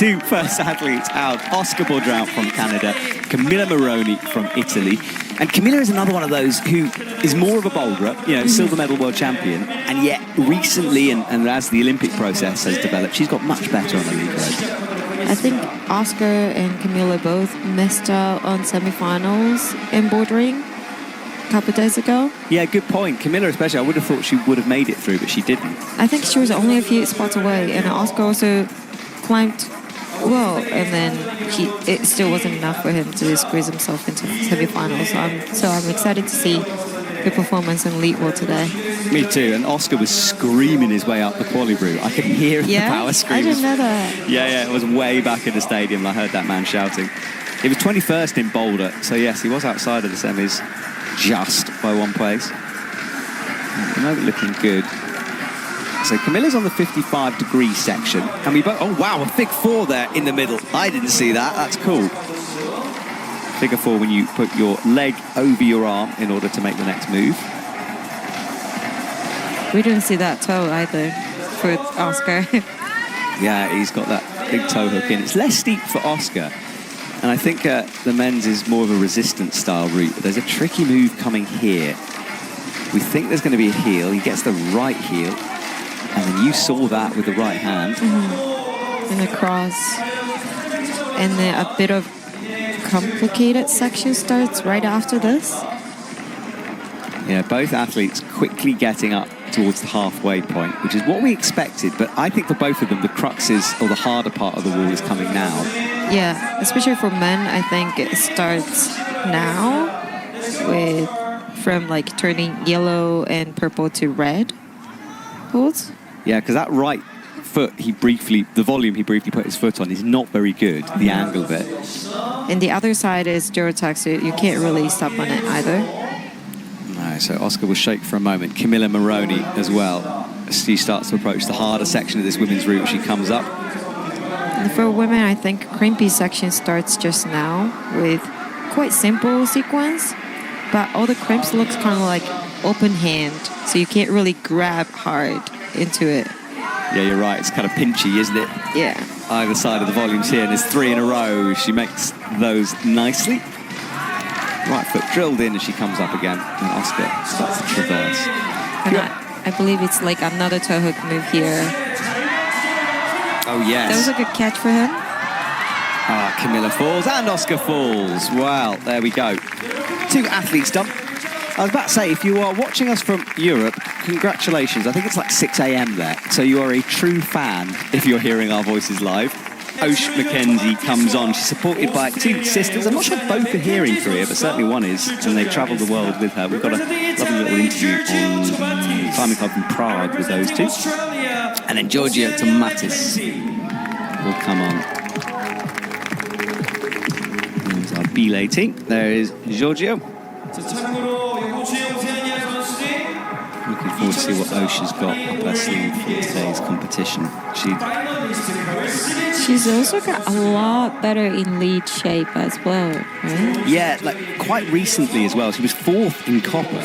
two first athletes out. Oscar Bordraut from Canada, Camilla Moroni from Italy. And Camilla is another one of those who is more of a boulderer, you know, silver medal world champion, and yet recently, and as the Olympic process has developed, she's got much better on the lead road. I think Oscar and Camilla both missed out on semifinals in bouldering a couple of days ago. Yeah, good point. Camilla especially, I would have thought she would have made it through, but she didn't. I think she was only a few spots away, and Oscar also climbed well, and then it still wasn't enough for him to squeeze himself into semifinals. So I'm excited to see the performance in lead world today. Me too, and Oscar was screaming his way up the quali route. I could hear the power screams. I didn't know that. Yeah, it was way back in the stadium. I heard that man shouting. He was 21st in boulder, so yes, he was outside of the semis just by one place. At the moment, looking good. So Camilla's on the 55-degree section, and we both. Oh wow, a fig four there in the middle. I didn't see that. That's cool. Figure four when you put your leg over your arm in order to make the next move. We didn't see that toe either for Oscar. Yeah, he's got that big toe hook in. It's less steep for Oscar, and I think the men's is more of a resistance style route. But there's a tricky move coming here. We think there's going to be a heel. He gets the right heel. And then you saw that with the right hand. And a cross. And then a bit of complicated section starts right after this. Yeah, both athletes quickly getting up towards the halfway point, which is what we expected. But I think for both of them, the crux is, or the harder part of the wall is coming now. Yeah, especially for men, I think it starts now from like turning yellow and purple to red holds. Yeah, because that right foot, the volume he briefly put his foot on is not very good, the angle of it. And the other side is Durotax, so you can't really stop on it either. No, so Oscar will shake for a moment. Camilla Moroni as well. As she starts to approach the harder section of this women's route, she comes up. And for women, I think crimpy section starts just now with quite simple sequence, but all the crimps looks kind of like open hand, so you can't really grab hard into it. Yeah, you're right. It's kind of pinchy, isn't it? Yeah. Either side of the volumes here, and there's three in a row. She makes those nicely. Right foot drilled in as she comes up again, and Oscar starts to traverse. And I believe it's like another toe hook move here. Oh, yes. That was a good catch for him. Camilla falls, and Oscar falls. Well, there we go. Two athletes done. I was about to say, if you are watching us from Europe, congratulations. I think it's like 6 a.m. there. So you are a true fan if you're hearing our voices live. Osh McKenzie comes on. She's supported by two sisters. I'm not sure if both are hearing through here, but certainly one is. And they've travelled the world with her. We've got a lovely little interview on Climbing Club in Prague with those two. And then Giorgio Tomatis will come on. There's our belay team. There is Giorgio. Looking forward to see what Osha's got up her sleeve for today's competition. She's also got a lot better in lead shape as well, right? Yeah, like quite recently as well. She was 4th in copper,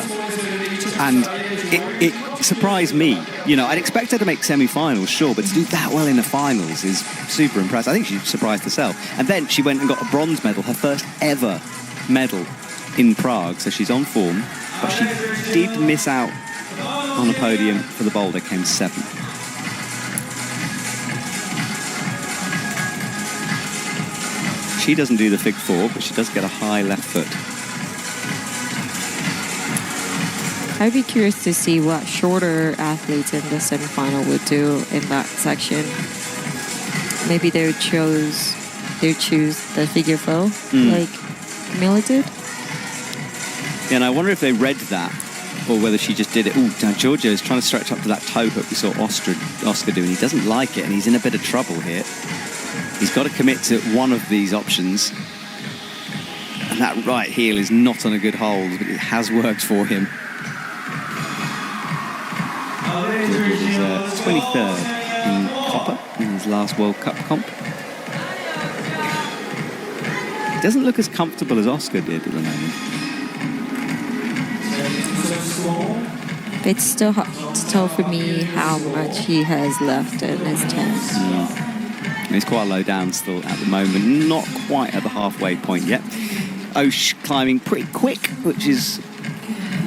and it surprised me. You know, I'd expect her to make semi-finals, sure, but to do that well in the finals is super impressive. I think she surprised herself. And then she went and got a bronze medal, her first ever medal in Prague, so she's on form, but she did miss out on a podium for the boulder, came 7th. She doesn't do the fig four, but she does get a high left foot. I'd be curious to see what shorter athletes in the semifinal would do in that section. Maybe they would choose the figure four, like Camilla did. Yeah, and I wonder if they read that, or whether she just did it. Oh, now Giorgio is trying to stretch up to that toe hook we saw Oscar do, and he doesn't like it, and he's in a bit of trouble here. He's got to commit to one of these options. And that right heel is not on a good hold, but it has worked for him. He's 23rd in copper in his last World Cup comp. He doesn't look as comfortable as Oscar did at the moment. It's still hard to tell for me how much he has left in his chest. It's quite low down still at the moment, not quite at the halfway point yet. Osh climbing pretty quick, which is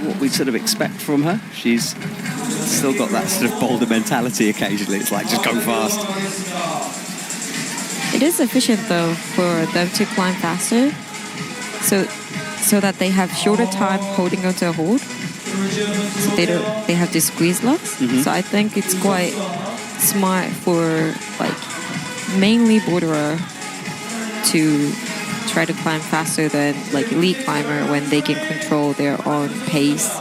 what we'd sort of expect from her. She's still got that sort of boulder mentality occasionally. It's like, just go fast. It is efficient, though, for them to climb faster, so that they have shorter time holding onto a hold. So they have to squeeze less. So I think it's quite smart for like mainly borderer to try to climb faster than like elite climber when they can control their own pace,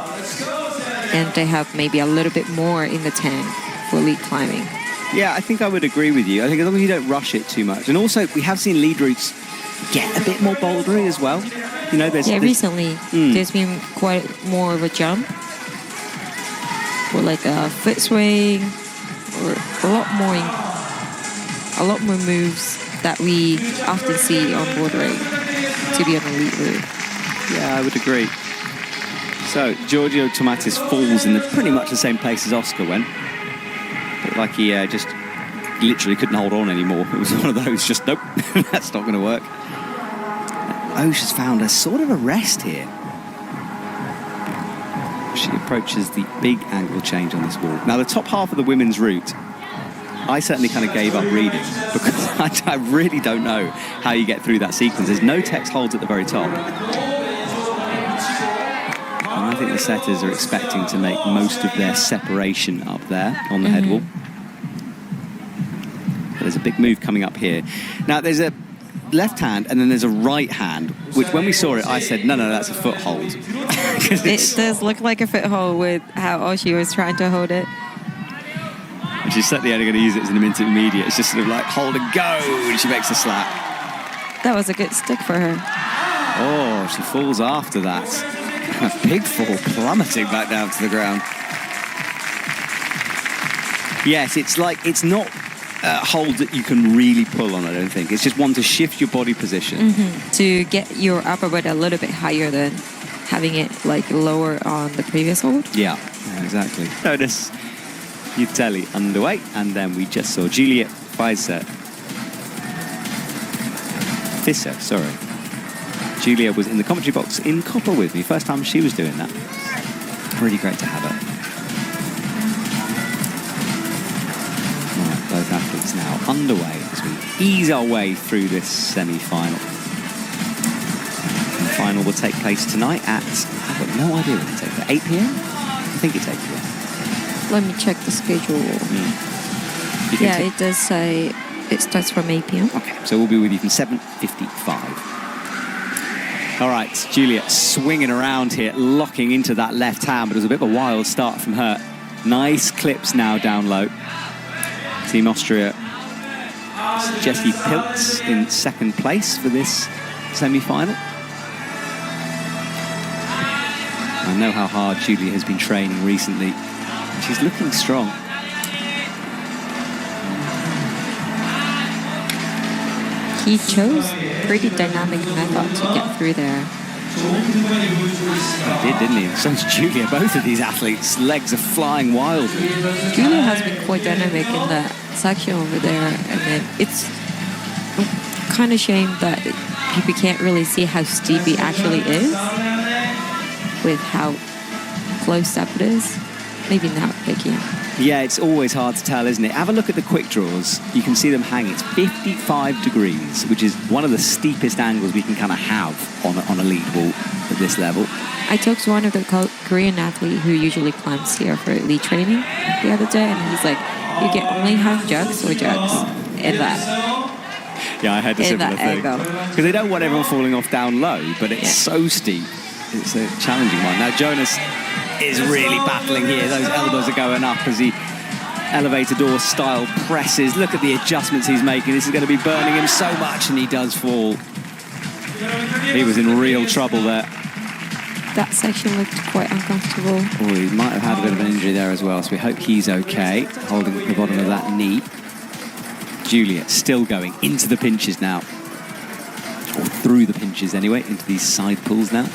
and they have maybe a little bit more in the tank for elite climbing. Yeah, I think I would agree with you. I think as long as you don't rush it too much. And also, we have seen lead routes get a bit more bouldery as well. You know, recently there's been quite more of a jump, or like a foot swing, or a lot more moves that we often see on bordering to be on the elite route. Yeah, I would agree. So Giorgio Tomatis falls in pretty much the same place as Oscar went. Looked like he just literally couldn't hold on anymore. It was one of those, just nope, that's not going to work. Osh has found a sort of a rest here. She approaches the big angle change on this wall. Now, the top half of the women's route, I certainly kind of gave up reading because I really don't know how you get through that sequence. There's no text holds at the very top. And I think the setters are expecting to make most of their separation up there on the head wall. But there's a big move coming up here. Now, there's a left hand and then there's a right hand, which when we saw it, I said, no, that's a foothold. It does look like a foothold with how Oshie was trying to hold it. And she's certainly only going to use it as an intermediate. It's just sort of like hold and go, and she makes a slap. That was a good stick for her. Oh, she falls after that. A big fall, plummeting back down to the ground. Yes, it's not a hold that you can really pull on, I don't think. It's just one to shift your body position. To get your upper body a little bit higher than having it like lower on the previous hold. Yeah, exactly. Notice Utelli underway, and then we just saw Juliet Fisser. Sorry. Julia was in the commentary box in Copper with me. First time she was doing that. Really great to have her. Right, both athletes now underway as we ease our way through this semi-final. The final will take place tonight at, I've got no idea when it takes place, 8 p.m? I think it's 8 p.m. Let me check the schedule. Yeah, it does say it starts from 8 p.m. Okay, so we'll be with you from 7:55. All right, Julia swinging around here, locking into that left hand, but it was a bit of a wild start from her. Nice clips now down low. Team Austria, Jessie Pilz in second place for this semi-final. I know how hard Julia has been training recently. She's looking strong. He chose pretty dynamic method to get through there. He did, didn't he? So is Julia. Both of these athletes' legs are flying wildly. Julia has been quite dynamic in that section over there, and then it's kind of shame that people can't really see how steep it actually is with how close up it is. Maybe not picking. Yeah, it's always hard to tell, isn't it? Have a look at the quick draws. You can see them hanging. It's 55 degrees, which is one of the steepest angles we can kind of have on a lead wall at this level. I talked to one of the Korean athletes who usually climbs here for elite training the other day, and he's like, you can only have jugs or jugs in that. Yeah, I had a similar thing. Because they don't want everyone falling off down low, but it's so steep. It's a challenging one. Now, Jonas is really battling here. Those elbows are going up as he elevator door style presses. Look at the adjustments he's making. This is going to be burning him so much, and he does fall. He was in real trouble there. That section looked quite uncomfortable. Oh, he might have had a bit of an injury there as well, so we hope he's okay. Holding at the bottom of that knee. Julia still going into the pinches now. Or through the pinches anyway, into these side pulls now.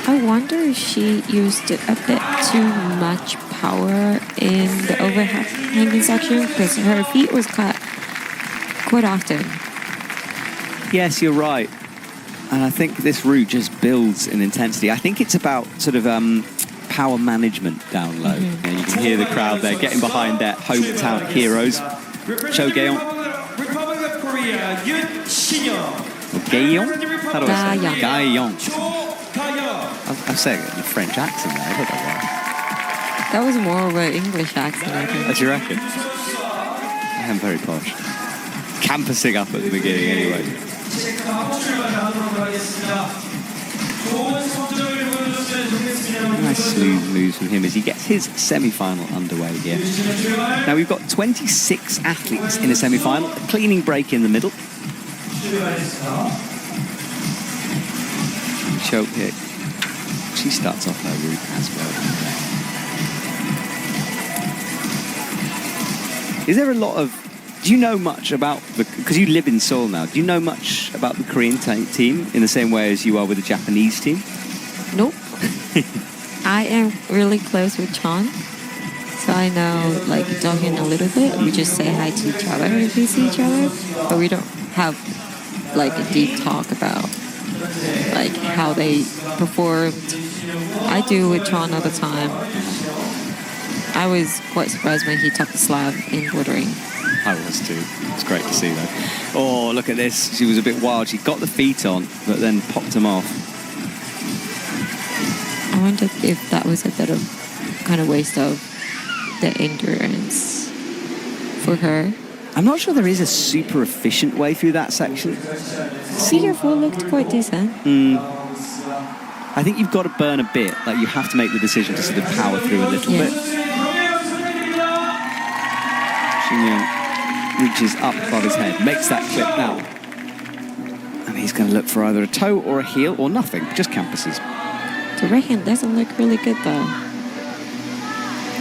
I wonder if she used a bit too much power in the overhanging section because her feet was cut quite often. Yes, you're right. And I think this route just builds in intensity. I think it's about sort of power management down low. And you can hear the crowd there getting behind their hometown heroes. Chae-hyun. Gaeon? How do I say it? Gaeon. I'm saying it in a French accent there. I don't know why. That was more of an English accent, I think. Do you reckon? I am very posh. Campusing up at the beginning anyway. Nice smooth moves from him as he gets his semi-final underway here. Now we've got 26 athletes in a semi-final, a cleaning break in the middle. Choke here. She starts off her route as well. Is there a lot of... Do you know much about the... Because you live in Seoul now. Do you know much about the Korean team in the same way as you are with the Japanese team? Nope. I am really close with Chan. So I know, like, Dohyun a little bit. We just say hi to each other if we see each other. But we don't have, like, a deep talk about, like, how they performed. I do with Chan all the time. I was quite surprised when he topped the slab in bouldering. I was too. It's great to see though. Oh, look at this. She was a bit wild. She got the feet on, but then popped them off. I wonder if that was a bit of kind of waste of the endurance for her. I'm not sure there is a super efficient way through that section. Figure 4 looked quite decent. I think you've got to burn a bit. Like you have to make the decision to sort of power through a little bit. Chae-hyun reaches up above his head, makes that clip now. And he's going to look for either a toe or a heel or nothing, just campuses. The right hand doesn't look really good though.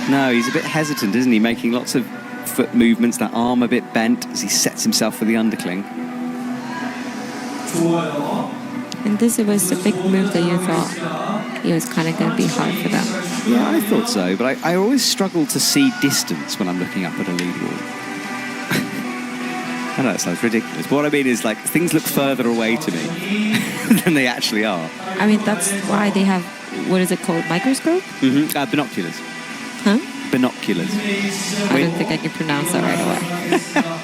No, he's a bit hesitant, isn't he? Making lots of foot movements, that arm a bit bent as he sets himself for the undercling. And this was the big move that you thought it was kind of going to be hard for them. Yeah, I thought so, but I always struggle to see distance when I'm looking up at a lead wall. I know that sounds ridiculous, but what I mean is, like, things look further away to me than they actually are. I mean, that's why they have, what is it called, microscope? Binoculars. Huh? Binoculars. I don't think I can pronounce that right away.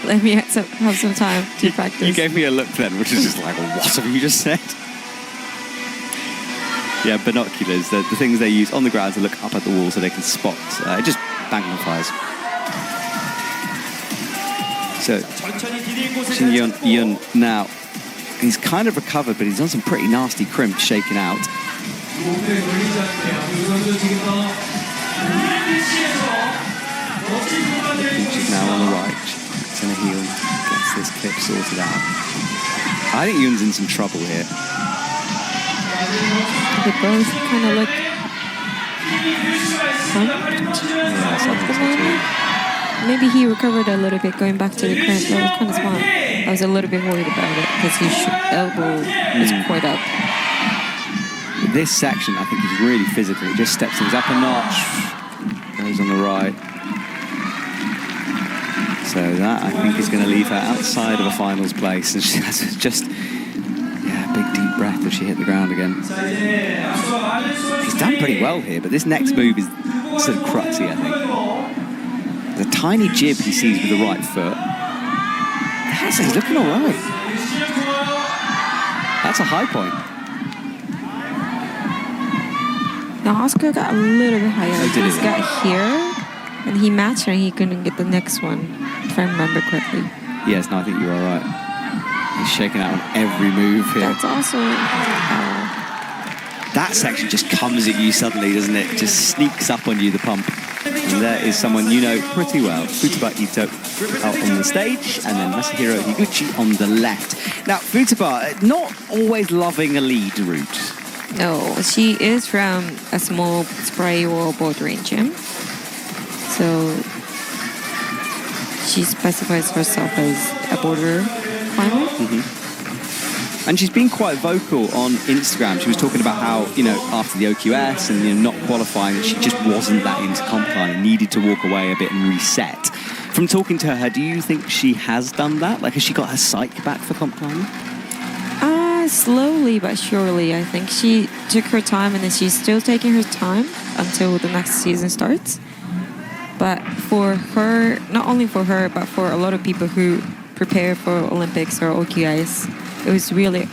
Let me have some time to practice. You gave me a look then, which is just like, what have you just said? Yeah, binoculars, the things they use on the ground to look up at the wall so they can spot. It just magnifies. So, Chae-hyun now, he's kind of recovered, but he's done some pretty nasty crimps shaken out. She's now on the right. She's in a heel, gets this clip sorted out. I think Hyun's in some trouble here. They both kind of look maybe he recovered a little bit going back to the cramp. That was kind of smart. I was a little bit worried about it because his elbow was quite up. This section, I think, is really physical. It just steps things up a notch. Goes on the right. So that, I think, is going to leave her outside of a finals place. And she has just... big deep breath as she hit the ground again. He's done pretty well here, but this next move is sort of crutzy, I think. The tiny jib he sees with the right foot. He's looking all right. That's a high point. Now Oscar got a little bit higher. He's got here, and he matched her, and he couldn't get the next one, if I remember correctly. Yes, no, I think you are right. He's shaking out on every move here. That's also... that section just comes at you suddenly, doesn't it? Just sneaks up on you, the pump. And there is someone you know pretty well. Futaba Ito out on the stage, and then Masahiro Higuchi on the left. Now, Futaba, not always loving a lead route. No, she is from a small spray wall bouldering gym. So she specifies herself as a boulder climber. And she's been quite vocal on Instagram. She was talking about how, after the OQS and not qualifying, that she just wasn't that into comp climbing, needed to walk away a bit and reset. From talking to her, do you think she has done that? Like, has she got her psyche back for comp climbing? Slowly but surely. I think she took her time, and then she's still taking her time until the next season starts. But for her, not only for her, but for a lot of people who prepare for Olympics or OQIs, it was really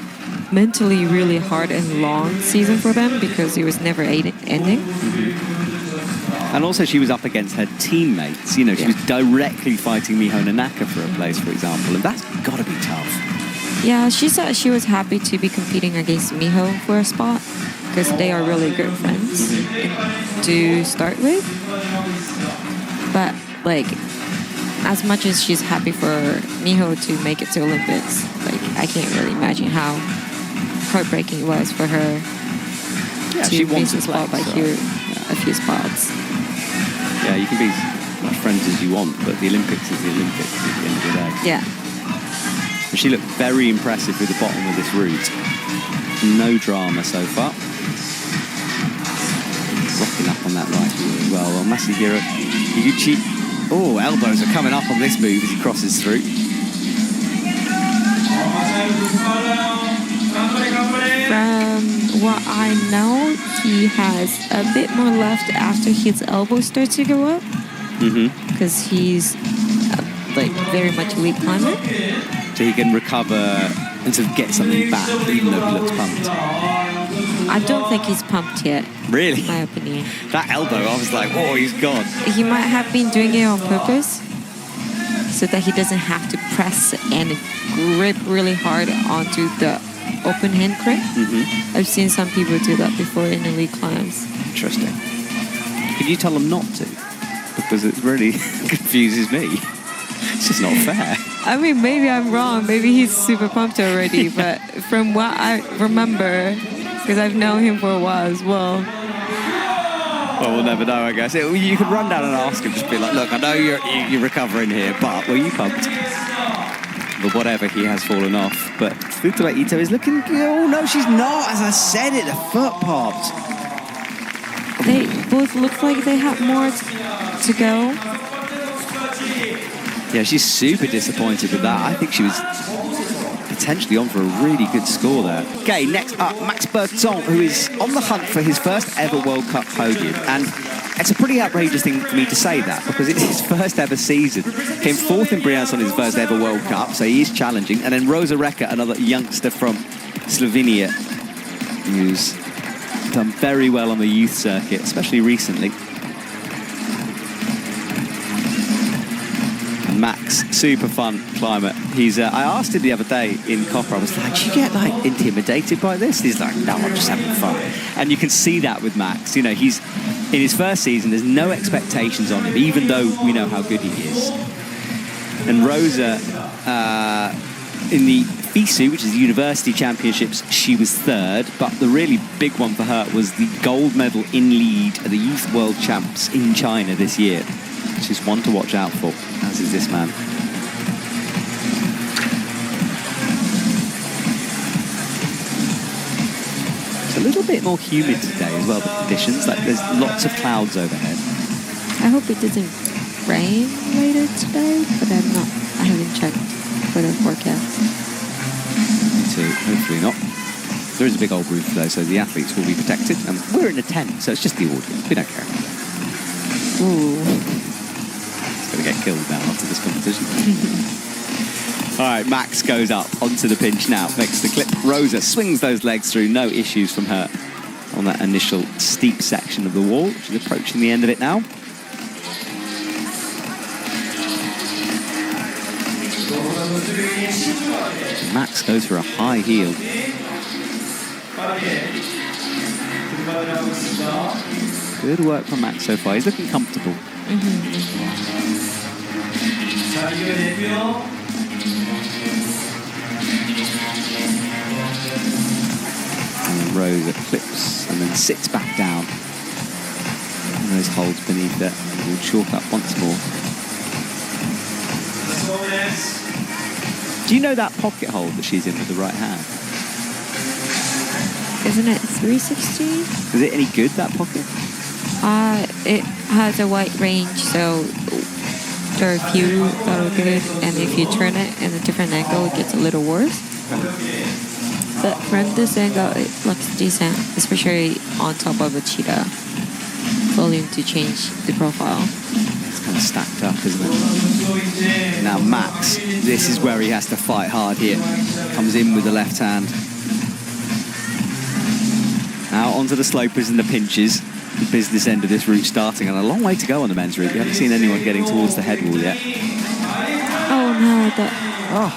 mentally really hard and long season for them because it was never ending. Mm-hmm. And also she was up against her teammates. She was directly fighting Miho Nanaka for a place, for example, and that's got to be tough. Yeah, she said she was happy to be competing against Miho for a spot because they are really good friends to start with. But, as much as she's happy for Miho to make it to Olympics, I can't really imagine how heartbreaking it was for her to miss a spot by a few spots. Yeah, you can be as much friends as you want, but the Olympics is the Olympics at the end of the day. Yeah. And she looked very impressive with the bottom of this route. No drama so far. Rocking up on that right as well. Well, Masahiro Higuchi. Oh, elbows are coming up on this move as he crosses through. From what I know, he has a bit more left after his elbow starts to go up. Because he's very much a lead climber. So he can recover and sort of get something back, even though he looks pumped. I don't think he's pumped yet. Really? In my opinion. That elbow, I was like, oh, he's gone. He might have been doing it on purpose so that he doesn't have to press and grip really hard onto the open hand grip. I've seen some people do that before in elite climbs. Interesting. Can you tell them not to? Because it really confuses me. It's just not fair. I mean, maybe I'm wrong. Maybe he's super pumped already. But from what I remember, because I've known him for a while as well. Well, we'll never know, I guess. You could run down and ask him, just be like, look, I know you're recovering here, but were you pumped? But whatever, he has fallen off. But Futaba Ito is looking... Oh, no, she's not. As I said it, the foot popped. They both look like they have more to go. Yeah, she's super disappointed with that. I think she was potentially on for a really good score there. Okay, next up, Max Berton, who is on the hunt for his first ever World Cup podium. And it's a pretty outrageous thing for me to say that, because it's his first ever season. Came fourth in Brianç on his first ever World Cup, so he is challenging. And then Rosa Reka, another youngster from Slovenia, who's done very well on the youth circuit, especially recently. Max, super fun climber. He's. I asked him the other day in Copper, I was like, do you get intimidated by this? He's like, no, I'm just having fun. And you can see that with Max. He's in his first season, there's no expectations on him, even though we know how good he is. And Rosa, in the FISU, which is the University Championships, she was third, but the really big one for her was the gold medal in lead at the Youth World Champs in China this year. She's one to watch out for, as is this man. It's a little bit more humid today as well, the conditions. There's lots of clouds overhead. I hope it doesn't rain later today, but I haven't checked for the forecast. Me too, hopefully not. There is a big old roof though, so the athletes will be protected. And we're in a tent, so it's just the audience. We don't care. Ooh. Going to get killed now after this competition. All right, Max goes up onto the pinch now, makes the clip. Rosa swings those legs through, no issues from her on that initial steep section of the wall. She's approaching the end of it now. Max goes for a high heel. Good work from Max so far. He's looking comfortable. And Rosa clips and then sits back down. And those holds beneath it will chalk up once more. Do you know that pocket hold that she's in with the right hand? isn't it 360? Is it any good, that pocket? It has a wide range, so there are a few that are good, and if you turn it in a different angle, it gets a little worse. But from this angle, it looks decent, especially on top of a cheetah. Volume to change the profile. It's kind of stacked up, isn't it? Now Max, this is where he has to fight hard here. Comes in with the left hand. Now onto the slopers and the pinches. The business end of this route starting, and a long way to go on the men's route. We haven't seen anyone getting towards the head wall yet. Oh no, that... Oh.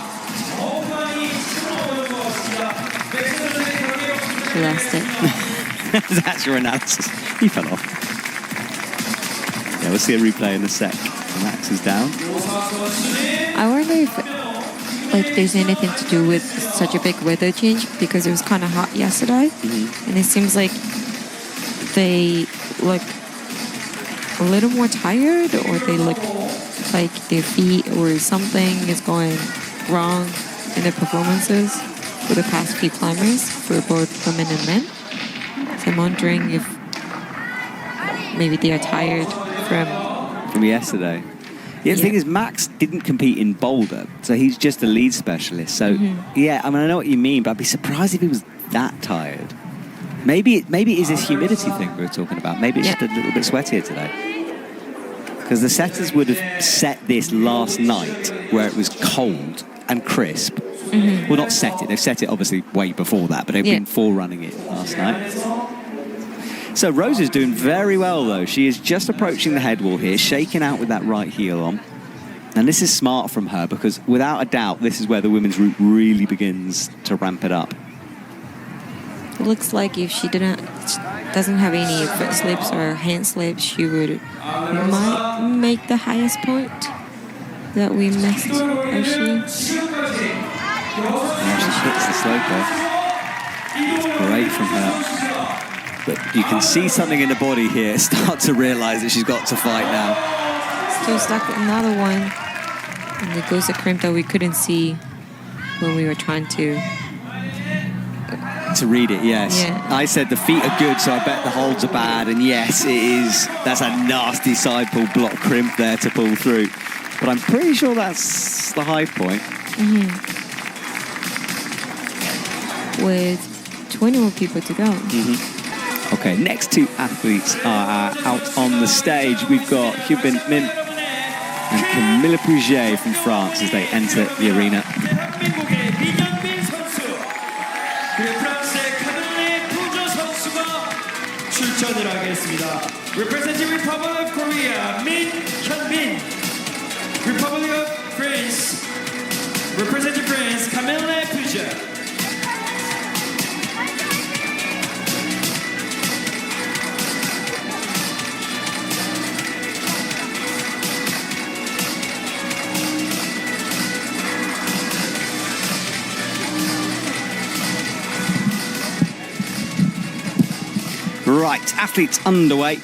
She lost it. That's your analysis. He fell off. Yeah, we'll see a replay in a sec. Max is down. I wonder if there's anything to do with such a big weather change, because it was kind of hot yesterday, and it seems like they look a little more tired, or they look like their feet or something is going wrong in their performances for the past few climbers, for both women and men. So I'm wondering if maybe they are tired from yesterday. Yeah, the thing is, Max didn't compete in boulder, so he's just a lead specialist. So, yeah, I mean, I know what you mean, but I'd be surprised if he was that tired. Maybe it is this humidity thing we were talking about. Maybe it's just a little bit sweatier today. Because the setters would have set this last night where it was cold and crisp. Well, not set it. They've set it obviously way before that, but they've been forerunning it last night. So Rose is doing very well, though. She is just approaching the head wall here, shaking out with that right heel on. And this is smart from her, because without a doubt, this is where the women's route really begins to ramp it up. It looks like if she doesn't have any foot slips or hand slips, she might make the highest point that we missed. Or she hits the sloper. It's great from her. But you can see something in the body here start to realise that she's got to fight now. Still stuck with another one. And it goes a crimp that we couldn't see when we were trying to read it, yes. Yeah. I said the feet are good, so I bet the holds are bad. And yes, it is. That's a nasty side pull block crimp there to pull through. But I'm pretty sure that's the high point. With 20 more people to go. Okay, next two athletes are out on the stage. We've got Hyun Min and Camilla Pouget from France as they enter the arena. Representing Republic of Korea, Min Hyun-min. Republic of France, representing France, Camilla Pouget. Right, athletes underway.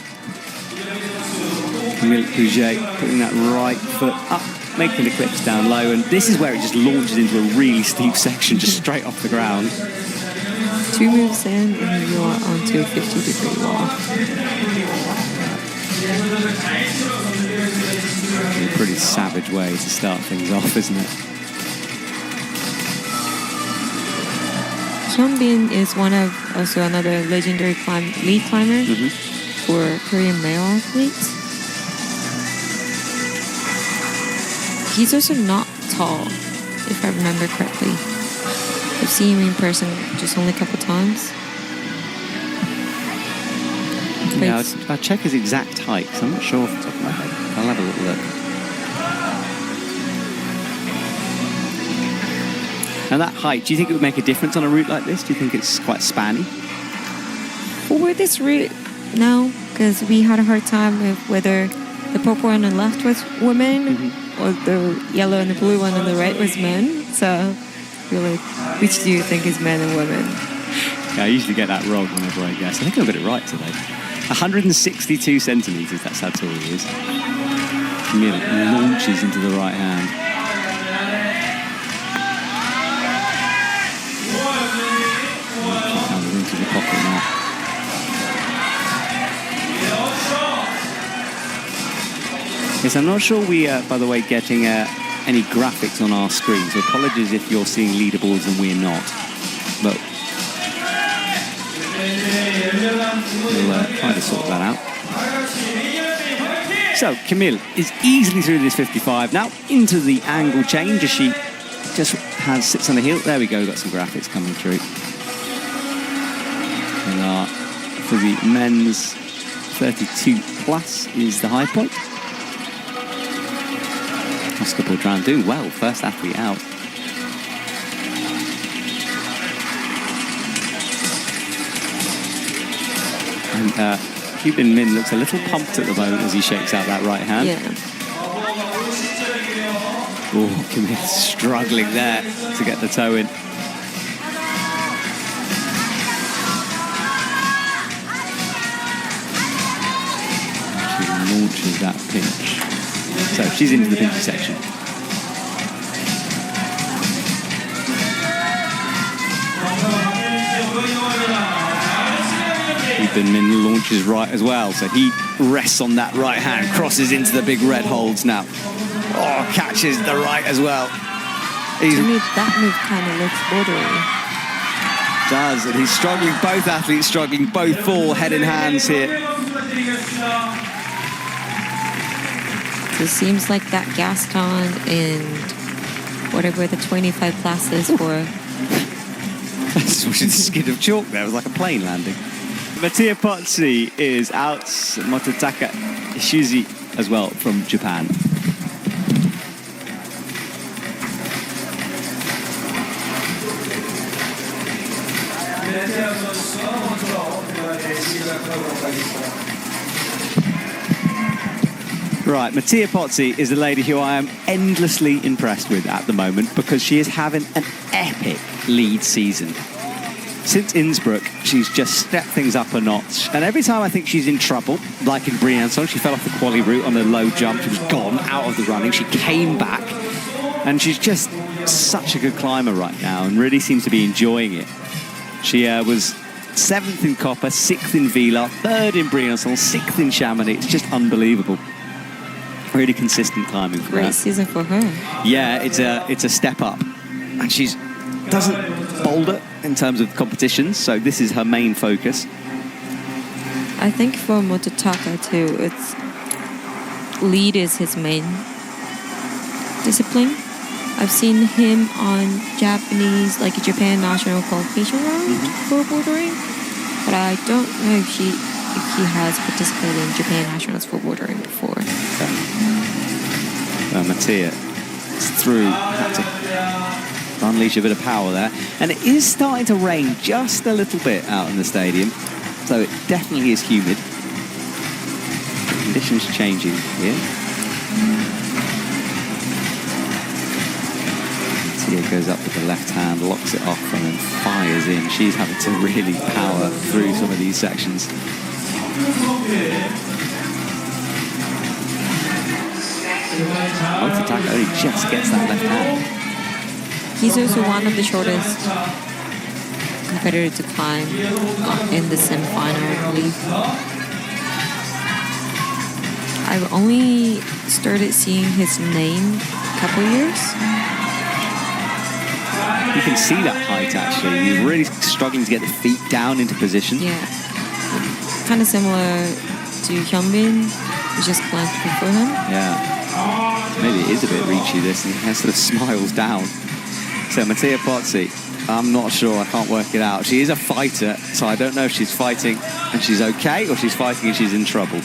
Camille Pouget putting that right foot up, making the clips down low, and this is where it just launches into a really steep section, just straight off the ground. 2 moves in, and you are onto a 50-degree wall. A pretty savage way to start things off, isn't it? Hyun-bin is also another legendary lead climber for Korean male athletes. He's also not tall, if I remember correctly. I've seen him in person just only a couple times. Yeah, I'll check his exact height, because I'm not sure off the top of my head. I'll have a little look. And that height, do you think it would make a difference on a route like this? Do you think it's quite spanny? For this route, no, because we had a hard time with whether the purple on the left was women or the yellow and the blue one on the right was men. So you're like, which do you think is men and women? Yeah, I usually get that wrong whenever I guess. I think I got it right today. 162 centimetres, that's how tall he is. Camille launches into the right hand. pocket now. Yes, I'm not sure we are, by the way, getting any graphics on our screen, so apologies if you're seeing leaderboards and we're not. But we'll try to sort that out. So, Camille is easily through this 55. Now into the angle change as she just sits on the heel. There we go, got some graphics coming through. And for the men's 32 plus is the high point. Oscar Baudrin doing well, first athlete out. And Hyun Min looks a little pumped at the moment as he shakes out that right hand. Yeah. Oh, Camille's struggling there to get the toe in. She launches that pinch. So she's into the pinchy section. Hyun Min launches right as well, so he rests on that right hand, crosses into the big red holds now. Oh, catches the right as well. To me, that move kind of looks borderline. Does, and he's struggling, both athletes struggling, both fall head in hands here. So it seems like that Gaston and whatever the 25 classes for. That's a skid of chalk there, it was like a plane landing. Mattia Pozzi is out, Mototaka Ishizi as well from Japan. Right, Mattia Pozzi is a lady who I am endlessly impressed with at the moment because she is having an epic lead season. Since Innsbruck, she's just stepped things up a notch. And every time I think she's in trouble, like in Briançon, she fell off the quali route on a low jump. She was gone, out of the running. She came back. And she's just such a good climber right now and really seems to be enjoying it. She was 7th in Copper, 6th in Villars, 3rd in Briançon, 6th in Chamonix. It's just unbelievable. Really consistent climbing for her. Great season for her. Yeah, it's a step up. And she doesn't boulder in terms of competitions, so this is her main focus. I think for Mototaka too, it's lead is his main discipline. I've seen him on Japanese, like a Japan national qualification round for bouldering, but I don't know if he has participated in Japan nationals for bouldering before. Mattia is through, had to unleash a bit of power there, and it is starting to rain just a little bit out in the stadium, so it definitely is humid. The conditions changing here. Mattia goes up with the left hand, locks it off, and then fires in. She's having to really power through some of these sections. Mototaka only just gets that left hand. He's also one of the shortest competitors to climb in the semi-final, I believe. I've only started seeing his name a couple years. You can see that height actually. He's really struggling to get the feet down into position. Yeah. Kind of similar to Hyun-bin, who just climbed before him. Yeah. Maybe it is a bit reachy this, and he sort of smiles down. So Mattia Pozzi, I'm not sure, I can't work it out. She is a fighter, so I don't know if she's fighting and she's okay or she's fighting and she's in trouble.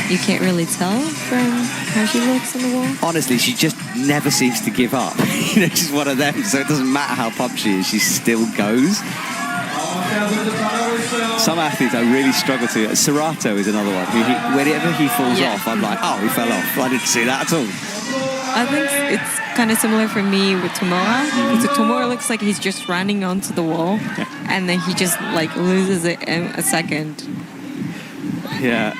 You can't really tell from how she looks on the wall? Honestly, she just never seems to give up. You know, she's one of them, so it doesn't matter how pumped she is, she still goes. Some athletes I really struggle to. Serato is another one. Whenever he falls off, I'm like, oh, he fell off. I didn't see that at all. I think it's kind of similar for me with Tomura. So Tomura looks like he's just running onto the wall, and then he just like loses it in a second. Yeah.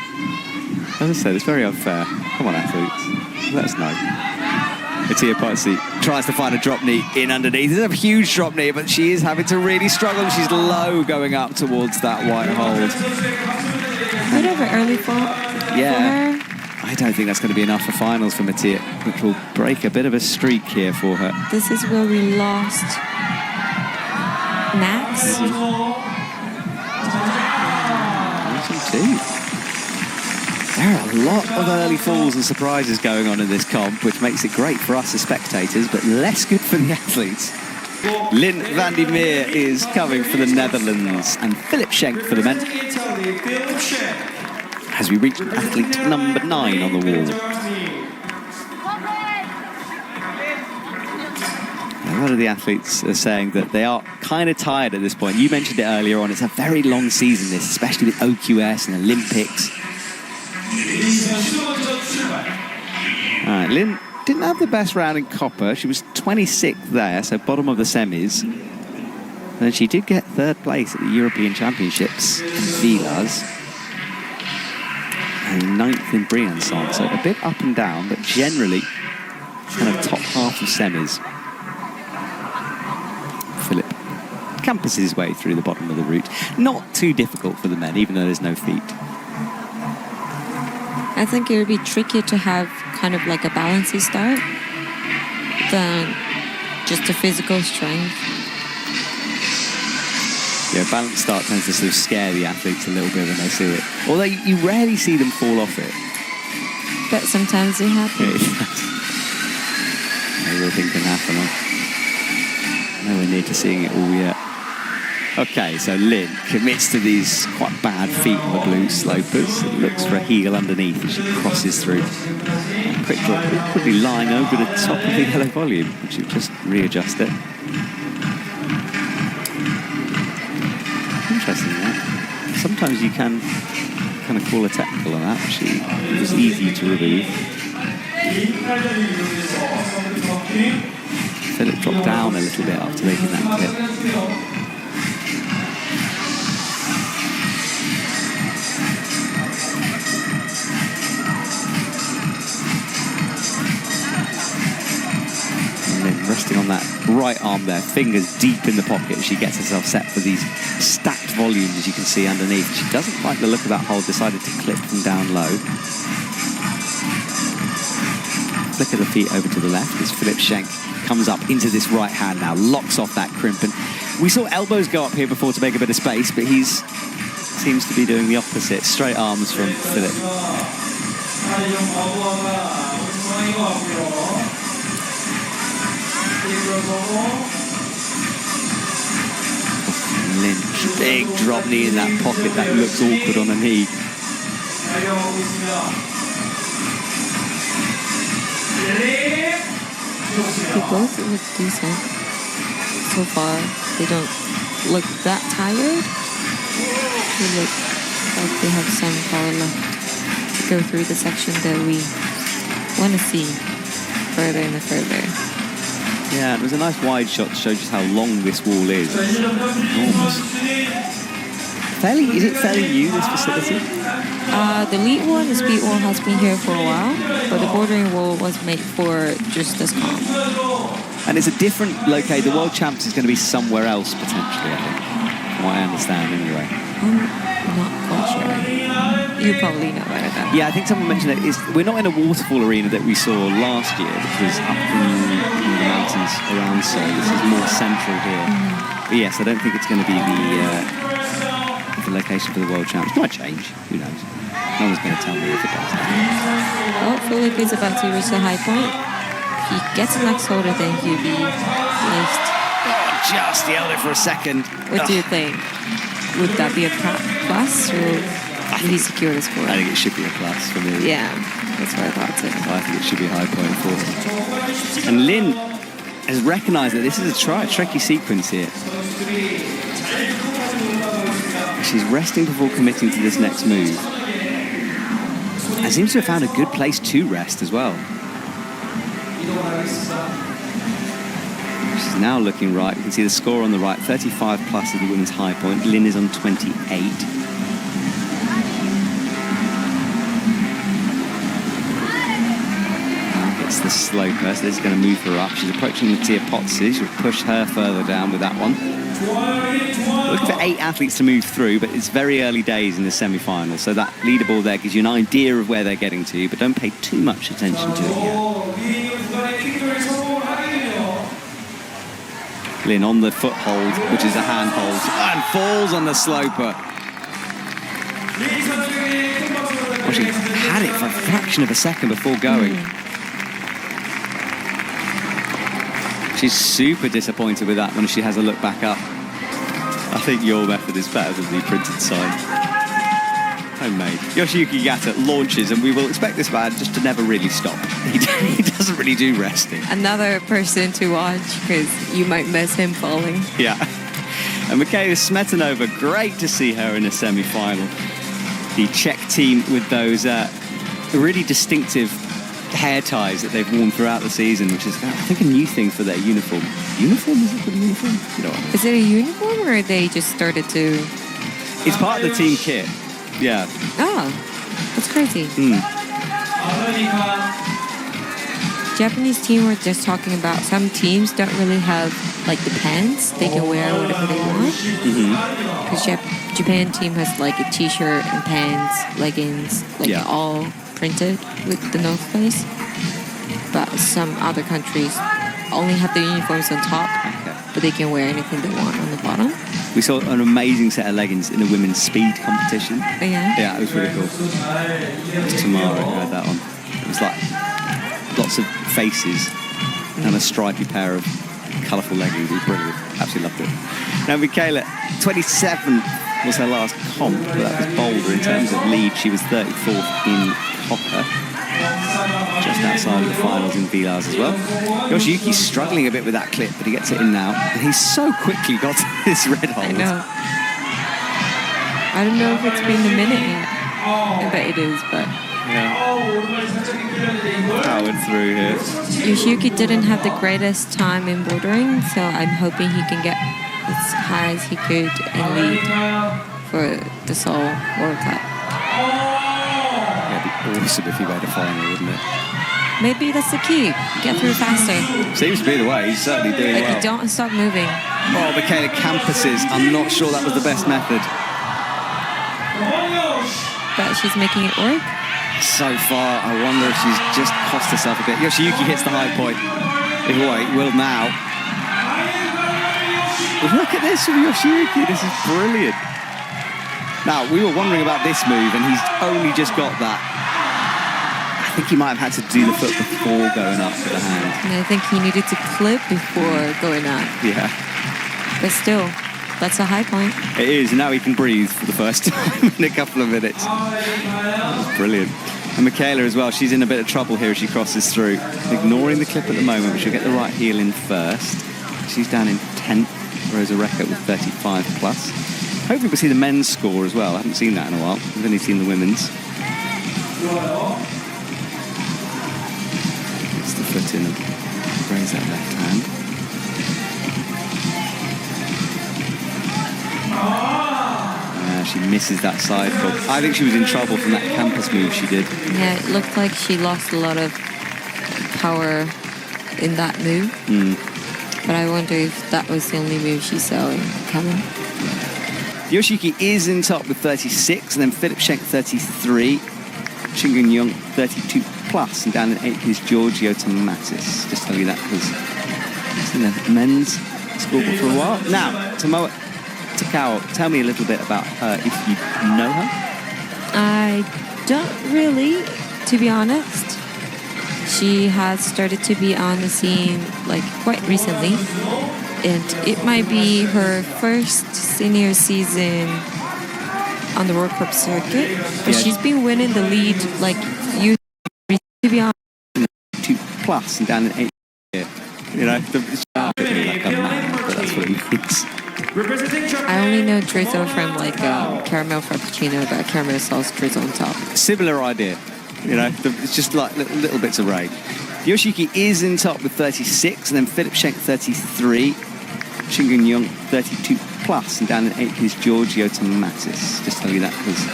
As I said, it's very unfair. Come on, athletes. Let us know. Mattia Pozzi tries to find a drop knee in underneath. It's a huge drop knee, but she is having to really struggle. She's low going up towards that white hold. Bit of an early fall Yeah. for her. I don't think that's going to be enough for finals for Mattia, which will break a bit of a streak here for her. This is where we lost Max. Indeed. There are a lot of early falls and surprises going on in this comp, which makes it great for us as spectators, but less good for the athletes. Lynn van der Meer is coming for the Netherlands, and Philip Schenk for the men. As we reach athlete number 9 on the wall. A lot of the athletes are saying that they are kind of tired at this point. You mentioned it earlier on, it's a very long season this, especially with OQS and Olympics. All right, Lynn didn't have the best round in copper. She was 26th there, so bottom of the semis. And she did get 3rd place at the European Championships in Vilas. And 9th in Briançon, so a bit up and down, but generally kind of top half of semis. Philip campus his way through the bottom of the route. Not too difficult for the men, even though there's no feet. I think it would be tricky to have kind of like a balancing start than just a physical strength. Yeah, balanced start tends to sort of scare the athletes a little bit when they see it. Although you rarely see them fall off it. But sometimes it happens. Everything can happen, huh? Nowhere near to seeing it all yet. Okay, so Lynn commits to these quite bad feet on the blue slopers. It looks for a heel underneath as she crosses through. Quick drop, quickly lying over the top of the yellow volume. She'll just readjust it. Interesting, that. Sometimes you can kind of call a technical on that. It was easy to remove. Philip dropped down a little bit after making that clip. Resting on that right arm there, fingers deep in the pocket. She gets herself set for these stacked volumes, as you can see underneath. She doesn't like the look of that hold, decided to clip from down low. Flick of the feet over to the left as Philip Schenk comes up into this right hand now, locks off that crimp. And we saw elbows go up here before to make a bit of space, but he's seems to be doing the opposite. Straight arms from Philip. Lynn, big drop knee in that pocket. That looks awkward on a knee. They both look decent so far. They don't look that tired. They look like they have some power left to go through the section that we want to see further and further. Yeah, it was a nice wide shot to show just how long this wall is. It's enormous. Is it fairly new, this facility? The lead wall, the speed wall has been here for a while, but the bordering wall was made for just this comp. And it's a different location. The World Champs is going to be somewhere else, potentially, I think. From what I understand, anyway. I'm not quite sure. You probably know better than Yeah, I think someone mentioned it. We're not in a waterfall arena that we saw last year, which was up in the mountains around Seoul. This is more central here. But yes, I don't think it's going to be the location for the World Champs. It might change. Who knows? No one's going to tell me if it does. Well, Philip is about to reach the high point. If he gets a next holder, then he'll be placed. Oh, just yelled it for a second. What do you think? Would that be a plus, or did he secure the score? I think it should be a plus for me. Yeah, that's what I thought too. I think it should be a high point for him. And Lynn has recognised that this is a tricky sequence here. She's resting before committing to this next move. And seems to have found a good place to rest as well. She's now looking right. You can see the score on the right. 35 plus is the women's high point. Lynn is on 28. That's the sloper, so this is going to move her up. She's approaching Mattia Pozzi. She'll push her further down with that one. Looking for 8 athletes to move through, but it's very early days in the semi-final, so that leaderboard there gives you an idea of where they're getting to, but don't pay too much attention to it yet. Lynn on the foothold, which is a handhold, and falls on the sloper. Well, she had it for a fraction of a second before going. She's super disappointed with that when she has a look back up. I think your method is better than the printed sign. Homemade. Yoshiyuki Gata launches, and we will expect this man just to never really stop. He doesn't really do resting. Another person to watch, because you might miss him falling. Yeah. And Michaela Smetanova, great to see her in a semi-final. The Czech team with those really distinctive hair ties that they've worn throughout the season, which is, I think, a new thing for their uniform. Uniform? Is it called a uniform? You know what I mean. Is it a uniform, or they just started to... It's part of the team kit. Yeah. Oh, that's crazy. Japanese team were just talking about some teams don't really have like the pants. They can wear whatever they want. Because Japan team has like a t-shirt and pants, leggings, like all printed with the North Face. But some other countries only have the uniforms on top, but they can wear anything they want on the bottom. We saw an amazing set of leggings in the women's speed competition. Oh, yeah? Yeah, it was really cool. It was Tamara who had that on. It was like lots of faces and a stripy pair of colourful leggings. It was brilliant. Absolutely loved it. Now, Michaela, 27 was her last comp, but that was bolder in terms of lead. She was 34th in Hopper, just outside of the finals in Villars as well. Yoshiyuki's struggling a bit with that clip, but he gets it in now. And he's so quickly got this red hold. I know. I don't know if it's been a minute yet. I bet it is, but... Powered through here. Yoshiyuki didn't have the greatest time in bouldering, so I'm hoping he can get as high as he could in lead for the Seoul World Cup. It'd be awesome if he made a final, wouldn't it? Maybe that's the key. Get through faster. Seems to be the way. He's certainly doing well. You don't stop moving. Oh, Michaela Campuses. I'm not sure that was the best method. But she's making it work. So far, I wonder if she's just cost herself a bit. Yoshiyuki hits the high point. If he will now. Look at this from Yoshiyuki. This is brilliant. Now, we were wondering about this move, and he's only just got that. I think he might have had to do the foot before going up with the hand. And I think he needed to clip before going up. Yeah. But still, that's a high point. It is, and now he can breathe for the first time in a couple of minutes. That's brilliant. And Michaela as well, she's in a bit of trouble here as she crosses through. Ignoring the clip at the moment, but she'll get the right heel in first. She's down in 10th, Rosa Recca with 35 plus. Hopefully we'll see the men's score as well. I haven't seen that in a while. We've only seen the women's. Gets the foot in and raise that left hand. She misses that side foot. I think she was in trouble from that campus move she did. Yeah, it looked like she lost a lot of power in that move. But I wonder if that was the only move she saw in coming. Yoshiyuki is in top with 36, and then Philip Schenk 33, Shingun Young 32 plus, and down in 8th is Giorgio Tomatis. Just tell you that because it's in the men's scoreboard for a while. Now, Tomoa Takao, tell me a little bit about her, if you know her. I don't really, to be honest. She has started to be on the scene like quite recently, and it might be her first senior season on the World Cup circuit, but she's been winning the lead like you, to be honest. 2 plus and down in 8th. You know, it's like a man, but that's what it means. I only know drizzle from like caramel frappuccino, but caramel sauce drizzle on top. Similar idea, you know, it's just like little bits of rain. Yoshiyuki is in top with 36, and then Philip Schenk 33, Shingun Young 32 plus, and down in 8th is Giorgio Tomatis. Just tell you that because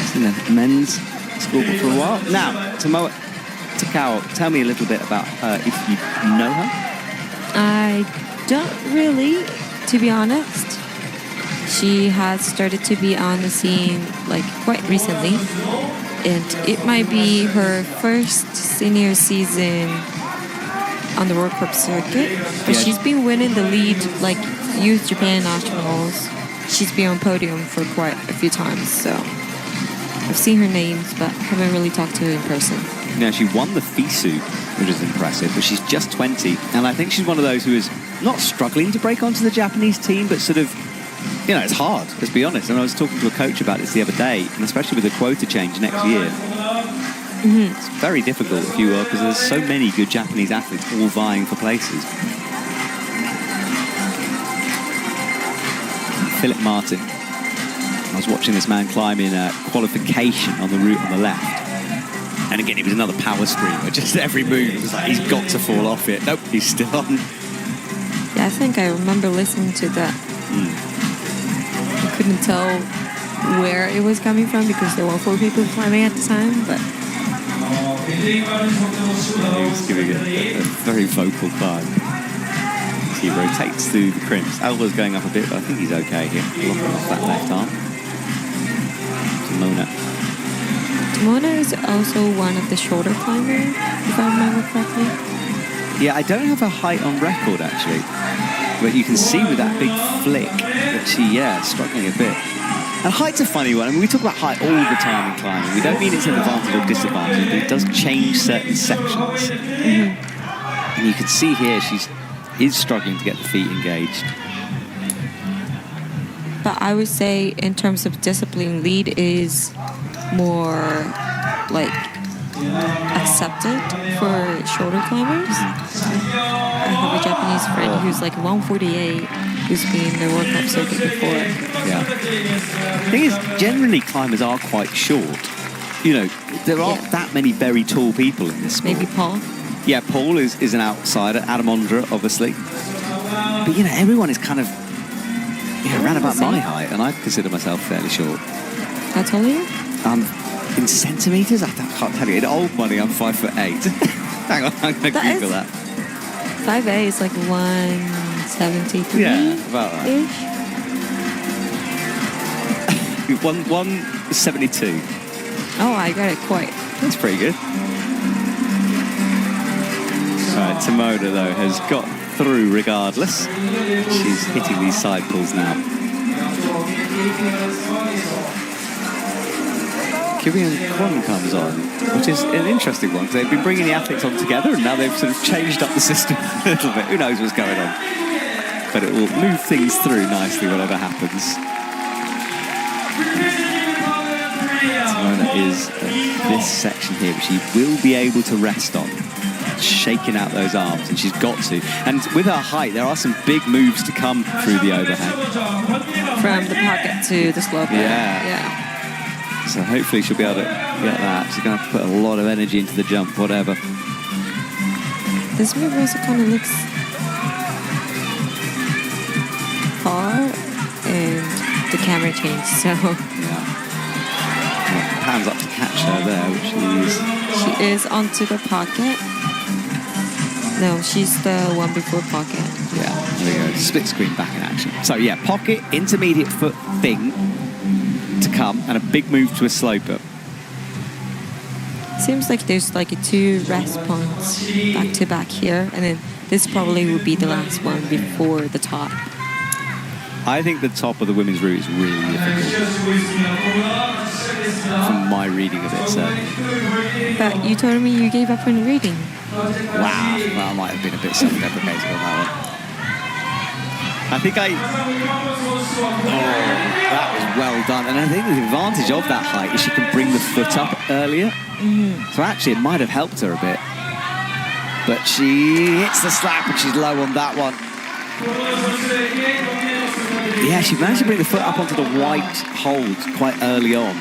it's in the men's scoreboard for a while. Now, Tomoa Takao, tell me a little bit about her, if you know her. I don't really, to be honest. She has started to be on the scene like quite recently, and it might be her first senior season on the World Cup circuit. But Yeah. she's been winning the lead like Youth Japan Nationals. She's been on podium for quite a few times, so I've seen her names, but haven't really talked to her in person. Now, she won the FISU, which is impressive, but she's just 20, and I think she's one of those who is not struggling to break onto the Japanese team, but sort of, you know, it's hard, let's be honest. And I was talking to a coach about this the other day, and especially with the quota change next year. It's very difficult if you are, because there's so many good Japanese athletes all vying for places. Philip Martin. I was watching this man climb in qualification on the route on the left. And again, it was another power screamer. Just every move, it was like, he's got to fall off it. Nope, he's still on. Yeah, I think I remember listening to that. I couldn't tell where it was coming from because there were 4 people climbing at the time, but He was giving it a very vocal climb. He rotates through the crimps. Elbow's going up a bit, but I think he's okay here. Locking off that left arm. Mona. Mona is also one of the shorter climbers, if I remember correctly. Yeah, I don't have her height on record, actually. But you can see with that big flick that she, struggling a bit. And height's a funny one. I mean, we talk about height all the time in climbing. We don't mean it's an advantage or disadvantage, but it does change certain sections. And you can see here she is struggling to get the feet engaged. But I would say in terms of discipline, lead is more like accepted for shorter climbers. I have a Japanese friend who's like 148 who's been in the World Cup circuit before. Yeah. The thing is, generally climbers are quite short. You know, there aren't that many very tall people in this sport. Maybe Paul. Yeah, Paul is an outsider. Adam Ondra, obviously. But, you know, everyone is kind of around about my height, and I consider myself fairly short. How tall are you? In centimetres, I can't tell you. In old money, I'm 5'8". Hang on, I'm going to Google that. 5'8" is like 173. Yeah, about that. Ish. 172. Oh, I got it quite. That's pretty good. All right, Tomoda, though, has got through regardless. She's hitting these side pulls now. Kyrian Kwon comes on, which is an interesting one, because they've been bringing the athletes on together, and now they've sort of changed up the system a little bit. Who knows what's going on? But it will move things through nicely, whatever happens. Simona is at this section here, which she will be able to rest on. Shaking out those arms, and she's got to. And with her height, there are some big moves to come through the overhang. From the pocket to the slope. Yeah. So hopefully she'll be able to get that. She's going to have to put a lot of energy into the jump, whatever. This move also kind of looks far, and the camera changed, so... Yeah. Hands up to catch her there, which is... She is onto the pocket. No, she's the one before pocket. Yeah, there we go. Split screen back in action. So yeah, pocket, intermediate foot thing to come, and a big move to a sloper. Seems like there's like 2 rest points back to back here, and then this probably would be the last one before the top. I think the top of the women's route is really difficult. From my reading of it, certainly. But you told me you gave up on reading. Wow, well, I might have been a bit self-deprecating on that one. I think that was well done. And I think the advantage of that height is she can bring the foot up earlier. So actually, it might have helped her a bit. But she hits the slap, and she's low on that one. Yeah, she managed to bring the foot up onto the white hold quite early on.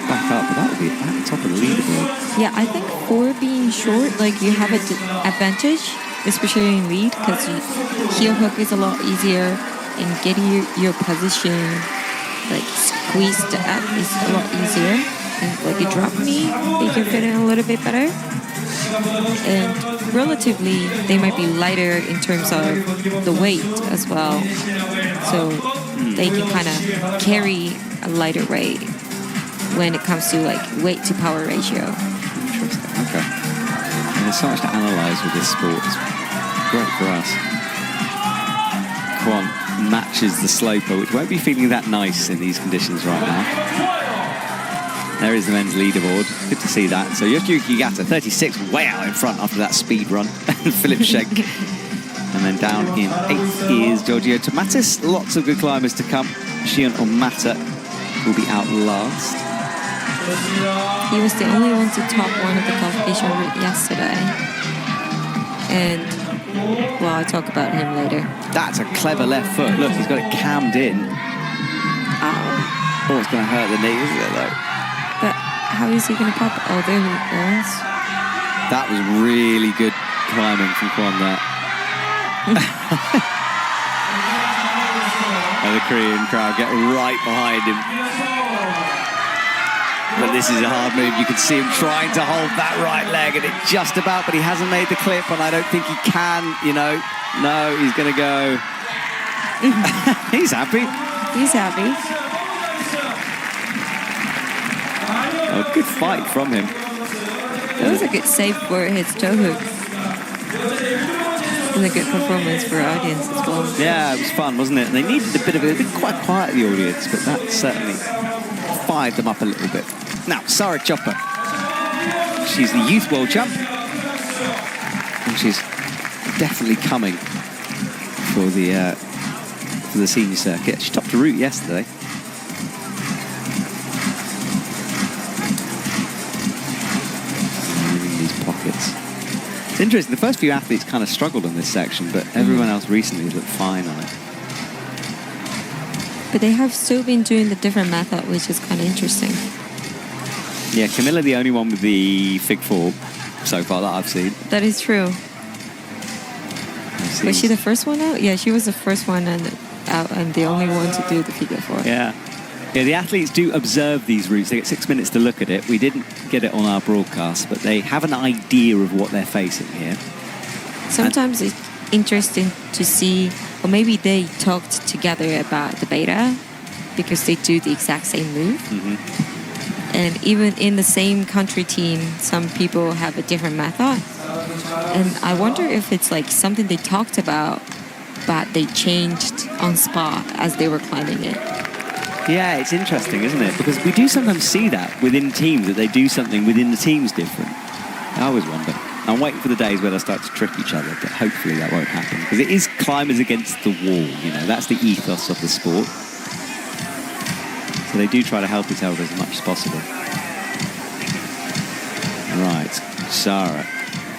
Back up, but that would be at the top of the leaderboard. Yeah, I think for being short, like you have an advantage, especially in lead, because heel hook is a lot easier in getting your position like squeeze the up is a lot easier. And like a drop knee, they can fit in a little bit better. And relatively, they might be lighter in terms of the weight as well. So they can kind of carry a lighter weight when it comes to like weight to power ratio. Interesting. Okay. And there's so much to analyze with this sport. It's great for us. Kwon matches the sloper, which won't be feeling that nice in these conditions right now. There is the men's leaderboard. Good to see that. So Yoshiyuki Gata, 36, way out in front after that speed run. Philip Schenk. And then down in 8th is Giorgio Tomatis. Lots of good climbers to come. Shion Omata will be out last. He was the only one to top one of the qualification route yesterday. And, well, I'll talk about him later. That's a clever left foot. Look, he's got it cammed in. Ow. Oh, it's going to hurt the knee, isn't it, though? But how is he going to pop? Oh, there he goes. That was really good climbing from Kwon there. And the Korean crowd get right behind him. But this is a hard move. You can see him trying to hold that right leg, and it just about, but he hasn't made the clip, and I don't think he can, you know. No, he's going to go. He's happy. He's happy. Oh, good fight from him. It was a good save for his toe hook. And a good performance for our audience as well. Yeah, it was fun, wasn't it? And they needed a bit of it. They've been quite quiet, the audience, but that certainly fired them up a little bit. Now, Sarah Chopper. She's the youth world champ. And she's definitely coming for the senior circuit. She topped a route yesterday. It's interesting, the first few athletes kind of struggled in this section, but everyone else recently has looked fine on it. But they have still been doing the different method, which is kind of interesting. Yeah, Camilla the only one with the Fig 4 so far that I've seen. That is true. Was she the first one out? Yeah, she was the first one out and the only one to do the Figure 4. Yeah. Yeah, the athletes do observe these routes. They get 6 minutes to look at it. We didn't get it on our broadcast, but they have an idea of what they're facing here. Sometimes it's interesting to see, or maybe they talked together about the beta because they do the exact same move. Mm-hmm. And even in the same country team, some people have a different method. And I wonder if it's like something they talked about, but they changed on spot as they were climbing it. Yeah, it's interesting, isn't it? Because we do sometimes see that within teams, that they do something within the teams different. I always wonder. I'm waiting for the days where they'll start to trick each other, but hopefully that won't happen. Because it is climbers against the wall, you know, that's the ethos of the sport. So they do try to help each other as much as possible. Right, Sarah.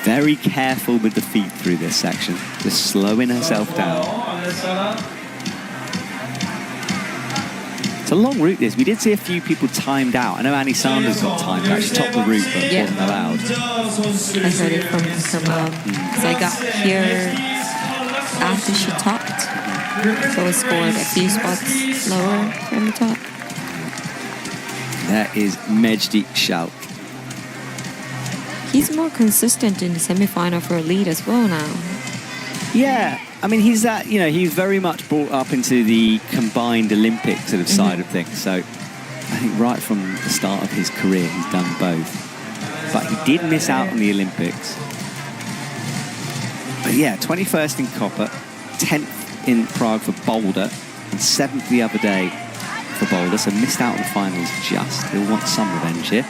Very careful with the feet through this section. Just slowing herself down. It's a long route, this. We did see a few people timed out. I know Annie Sanders got timed out. She topped the route, but wasn't allowed. I heard it from her mom. So I got here after she topped. So I scored a few spots lower from the top. There is Mejdi Schalk. He's more consistent in the semi-final for a lead as well now. Yeah, I mean, he's that, you know, he's very much brought up into the combined Olympic sort of side of things. So I think right from the start of his career, he's done both. But he did miss out on the Olympics. But yeah, 21st in Copper, 10th in Prague for Boulder, and 7th the other day for Boulder. So missed out on the finals just. He'll want some revenge here.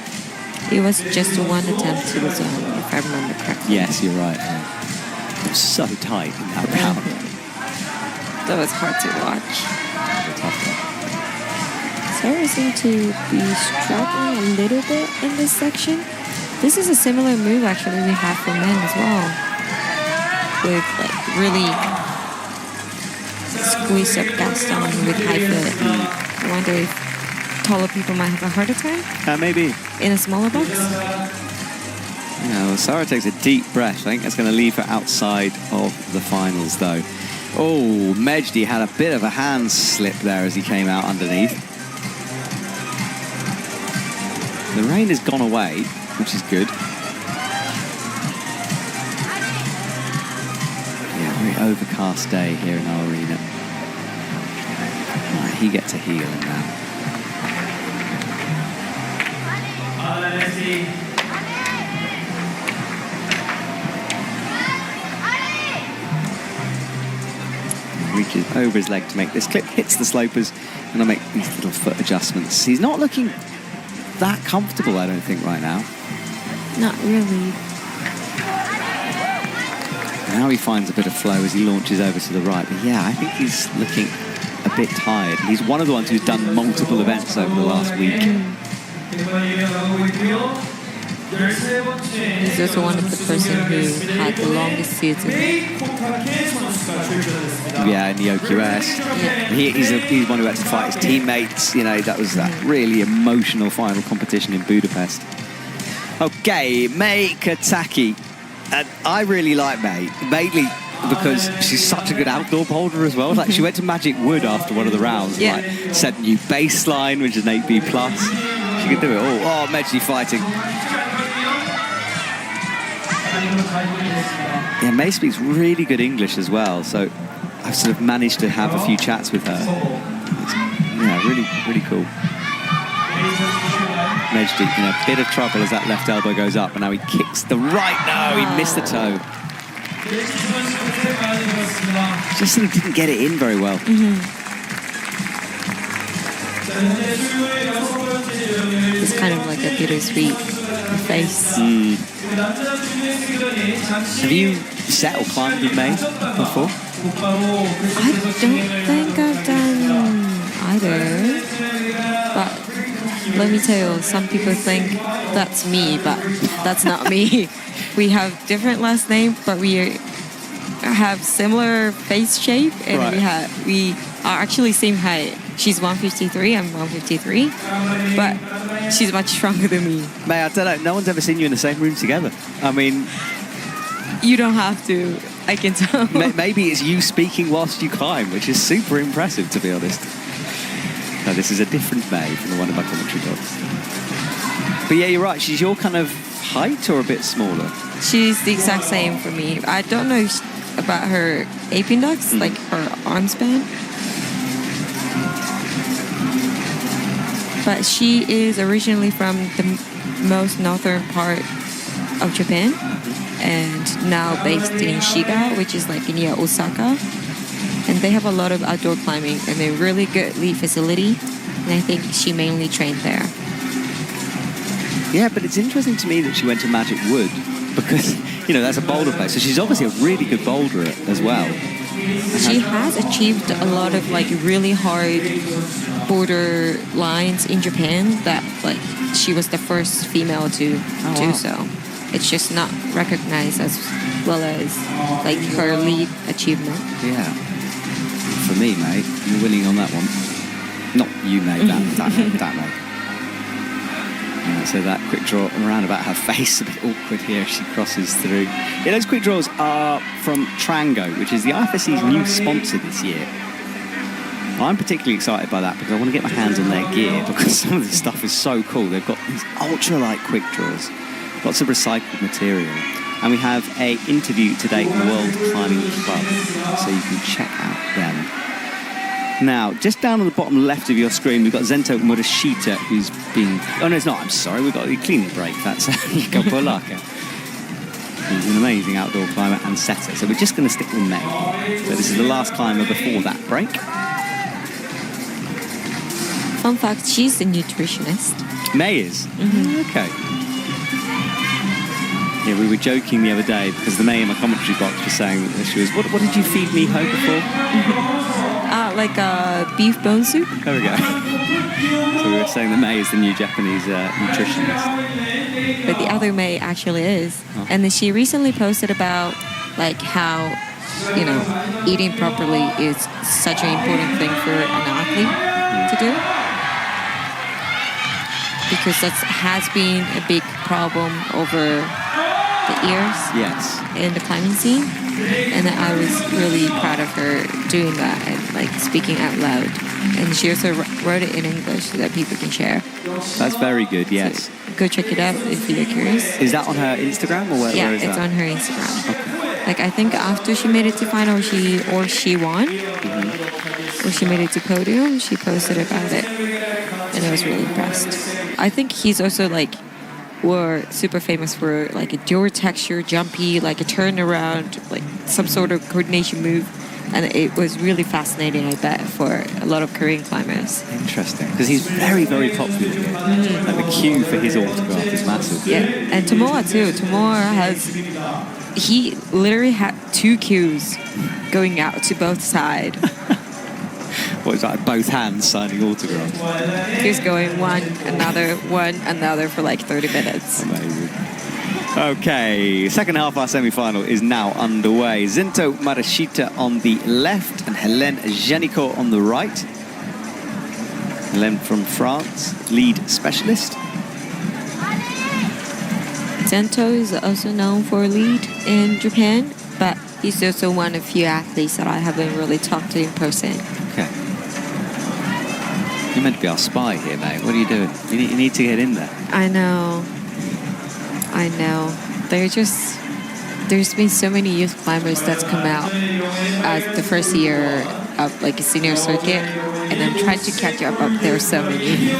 It was just one attempt to the zone, if I remember correctly. Yes, you're right. It was so tight in that round. That was hard to watch. Sarah seemed to be struggling a little bit in this section. This is a similar move actually we have for men as well. With like really squeeze up Gaston with high foot. I wonder if taller people might have a harder time. Maybe. In a smaller box. Yeah, well, Sarah takes a deep breath. I think that's going to leave her outside of the finals, though. Oh, Mejdi had a bit of a hand slip there as he came out underneath. The rain has gone away, which is good. Yeah, very overcast day here in our arena. Right, he gets a heel in now. Reaches over his leg to make this clip, hits the slopers, and I make these little foot adjustments. He's not looking that comfortable, I don't think, right now. Not really. Now he finds a bit of flow as he launches over to the right. But yeah, I think he's looking a bit tired. He's one of the ones who's done multiple events over the last week. He's also one of the person who had the longest season. Yeah, in the OQS. Yeah. He's one who had to fight his teammates. You know, that was that really emotional final competition in Budapest. Okay, Mei Kataki. And I really like Mei, mainly because she's such a good outdoor boulder as well. Like, she went to Magic Wood after one of the rounds. Yeah. Like, set new baseline, which is an 8B+. She could do it all. Oh, Medji fighting. Yeah, Mei speaks really good English as well, so I've sort of managed to have a few chats with her. Yeah, really, really cool. Medji in a bit of trouble as that left elbow goes up, and now he kicks the right. No, he missed the toe. Just sort of didn't get it in very well. It's kind of like a bittersweet face. Have you set or climbed with Mei before? I don't think I've done either. But let me tell you, some people think that's me, but that's not me. We have different last names, but we have similar face shape, and Right. we are actually same height. She's 153, I'm 153, but she's much stronger than me. Mei, I don't know. No one's ever seen you in the same room together. I mean, You don't have to, I can tell. maybe it's you speaking whilst you climb, which is super impressive, to be honest. No, this is a different Mei from the one of my commentary dogs. But yeah, you're right. She's your kind of height or a bit smaller? She's the exact same for me. I don't know about her appendices, like her arm span. But she is originally from the most northern part of Japan and now based in Shiga, which is like near Osaka. And they have a lot of outdoor climbing and a really good lead facility. And I think she mainly trained there. Yeah, but it's interesting to me that she went to Magic Wood because, you know, that's a boulder place. So she's obviously a really good boulderer as well. She has achieved a lot of like really hard border lines in Japan that like she was the first female to do so. It's just not recognized as well as like her lead achievement. Yeah. For me, mate, you're winning on that one. Not you, mate, that mate. So that quick draw around about her face, a bit awkward here as she crosses through. Yeah, those quick draws are from Trango, which is the IFSC's new sponsor this year. I'm particularly excited by that because I want to get my hands on their gear because some of this stuff is so cool. They've got these ultra-light quick draws, lots of recycled material. And we have an interview today in the World Climbing Club, so you can check out them. Now, just down on the bottom left of your screen, we've got Zento Murashita, who's been... Oh, no, it's not. I'm sorry. We've got the cleaning break. That's Yiko Polaka. He's an amazing outdoor climber and setter. So we're just going to stick with Mei. So this is the last climber before that break. Fun fact, she's a nutritionist. Mei is? Okay. Yeah, we were joking the other day because the Mei in my commentary box was saying that she was... What did you feed me, Ho, before? Like a beef bone soup. There we go. So we were saying that Mei is the new Japanese nutritionist. But the other Mei actually is. And then she recently posted about like how, you know, eating properly is such an important thing for an athlete to do. Because that has been a big problem over the ears Yes. in the climbing scene. And I was really proud of her doing that and like speaking out loud. And she also wrote it in English so that people can share. That's very good, yes. So go check it out if you're curious. Is that on her Instagram or where Yeah, is it's that? on her Instagram. Like I think after she made it to final, she won, or she made it to podium, she posted about it, and I was really impressed. I think he's also like were super famous for like a dual texture, jumpy, like a turnaround, like some sort of coordination move, and it was really fascinating. I bet for a lot of Korean climbers. Interesting, because he's very, very popular here. Like the queue for his autograph is massive. Yeah, and Tomoa too. He literally had 2 queues going out to both sides. What is that? Both hands signing autographs. He's going one, another for like 30 minutes. Amazing. Okay, second half of our semi-final is now underway. Zinto Marashita on the left and Hélène Janicot on the right. Hélène from France, lead specialist. Zento is also known for lead in Japan, but he's also one of few athletes that I haven't really talked to in person. Okay. You're meant to be our spy here, mate. What are you doing? You need to get in there. I know. There's been so many youth climbers that's come out as the first year of like a senior circuit, and I'm trying to catch up. There are so many.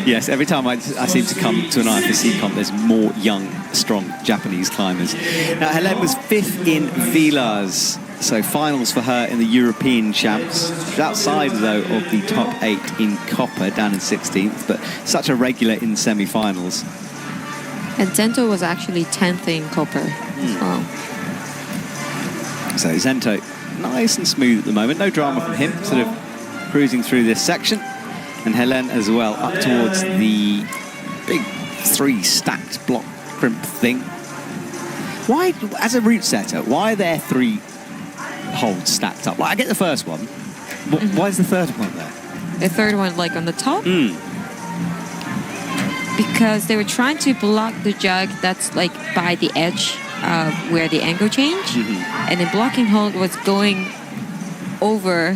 Yes, every time I seem to come to an IFSC comp, there's more young, strong Japanese climbers. Now, Hélène was 5th in Villars, so finals for her in the European Champs. She's outside, though, of the top 8 in Copper, down in 16th, but such a regular in semi-finals. And Zento was actually 10th in Copper as well. So Zento, nice and smooth at the moment. No drama from him, sort of cruising through this section. And Hélène as well, up towards the big 3 stacked block crimp thing. Why, as a route setter, why are there 3 holds stacked up? Well, I get the first one. Why is the third one there? The third one like on the top? Because they were trying to block the jug that's like by the edge of where the angle change. And the blocking hold was going over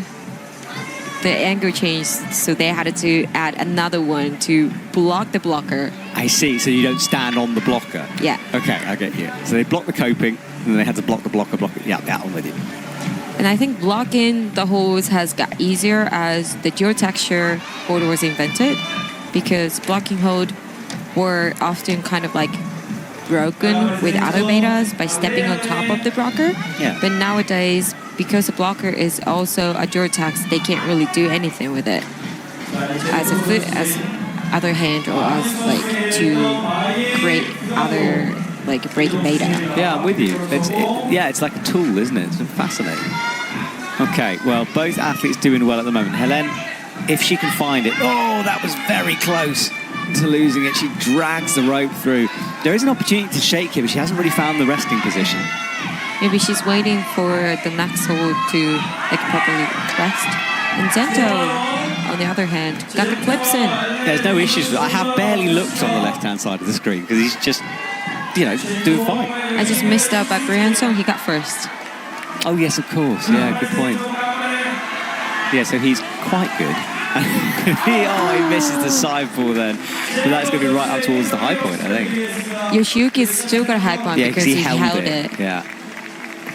the angle change, so they had to add another one to block the blocker. I see, so you don't stand on the blocker. Yeah. Okay, I get you. So they blocked the coping, and then they had to block the blocker. Yeah, I'm with you. And I think blocking the holes has got easier as the dual texture hold was invented, because blocking hold were often kind of like broken with auto betas by stepping on top of the blocker. Yeah. But nowadays, because the blocker is also a dual text, they can't really do anything with it as a foot, as other hand, or as like to create other like breaking beta. Yeah, I'm with you. It's like a tool, isn't it? It's fascinating. Okay, well, both athletes doing well at the moment. Hélène, if she can find it. Oh, that was very close to losing it. She drags the rope through. There is an opportunity to shake here, but she hasn't really found the resting position. Maybe she's waiting for the next hole to like properly rest. And Zento, on the other hand, got the clips in. There's no issues. I have barely looked on the left-hand side of the screen because he's just, doing fine. I just missed out by Brianson. He got first. Oh, yes, of course. Yeah, good point. Yeah, so he's quite good. He misses the side ball then. But that's going to be right up towards the high point, I think. Yoshiuki's still got a high point because he held it. Yeah.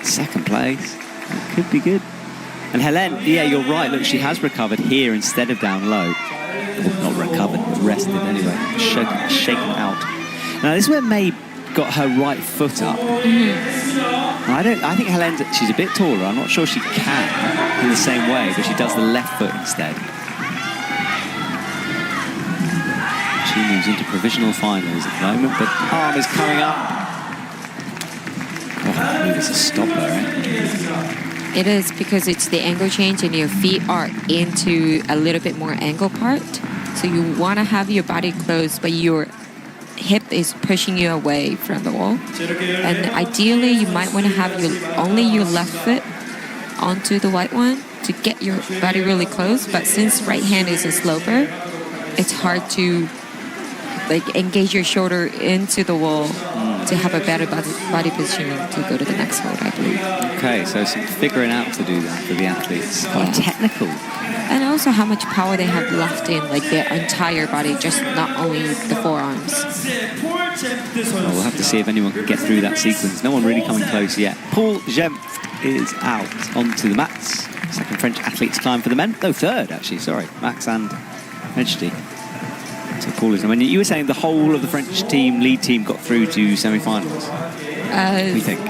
Second place. Could be good. And Hélène, yeah, you're right. Look, she has recovered here instead of down low. Well, not recovered, but rested anyway. Shaken out. Now, this is where May got her right foot up. I think Hélène's, she's a bit taller. I'm not sure she can in the same way, but she does the left foot instead. She moves into provisional finals at the moment, but arm is coming up. Oh, that move is a stopper, eh? It is, because it's the angle change and your feet are into a little bit more angle part. So you want to have your body close, but your hip is pushing you away from the wall. And ideally, you might want to have only your left foot onto the white one to get your body really close. But since right hand is a sloper, it's hard to like engage your shoulder into the wall to have a better body positioning to go to the next hold, I believe. Okay, so some figuring out to do that for the athletes. Quite Yeah. technical. And also how much power they have left in like their entire body, just not only the forearms. Well, we'll have to see if anyone can get through that sequence. No one really coming close yet. Paul Gemf is out onto the mats. Second French athletes climb for the men. No, third, actually. Sorry. Max and Mejdi. So Paul is... I mean, you were saying the whole of the French team, lead team, got through to semi-finals. What do you think?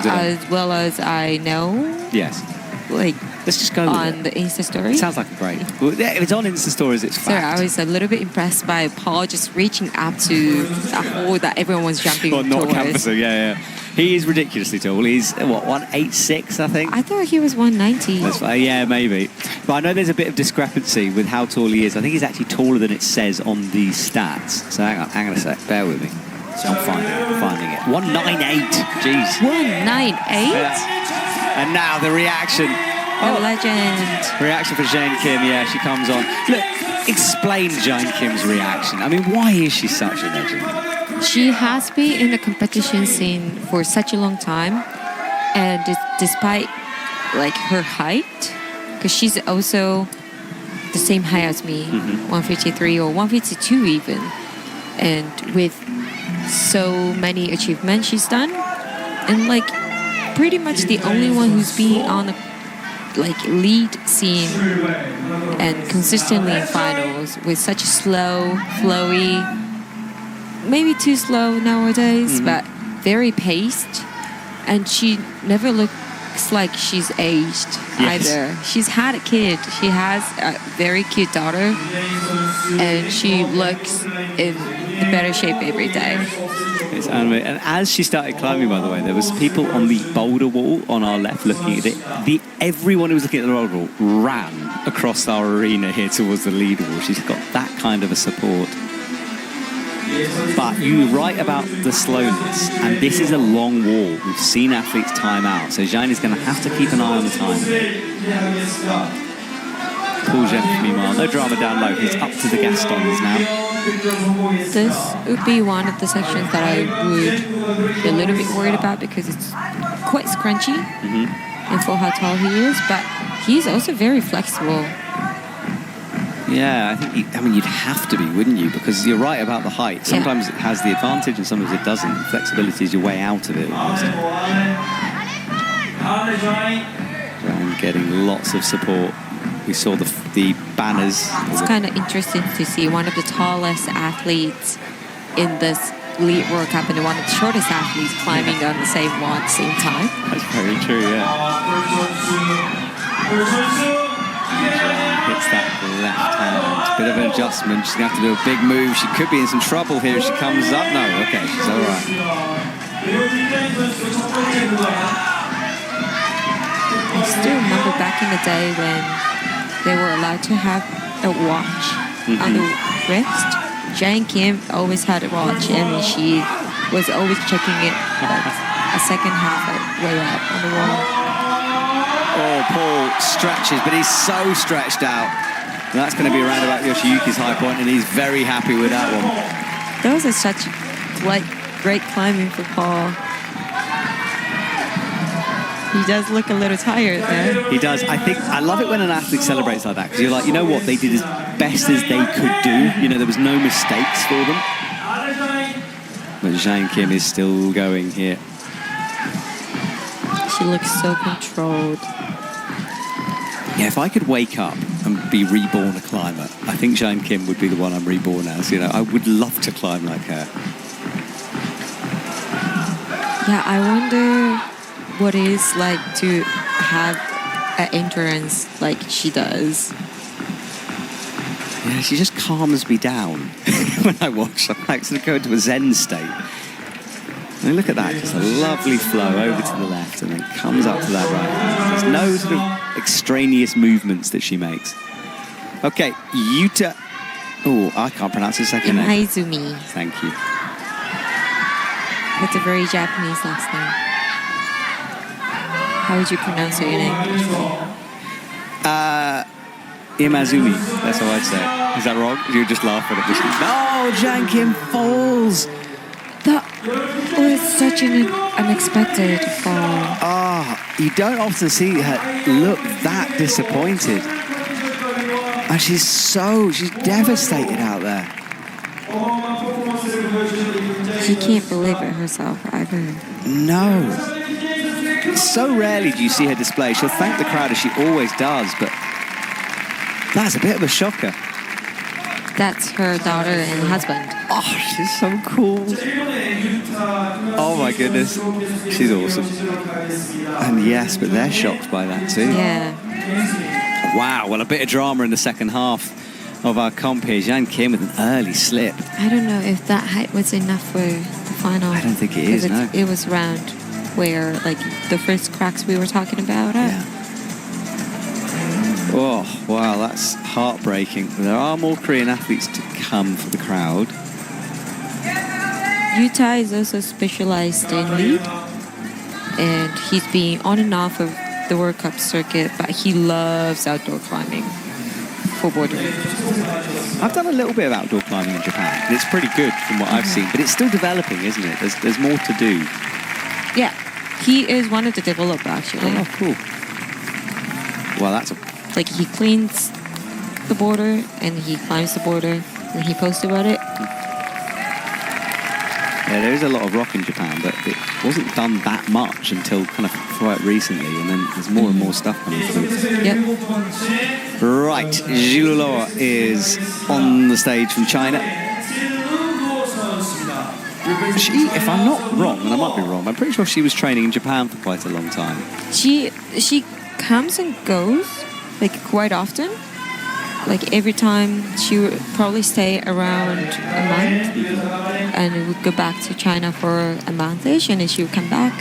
As well as I know, Yes. like Let's just go with on it. the Insta story. It sounds like a great... Well, yeah, if it's on Insta Stories, it's Sorry, fact. I was a little bit impressed by Paul just reaching up to a hole that everyone was jumping Well, not towards. canvassing, yeah. He is ridiculously tall. He's, what, 186, I think? I thought he was 190. That's fine. Yeah, maybe. But I know there's a bit of discrepancy with how tall he is. I think he's actually taller than it says on the stats. So hang on a sec. Bear with me. So I'm finding it. 198. Jeez. 198? Yeah. And now the reaction. The legend. Reaction for Jane Kim. Yeah, she comes on. Look, explain Jane Kim's reaction. I mean, why is she such a legend? She has been in the competition scene for such a long time, and despite like her height, because she's also the same height as me, 153 or 152 even, and with so many achievements she's done, and like pretty much the only one who's been on the like lead scene and consistently in finals with such a slow, flowy, maybe too slow nowadays, but very paced, and she never looks like she's aged either. She's had a kid. She has a very cute daughter, and she looks in better shape every day. It's animated. And as she started climbing, by the way, there was people on the boulder wall on our left looking at it. Everyone who was looking at the boulder wall ran across our arena here towards the lead wall. She's got that kind of a support. But you're right about the slowness, and this is a long wall. We've seen athletes time out, so Zhang is going to have to keep an eye on the time. Paul Gemf, meanwhile, no drama down low. He's up to the Gastons now. This would be one of the sections that I would be a little bit worried about because it's quite scrunchy and for how tall he is, but he's also very flexible. Yeah, I think, you'd have to be, wouldn't you? Because you're right about the height. Sometimes it has the advantage and sometimes it doesn't. Flexibility is your way out of it. And getting lots of support. We saw the banners. It's kind of interesting to see one of the tallest athletes in this lead World Cup and one of the shortest athletes climbing on the same wall at the same time. That's very true, yeah. Hits that left hand. Bit of an adjustment. She's going to have to do a big move. She could be in some trouble here if she comes up. No, okay, she's all right. I still remember back in the day when they were allowed to have a watch on the wrist. Jane Kim always had a watch, and she was always checking it like a second half way up on the wall. Oh, Paul stretches, but he's so stretched out. And that's going to be around about Yoshiyuki's high point, and he's very happy with that one. Those are such like great climbing for Paul. He does look a little tired there. He does. I love it when an athlete celebrates like that, because you're like, you know what, they did as best as they could do. You know, there was no mistakes for them. But Jane Kim is still going here. She looks so controlled. Yeah, if I could wake up and be reborn a climber, I think Jane Kim would be the one I'm reborn as. You know, I would love to climb like her. Yeah, I wonder what it is like to have an endurance like she does. Yeah, she just calms me down when I watch. I'm like sort of going to a Zen state. I mean, look at that, just a lovely flow over to the left and then comes up to that right. There's no sort of extraneous movements that she makes. Okay, Yuta. Oh, I can't pronounce his second name. Imaizumi. Thank you. That's a very Japanese last name. How would you pronounce it in English? Imazumi. That's how I'd say it. Is that wrong? You're just laughing at me. No, Jan Kim falls. That was such an unexpected fall. You don't often see her look that disappointed. And she's devastated out there. She can't believe it herself either. No. So rarely do you see her display. She'll thank the crowd as she always does, but that's a bit of a shocker. That's her daughter and husband. Oh, she's so cool. Oh my goodness. She's awesome. And yes, but they're shocked by that too. Yeah. Wow, well, a bit of drama in the second half of our comp here. Jan Kim with an early slip. I don't know if that height was enough for the final. I don't think it is, no. It was round where, like, the first cracks we were talking about. Yeah. Oh, wow, that's heartbreaking. There are more Korean athletes to come for the crowd. Utah is also specialized in lead, and he's been on and off of the World Cup circuit, but he loves outdoor climbing for bouldering. I've done a little bit of outdoor climbing in Japan, and it's pretty good from what I've seen, but it's still developing, isn't it? There's more to do. Yeah, he is one of the developed, actually. Oh, cool. Well, that's a... Like, he cleans the border, and he climbs the border, and he posts about it. Yeah, there is a lot of rock in Japan, but it wasn't done that much until kind of quite recently, and then there's more and more stuff coming through. Yep. Right, Zhilulor is on the stage from China. She, if I'm not wrong, and I might be wrong, I'm pretty sure she was training in Japan for quite a long time. She comes and goes, like, quite often. Like, every time she would probably stay around a month and would go back to China for a month-ish, and then she would come back,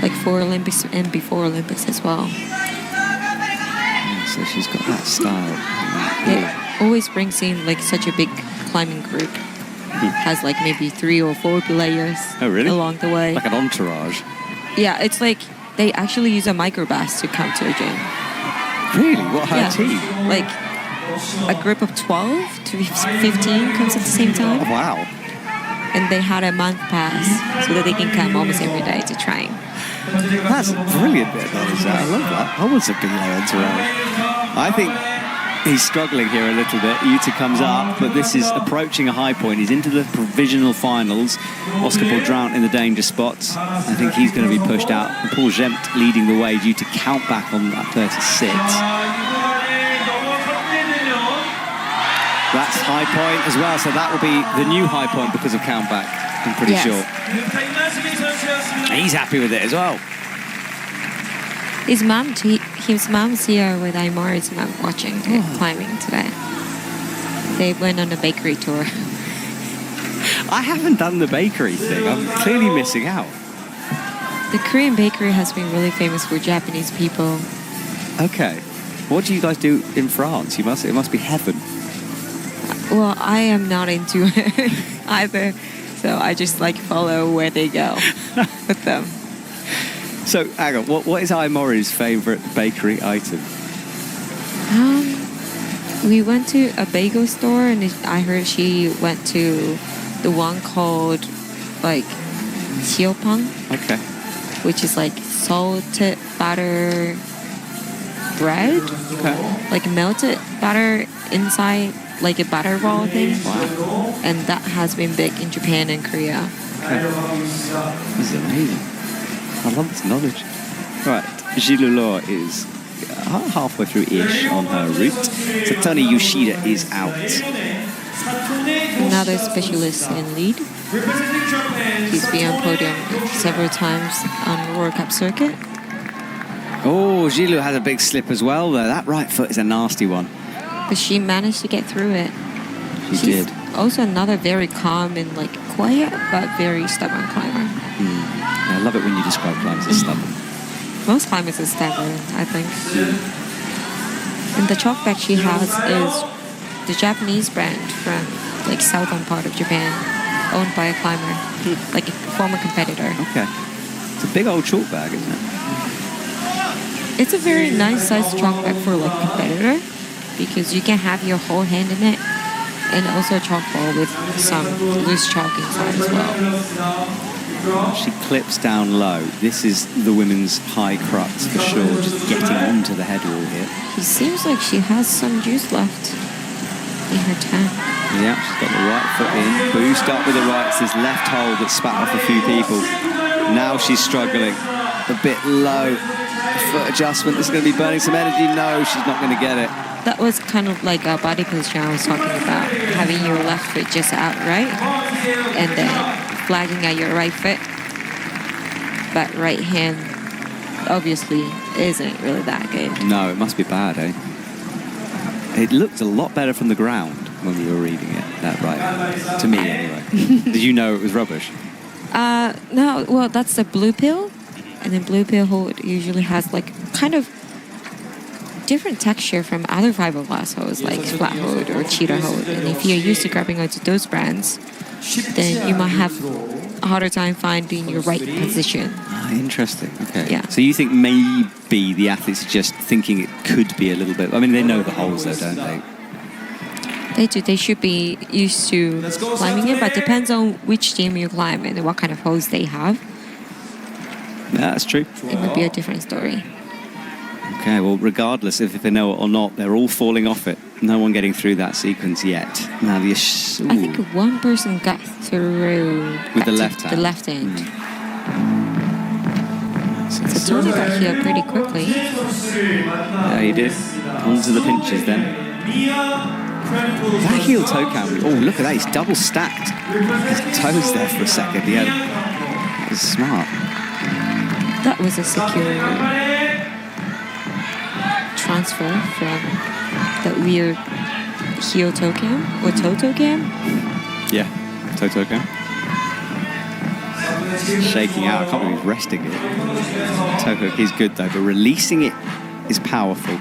like, for Olympics and before Olympics as well. Yeah, so she's got that style. It always brings in, like, such a big climbing group. Has, like, maybe 3 or 4 players along the way. Like an entourage. Yeah, it's like they actually use a microbus to come to a gym. Really? What, her team? Like, a group of 12 to 15 comes at the same time. Oh, wow. And they had a month pass so that they can come almost every day to train. That's a brilliant bit of knowledge. I love that. I want to be like entourage. I think he's struggling here a little bit. Yuta comes up, but this is approaching a high point. He's into the provisional finals. Oscar Paul in the danger spots. I think he's going to be pushed out. And Paul Gemt leading the way due to count back on that 36. That's high point as well, so that will be the new high point because of countback, I'm pretty sure. He's happy with it as well. His mom's here with Aymari's mom watching climbing today. They went on a bakery tour. I haven't done the bakery thing. I'm clearly missing out. The Korean bakery has been really famous for Japanese people. Okay. What do you guys do in France? It must be heaven. Well, I am not into it either, so I just like follow where they go with them. So, hang on, what is Mori's favourite bakery item? We went to a bagel store, and I heard she went to the one called, like, Seoul, okay, which is like salted butter bread, okay, like melted butter inside, like a butter roll thing. Wow. And that has been big in Japan and Korea. Okay. This is amazing. I love this knowledge. Right, Zhilulor is halfway through-ish on her route. So Tony Yoshida is out. Another specialist in lead. He's been on podium several times on the World Cup circuit. Oh, Zhilulor has a big slip as well, though. That right foot is a nasty one. But she managed to get through it. She's did. Also another very calm and like quiet but very stubborn climber. Yeah, I love it when you describe climbers as stubborn. Most climbers are stubborn, I think. And the chalk bag she has is the Japanese brand from like southern part of Japan, owned by a climber, like a former competitor. Okay. It's a big old chalk bag, isn't it? It's a very nice sized chalk bag for like a competitor. because you can have your whole hand in it, and also a chalk ball with some loose chalk inside as well. She clips down low. This is the women's high crux for sure, just getting onto the head wall here. It seems like she has some juice left in her tank. Yeah, she's got the right foot in. Boost up with the right. It's this left hold that spat off a few people. Now she's struggling. A bit low. Foot adjustment. This is going to be burning some energy. No, she's not going to get it. That was kind of like a body position I was talking about. Having your left foot just out, right? And then flagging at your right foot. But right hand obviously isn't really that good. No, it must be bad, eh? It looked a lot better from the ground when we were reading it, that right? To me, anyway. Did you know it was rubbish? No, well, that's the blue pill. And then blue pill hold usually has like kind of different texture from other fiberglass holds, like flat hold or cheetah hold. And if you're used to grabbing onto those brands, then you might have a harder time finding your right position. Ah, interesting. Okay. Yeah. So you think maybe the athletes are just thinking it could be a little bit... I mean, they know the holes, though, don't they? They do. They should be used to climbing it, but it depends on which gym you climb and what kind of holes they have. Yeah, that's true. It would be a different story. Okay, well, regardless if they know it or not, they're all falling off it. No one getting through that sequence yet. Now the... I think one person got through... With the left hand. The left end. So Tony got here pretty quickly. Yeah, he did. Onto the pinches then. That heel toe cam. Oh, look at that. He's double stacked. His toes there for a second. Yeah, that was smart. That was a secure transfer from that weird heel toe cam or toe cam. Yeah, toe cam. Shaking out. I can't believe he's resting it. Toe hook is good though, but releasing it is powerful.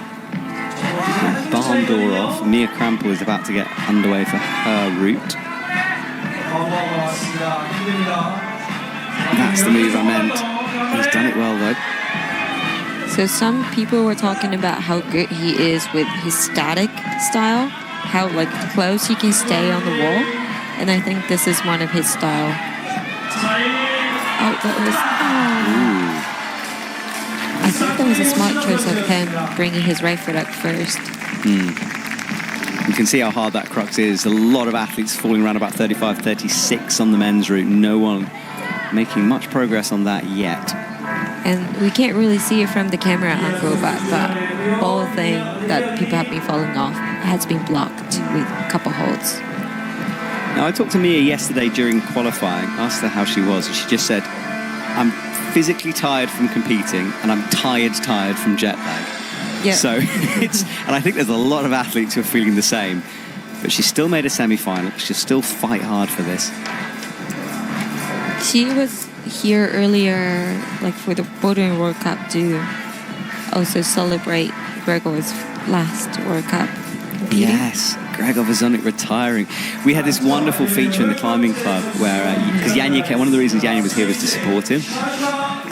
Barn door off. Mia Krampel is about to get underway for her route. That's the move I meant. He's done it well though. So some people were talking about how good he is with his static style, how like close he can stay on the wall, and I think this is one of his style. Oh, that was. I think that was a smart choice of him bringing his right foot up first. You can see how hard that crux is. A lot of athletes falling around about 35, 36 on the men's route. No one making much progress on that yet. And we can't really see it from the camera angle, but the whole thing that people have been falling off has been blocked with a couple holds. Now, I talked to Mia yesterday during qualifying, asked her how she was, and she just said, I'm physically tired from competing, and I'm tired from jet lag. Yeah. So and I think there's a lot of athletes who are feeling the same. But she still made a semi-final. She'll still fight hard for this. She was here earlier, like for the Bouldering World Cup, to also celebrate Gregor's last World Cup competing. Yes, Gregor Vezonik retiring. We had this wonderful feature in the climbing club where, because Janja came, one of the reasons Janja was here was to support him.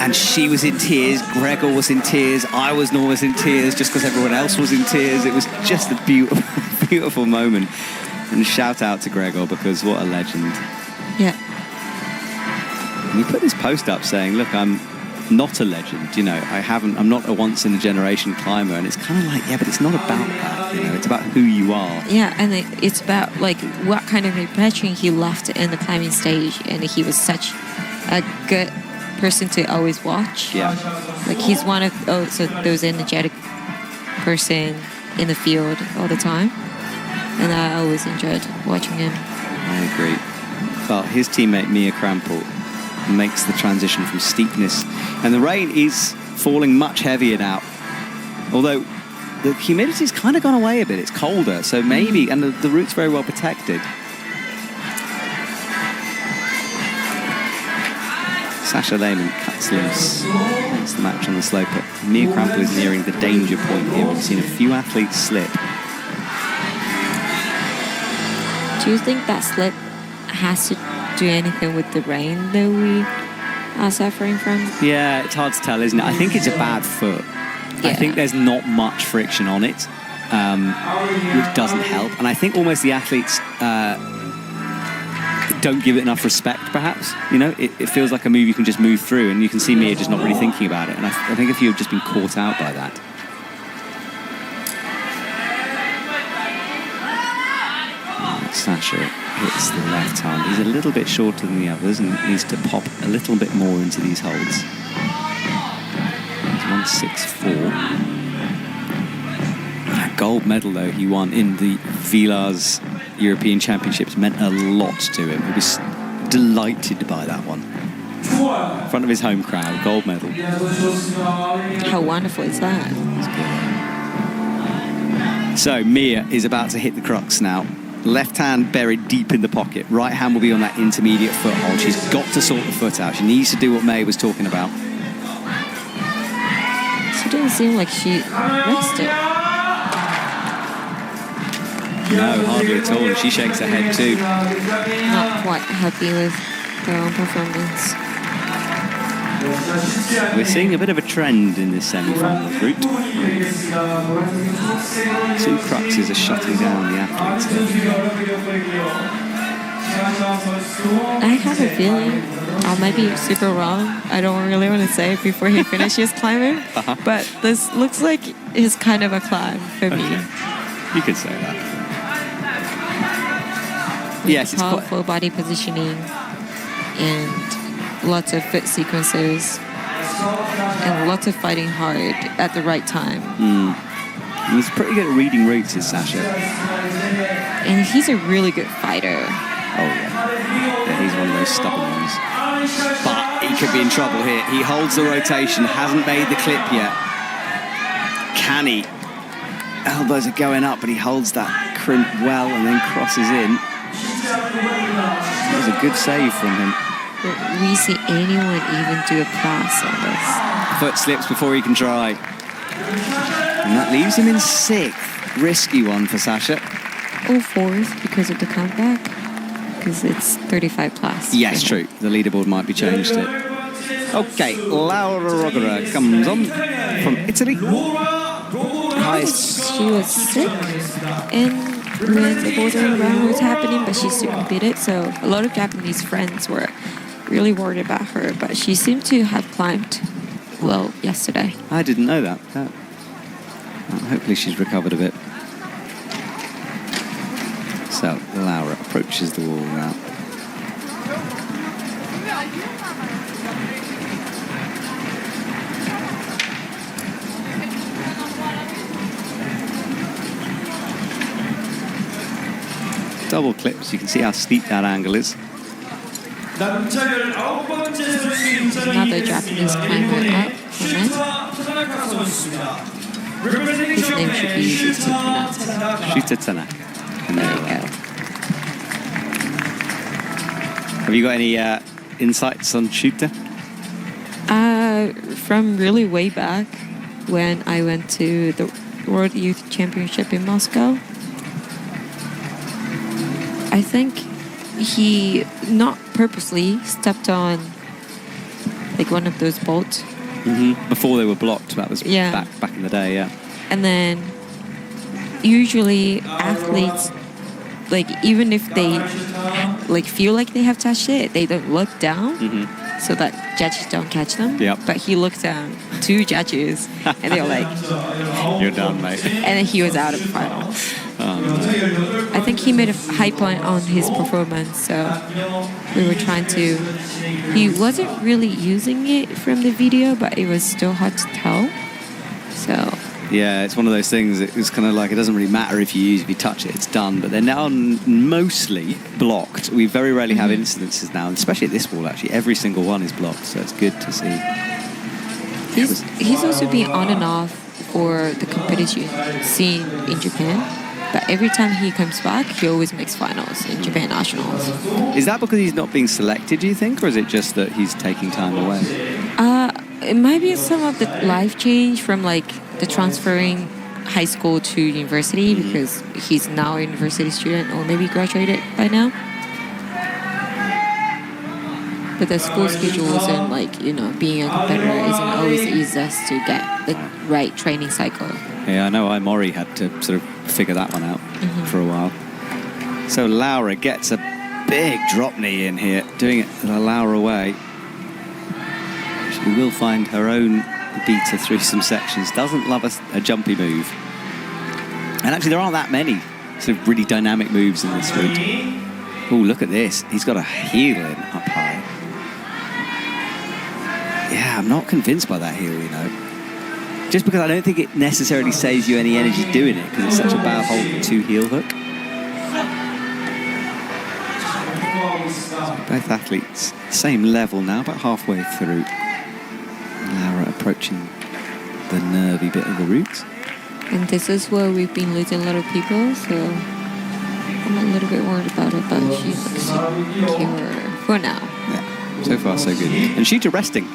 And she was in tears, Gregor was in tears, I was almost in tears just because everyone else was in tears. It was just a beautiful, beautiful moment. And shout out to Gregor because what a legend. Yeah. And he put this post up saying, look, I'm not a legend, you know, I'm not a once in a generation climber. And it's kind of like, yeah, but it's not about that, you know, it's about who you are. Yeah, and it's about like what kind of impression he left in the climbing stage. And he was such a good person to always watch. Yeah. Like he's one of those energetic person in the field all the time. And I always enjoyed watching him. I agree. But his teammate Mia Krampel makes the transition from steepness. And the rain is falling much heavier now. Although the humidity's kind of gone away a bit. It's colder, so maybe, and the route's very well protected. Sasha Lehmann cuts loose. Makes the match on the slope. But Mia Krampel is nearing the danger point here. We've seen a few athletes slip. Do you think that slip has to do anything with the rain that we are suffering from? Yeah, it's hard to tell, isn't it? I think it's a bad foot. Yeah. I think there's not much friction on it. which doesn't help. And I think almost the athletes don't give it enough respect, perhaps. You know, it feels like a move you can just move through, and you can see Mia just not really thinking about it. And I think if you've just been caught out by that. Sasha hits the left hand. He's a little bit shorter than the others and needs to pop a little bit more into these holds. He's 164. That gold medal, though, he won in the Villars European Championships meant a lot to him. He was delighted by that one. In front of his home crowd, gold medal. How wonderful is that? So Mia is about to hit the crux now. Left hand buried deep in the pocket. Right hand will be on that intermediate foothold. She's got to sort the foot out. She needs to do what May was talking about. She doesn't seem like she rested. No, hardly at all. And she shakes her head too. Not quite happy with her own performance. We're seeing a bit of a trend in this semi-final route. Two cruxes are shutting down the athletes. I have a feeling, I might be super wrong, I don't really want to say it before he finishes climbing, but this looks like it's kind of a climb for me. You could say that. Yes, it's quite full body positioning and lots of foot sequences and lots of fighting hard at the right time. He's pretty good at reading routes, is Sasha. And he's a really good fighter. Oh, yeah, he's one of those stubborn ones. But he could be in trouble here. He holds the rotation, hasn't made the clip yet. Can he? Elbows are going up, but he holds that crimp well and then crosses in. That was a good save from him. But we see anyone even do a pass on this. Foot slips before he can try. And that leaves him in 6th. Risky one for Sasha. Or 4th because of the comeback. Because it's 35 plus. Yes, true. The leaderboard might be changed it. Okay, Laura Rogera comes on from Italy. Highest. She was sick and when the bouldering round was happening, but she still competed. So a lot of Japanese friends were really worried about her, but she seemed to have climbed well yesterday. I didn't know that. Hopefully she's recovered a bit. So Laura approaches the wall now. Double clips, you can see how steep that angle is. Another Japanese climber up for men. His name should be Shuta Tanaka. There we go. Have you got any insights on Shuta? From really way back when I went to the World Youth Championship in Moscow, I think he not purposely stepped on like one of those bolts. Before they were blocked, that was back in the day, yeah. And then usually athletes, like even if they like feel like they have touched it, they don't look down so that judges don't catch them. Yep. But he looked down, 2 judges, and they were like, "You're done, mate." And then he was out of the final. I think he made a high point on his performance, so we were trying to... He wasn't really using it from the video, but it was still hard to tell. So... Yeah, it's one of those things, it's kind of like it doesn't really matter if you touch it, it's done. But they're now mostly blocked. We very rarely have incidences now, and especially at this wall, actually. Every single one is blocked, so it's good to see. He's also been on and off for the competition scene in Japan. But every time he comes back, he always makes finals in Japan Nationals. Is that because he's not being selected, do you think? Or is it just that he's taking time away? It might be some of the life change from like the transferring high school to university because he's now a university student or maybe graduated by now. But the school schedules and being a competitor isn't always the easiest to get the right training cycle. Yeah, I know Mori had to sort of figure that one out for a while. So Laura gets a big drop knee in here, doing it the Laura way. She will find her own beater through some sections. Doesn't love a jumpy move. And actually there aren't that many sort of really dynamic moves in this route. Oh, look at this. He's got a heel in up high. Yeah, I'm not convinced by that heel, you know. Just because I don't think it necessarily saves you any energy doing it, because it's such a bad hold to heel hook. So both athletes, same level now, about halfway through. Laura approaching the nervy bit of the route. And this is where we've been losing a lot of people, so I'm a little bit worried about it, but she looks secure for now. Yeah, so far so good. And Shooter resting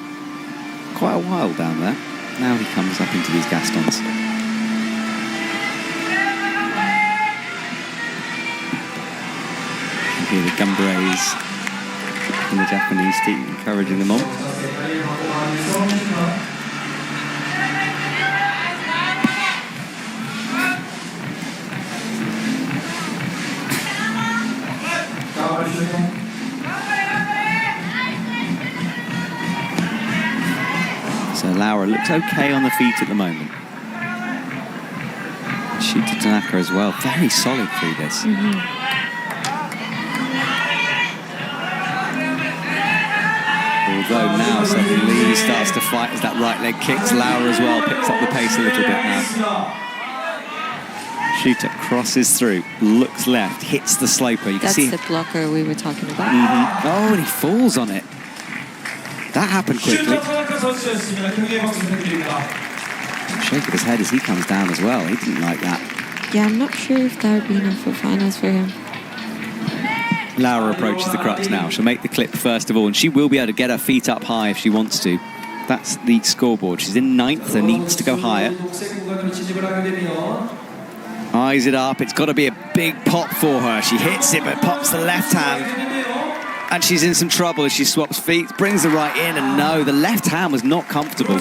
quite a while down there. Now he comes up into these Gastons. You hear the gumbrays from the Japanese team encouraging them on. So Laura looks okay on the feet at the moment. Shooter Tanaka as well, very solid through this. Although now suddenly he starts to fight as that right leg kicks. Laura as well picks up the pace a little bit now. Shooter crosses through, looks left, hits the sloper. You can see that's the blocker we were talking about. Oh, and he falls on it. That happened quickly. Shake of his head as he comes down as well. He didn't like that. Yeah, I'm not sure if that would be enough for finals for him. Laura approaches the crux now. She'll make the clip first of all, and she will be able to get her feet up high if she wants to. That's the scoreboard. She's in 9th and needs to go higher. Eyes it up. It's got to be a big pop for her. She hits it, but pops the left hand. And she's in some trouble as she swaps feet, brings the right in, and no, the left hand was not comfortable.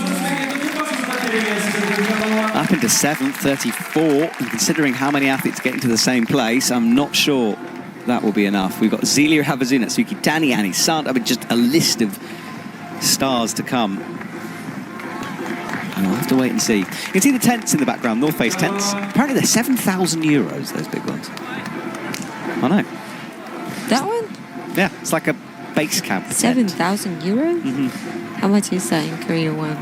Up into 7th, 34, and considering how many athletes get into the same place, I'm not sure that will be enough. We've got Zelia Havazu, Natsuki Dani, Annie Sant. I mean, just a list of stars to come. And we'll have to wait and see. You can see the tents in the background, North Face tents. Apparently they're 7,000 euros, those big ones. I know. That one? Yeah, it's like a base camp. 7,000 euros? How much is that in Korea won?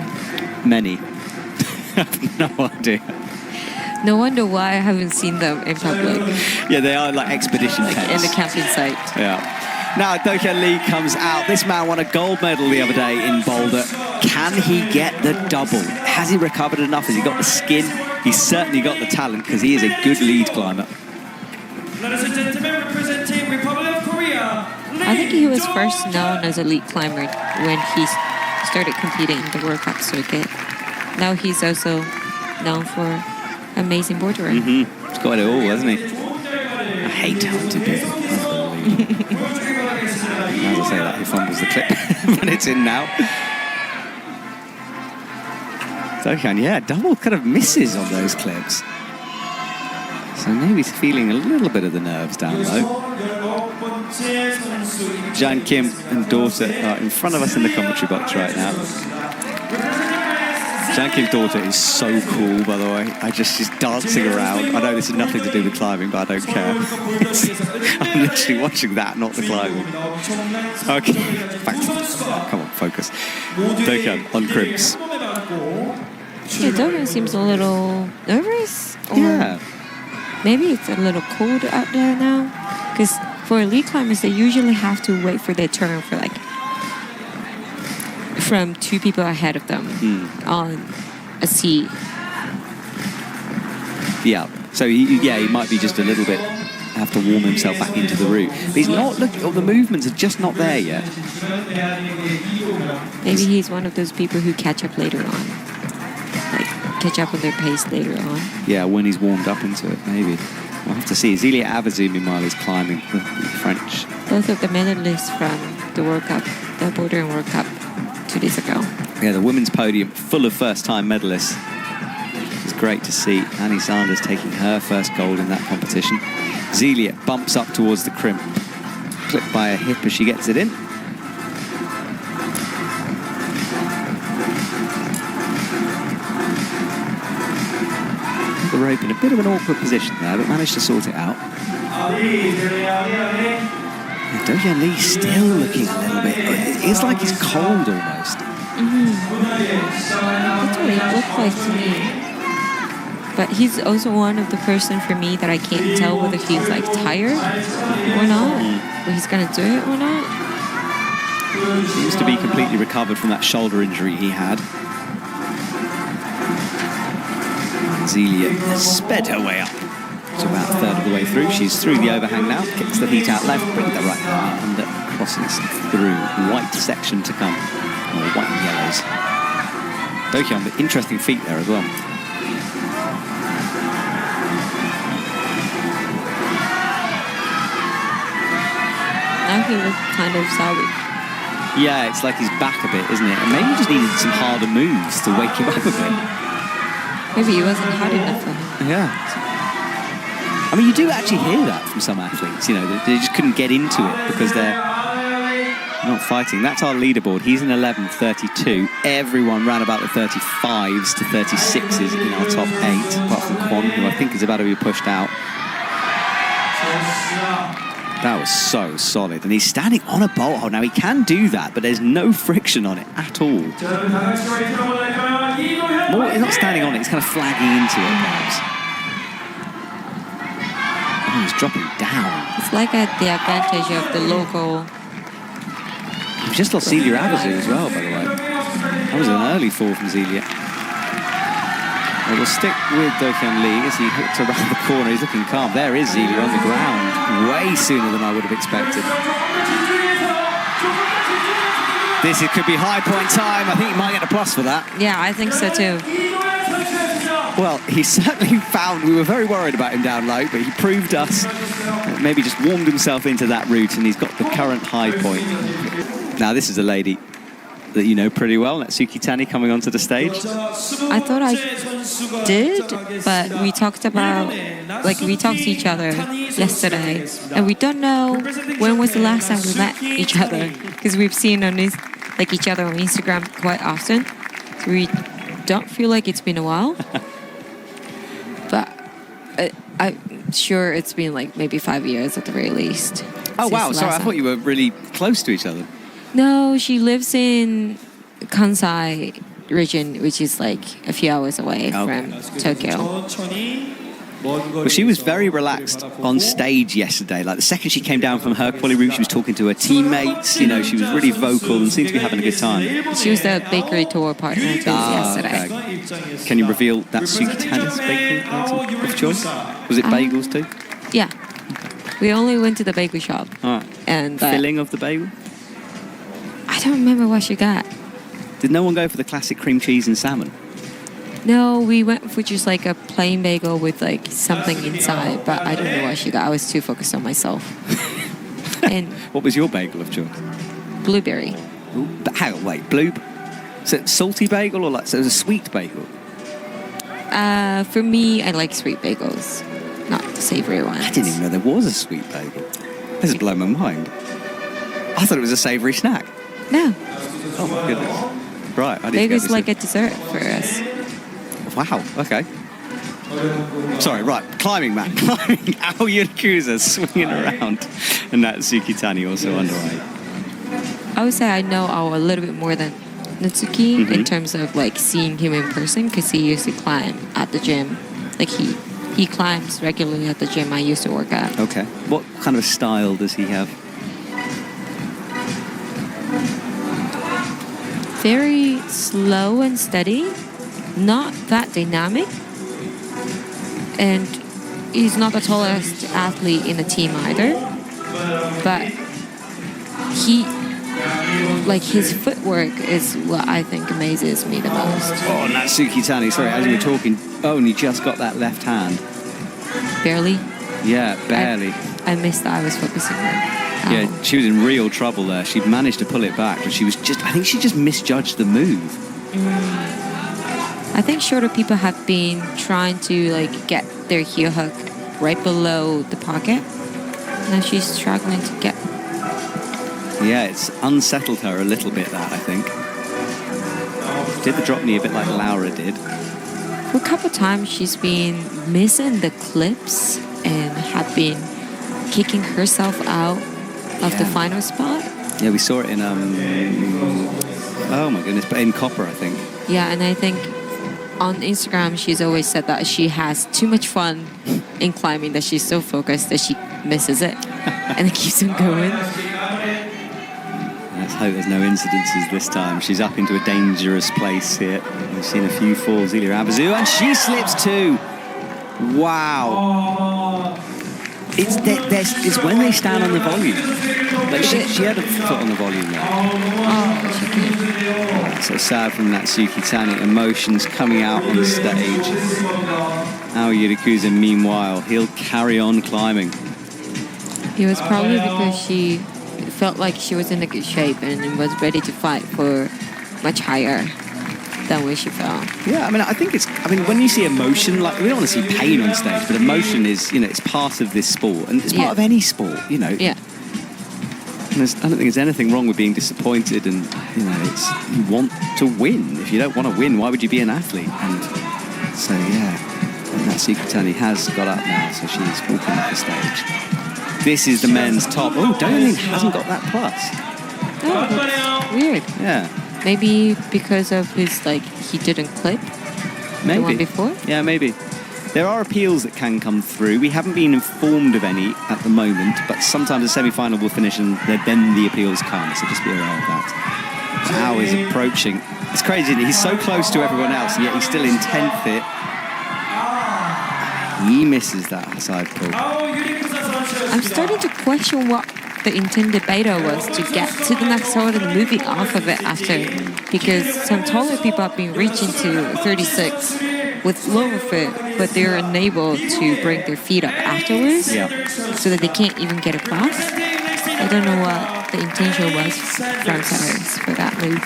Many. I have no idea. No wonder why I haven't seen them in public. Yeah, they are like expedition Like tents. in the camping site. Yeah. Now Do-Hyun Lee comes out. This man won a gold medal the other day in Boulder. Can he get the double? Has he recovered enough? Has he got the skin? He's certainly got the talent because he is a good lead climber. Ladies and gentlemen, representing Republic of Korea. I think he was first known as a lead climber when he started competing in the World Cup circuit. Now he's also known for amazing board work. He's got it all, hasn't he? I hate how to be. As I say that, he fumbles the clip, but it's in now. Do-Hyun, yeah, double kind of misses on those clips. So maybe he's feeling a little bit of the nerves down low. Jan Kim and daughter are in front of us in the commentary box right now. Jan Kim's daughter is so cool, by the way. She's dancing around. I know this has nothing to do with climbing, but I don't care. I'm literally watching that, not the climbing. Okay, back to come on, focus. Do-Hyun on crimps. Yeah, Do-Hyun seems a little nervous. Or Yeah. maybe it's a little cold out there now. Because for elite climbers, they usually have to wait for their turn for from 2 people ahead of them on a seat. Yeah. So he might be just a little bit have to warm himself back into the route. But he's not looking. The movements are just not there yet. Maybe he's one of those people who catch up later on. Catch up on their pace later on. Yeah, when he's warmed up into it, maybe. We'll have to see. Zelia Havazu, meanwhile, is climbing the French. Both of the medalists from the World Cup the Border World Cup 2 days ago. Yeah, the women's podium full of first-time medalists. It's great to see Annie Sanders taking her first gold in that competition. Zelia bumps up towards the crimp, clipped by a hip as she gets it in. The rope in a bit of an awkward position there, but managed to sort it out. Do-Hyun Lee still looking a little bit... It's like he's cold almost. That's what it looked like to me. But he's also one of the person for me that I can't tell whether he's like tired or not, or he's gonna do it or not. Seems to be completely recovered from that shoulder injury he had. Zelia has sped her way up to about a third of the way through. She's through the overhang now, kicks the feet out left, brings the right hand under, crosses through. White section to come, or white and yellows. Do-Hyun, but interesting feet there as well. Now he looks kind of solid. Yeah, it's like he's back a bit, isn't it? And maybe he just needed some harder moves to wake him up a bit. Maybe he wasn't hard enough for him. Yeah. I mean, you do actually hear that from some athletes, you know, they just couldn't get into it because they're not fighting. That's our leaderboard. He's in 11:32. Everyone ran about the 35s to 36s in our top 8, apart from Kwon, who I think is about to be pushed out. That was so solid. And he's standing on a bolt hold. Now, he can do that, but there's no friction on it at all. More, he's not standing on it, he's kind of flagging into it, perhaps. Oh, he's dropping down. It's like at the advantage of the local. We've just lost Zelia Abazu as well, by the way. That was an early fall from Zelia. We'll stick with Do-Hyun Lee as he hooks around the corner. He's looking calm. There is Zelia on the ground, way sooner than I would have expected. This it could be high point time. I think he might get a plus for that. Yeah, I think so too. Well, he certainly found, we were very worried about him down low, but he proved us, maybe just warmed himself into that route, and he's got the current high point. Now, this is a lady that you know pretty well, Natsuki Tani, coming onto the stage. I thought I did, but we talked about, like, we talked to each other yesterday, and we don't know when was the last time we met each other, because we've seen on this, like, each other on Instagram quite often, so we don't feel like it's been a while. But I'm sure it's been like maybe 5 years at the very least. Oh wow, sorry, I thought you were really close to each other. No, she lives in Kansai region, which is like a few hours away from Tokyo. Well, she was very relaxed on stage yesterday. Like the second she came down from her quali room, she was talking to her teammates. You know, she was really vocal and seemed to be having a good time. She was the bakery tour partner yesterday. Okay. Can you reveal that Suki Tana's bakery item of choice? Was it bagels too? Yeah. We only went to the bakery shop. All right. And filling of the bagel? I don't remember what she got. Did no one go for the classic cream cheese and salmon? No, we went for just like a plain bagel with like something inside, but I don't know what she got. I was too focused on myself. And what was your bagel of choice? Blueberry. Ooh, hang on, wait, so it's salty bagel or like, so it was a sweet bagel? For me, I like sweet bagels, not the savory ones. I didn't even know there was a sweet bagel. This has blown my mind. I thought it was a savoury snack. No. Oh my goodness. Right, I need to Bagel's like a dessert for us. Wow, okay. Sorry, right, climbing, Matt. Climbing. Aoyun Kuza swinging around. And Natsuki Tani also underway. I would say I know Ao a little bit more than Natsuki in terms of like seeing him in person, because he used to climb at the gym. Like he climbs regularly at the gym I used to work at. Okay. What kind of style does he have? Very slow and steady, not that dynamic, and he's not the tallest athlete in the team either, but his footwork is what I think amazes me the most. Oh, Natsuki Tani, sorry, as you were talking, only just got that left hand. Barely? Yeah, barely. I missed that. I was focusing on Yeah, she was in real trouble there. She'd managed to pull it back, but I think she just misjudged the move. I think shorter people have been trying to like get their heel hook right below the pocket. Now she's struggling to get. Yeah, it's unsettled her a little bit, that, I think. Did the drop knee a bit like Laura did. For a couple times, she's been missing the clips and had been kicking herself out of the final spot. Yeah, we saw it in, oh my goodness, but in Copper, I think. Yeah, and I think on Instagram, she's always said that she has too much fun in climbing, that she's so focused that she misses it and it keeps on going. Let's hope there's no incidences this time. She's up into a dangerous place here. We've seen a few falls, Ilia Abazu, and she slips too. Wow. It's when they stand on the volume. Like she had a foot on the volume there. Oh, so sad from Natsuki Tani. Emotions coming out on the stage. Aoi Yurikuza, meanwhile, he'll carry on climbing. It was probably because she felt like she was in a good shape and was ready to fight for much higher than where she fell. Yeah, I think when you see emotion, like, we don't want to see pain on stage, but emotion is, it's part of this sport, and it's part of any sport, Yeah. And I don't think there's anything wrong with being disappointed, and, you want to win. If you don't want to win, why would you be an athlete? And so, yeah, Natsuki Tani has got up now, so she's walking off the stage. This is the men's top. Oh, Dolan hasn't got that plus. Oh, that's weird. Yeah. Maybe because of his, he didn't clip the one before? Yeah, maybe. There are appeals that can come through. We haven't been informed of any at the moment, but sometimes the semi-final will finish and then the appeals come, so just be aware of that. Now is approaching. It's crazy, isn't it? He's so close to everyone else, and yet he's still in 10th here. He misses that side pull. I'm starting to question what the intended beta was to get to the next hold and moving off of it after, because some taller people have been reaching to 36 with lower foot, but they're unable to bring their feet up afterwards, so that they can't even get across. I don't know what the intention was from Cyrus for that move.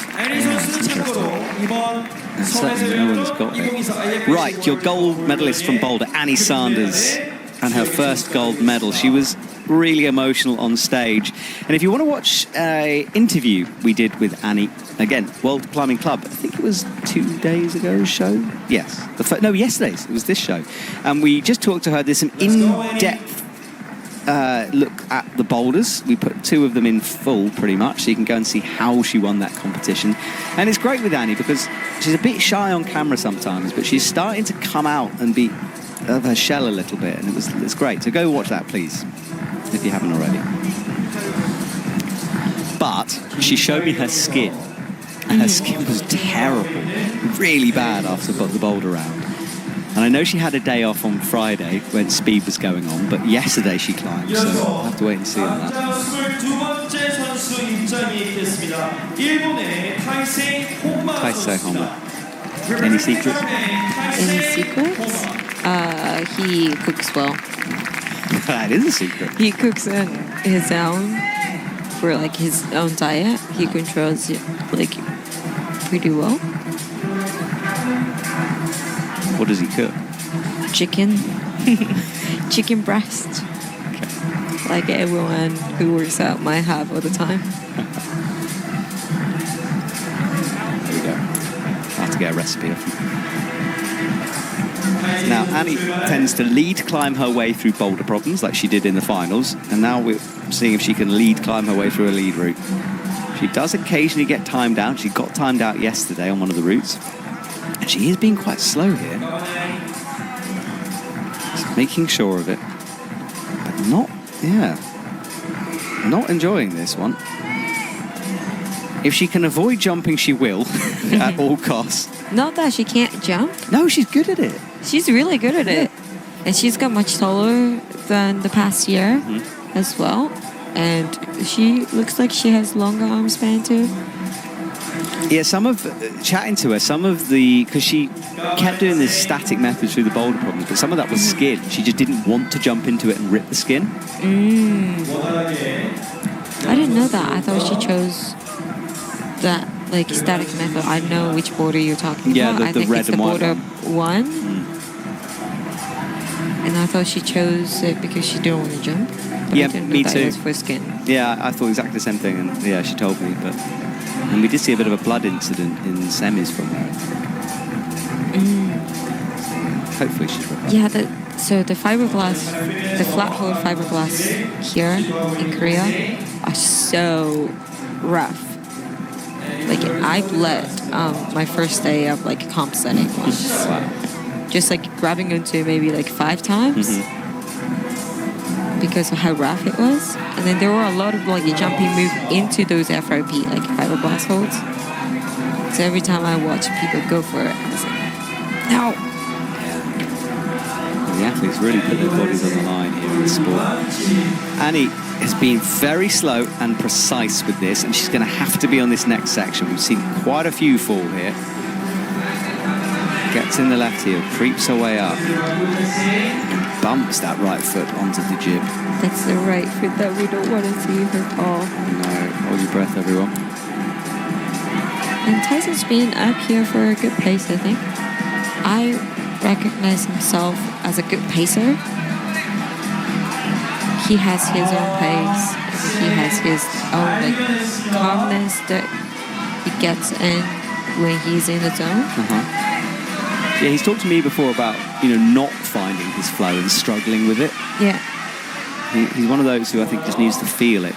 Certainly no one's got it. Right, your gold medalist from Boulder, Annie Sanders, and her first gold medal. She was really emotional on stage. And if you want to watch an interview we did with Annie, again, World Climbing Club, I think it was 2 days ago show? Yes. Yesterday's. It was this show. And we just talked to her. There's some in-depth look at the boulders. We put 2 of them in full, pretty much, so you can go and see how she won that competition. And it's great with Annie because she's a bit shy on camera sometimes, but she's starting to come out and be of her shell a little bit, and it's great. So go watch that, please, if you haven't already. But she showed me her skin. Her skin was terrible, really bad after the boulder round. And I know she had a day off on Friday when speed was going on, but yesterday she climbed, so I'll have to wait and see on that. Taisei Honda. Any secrets? Any secrets? He cooks well. That is a secret. He cooks on his own, for his own diet. He controls it pretty well. What does he cook? Chicken. Chicken breast. Okay. Like everyone who works out might have all the time. There we go. I'll have to get a recipe off him. Now, Annie tends to lead climb her way through boulder problems like she did in the finals, and now we're seeing if she can lead climb her way through a lead route. She does occasionally get timed out. She got timed out yesterday on one of the routes. And she is being quite slow here. Just making sure of it. But not enjoying this one. If she can avoid jumping, she will, at all costs. Not that she can't jump. No, she's good at it. She's really good at it. And she's got much taller than the past year as well. And she looks like she has longer arm span too. Yeah, chatting to her, because she kept doing this static method through the boulder problems, but some of that was skin. She just didn't want to jump into it and rip the skin. didn't know that. I thought she chose that like static method. I know which border you're talking about. I the think red it's the and white border one. 1. And I thought she chose it because she didn't want to jump. But Yeah, I didn't know me that too. It was for skin. Yeah, I thought exactly the same thing, and yeah, she told me. And we did see a bit of a blood incident in semis from her. Hopefully she's recovered. Yeah, so the fiberglass, the flat hold fiberglass here in Korea are so rough. Like I bled my first day of like comp setting once. Wow. Just like grabbing into maybe like 5 times because of how rough it was. And then there were a lot of like jumping move into those FRP like fiberglass holds. So every time I watch people go for it, I was like, no. The athletes really put their bodies on the line here in the sport. Annie has been very slow and precise with this, and she's going to have to be on this next section. We've seen quite a few fall here. Gets in the left heel, creeps her way up, and bumps that right foot onto the jib. That's the right foot that we don't want to see her fall. No, hold your breath, everyone. And Tyson's been up here for a good pace, I think. I recognize himself as a good pacer. He has his own pace. And he has his own like calmness that he gets in when he's in the zone. Yeah, he's talked to me before about, not finding his flow and struggling with it. Yeah. He's one of those who I think just needs to feel it.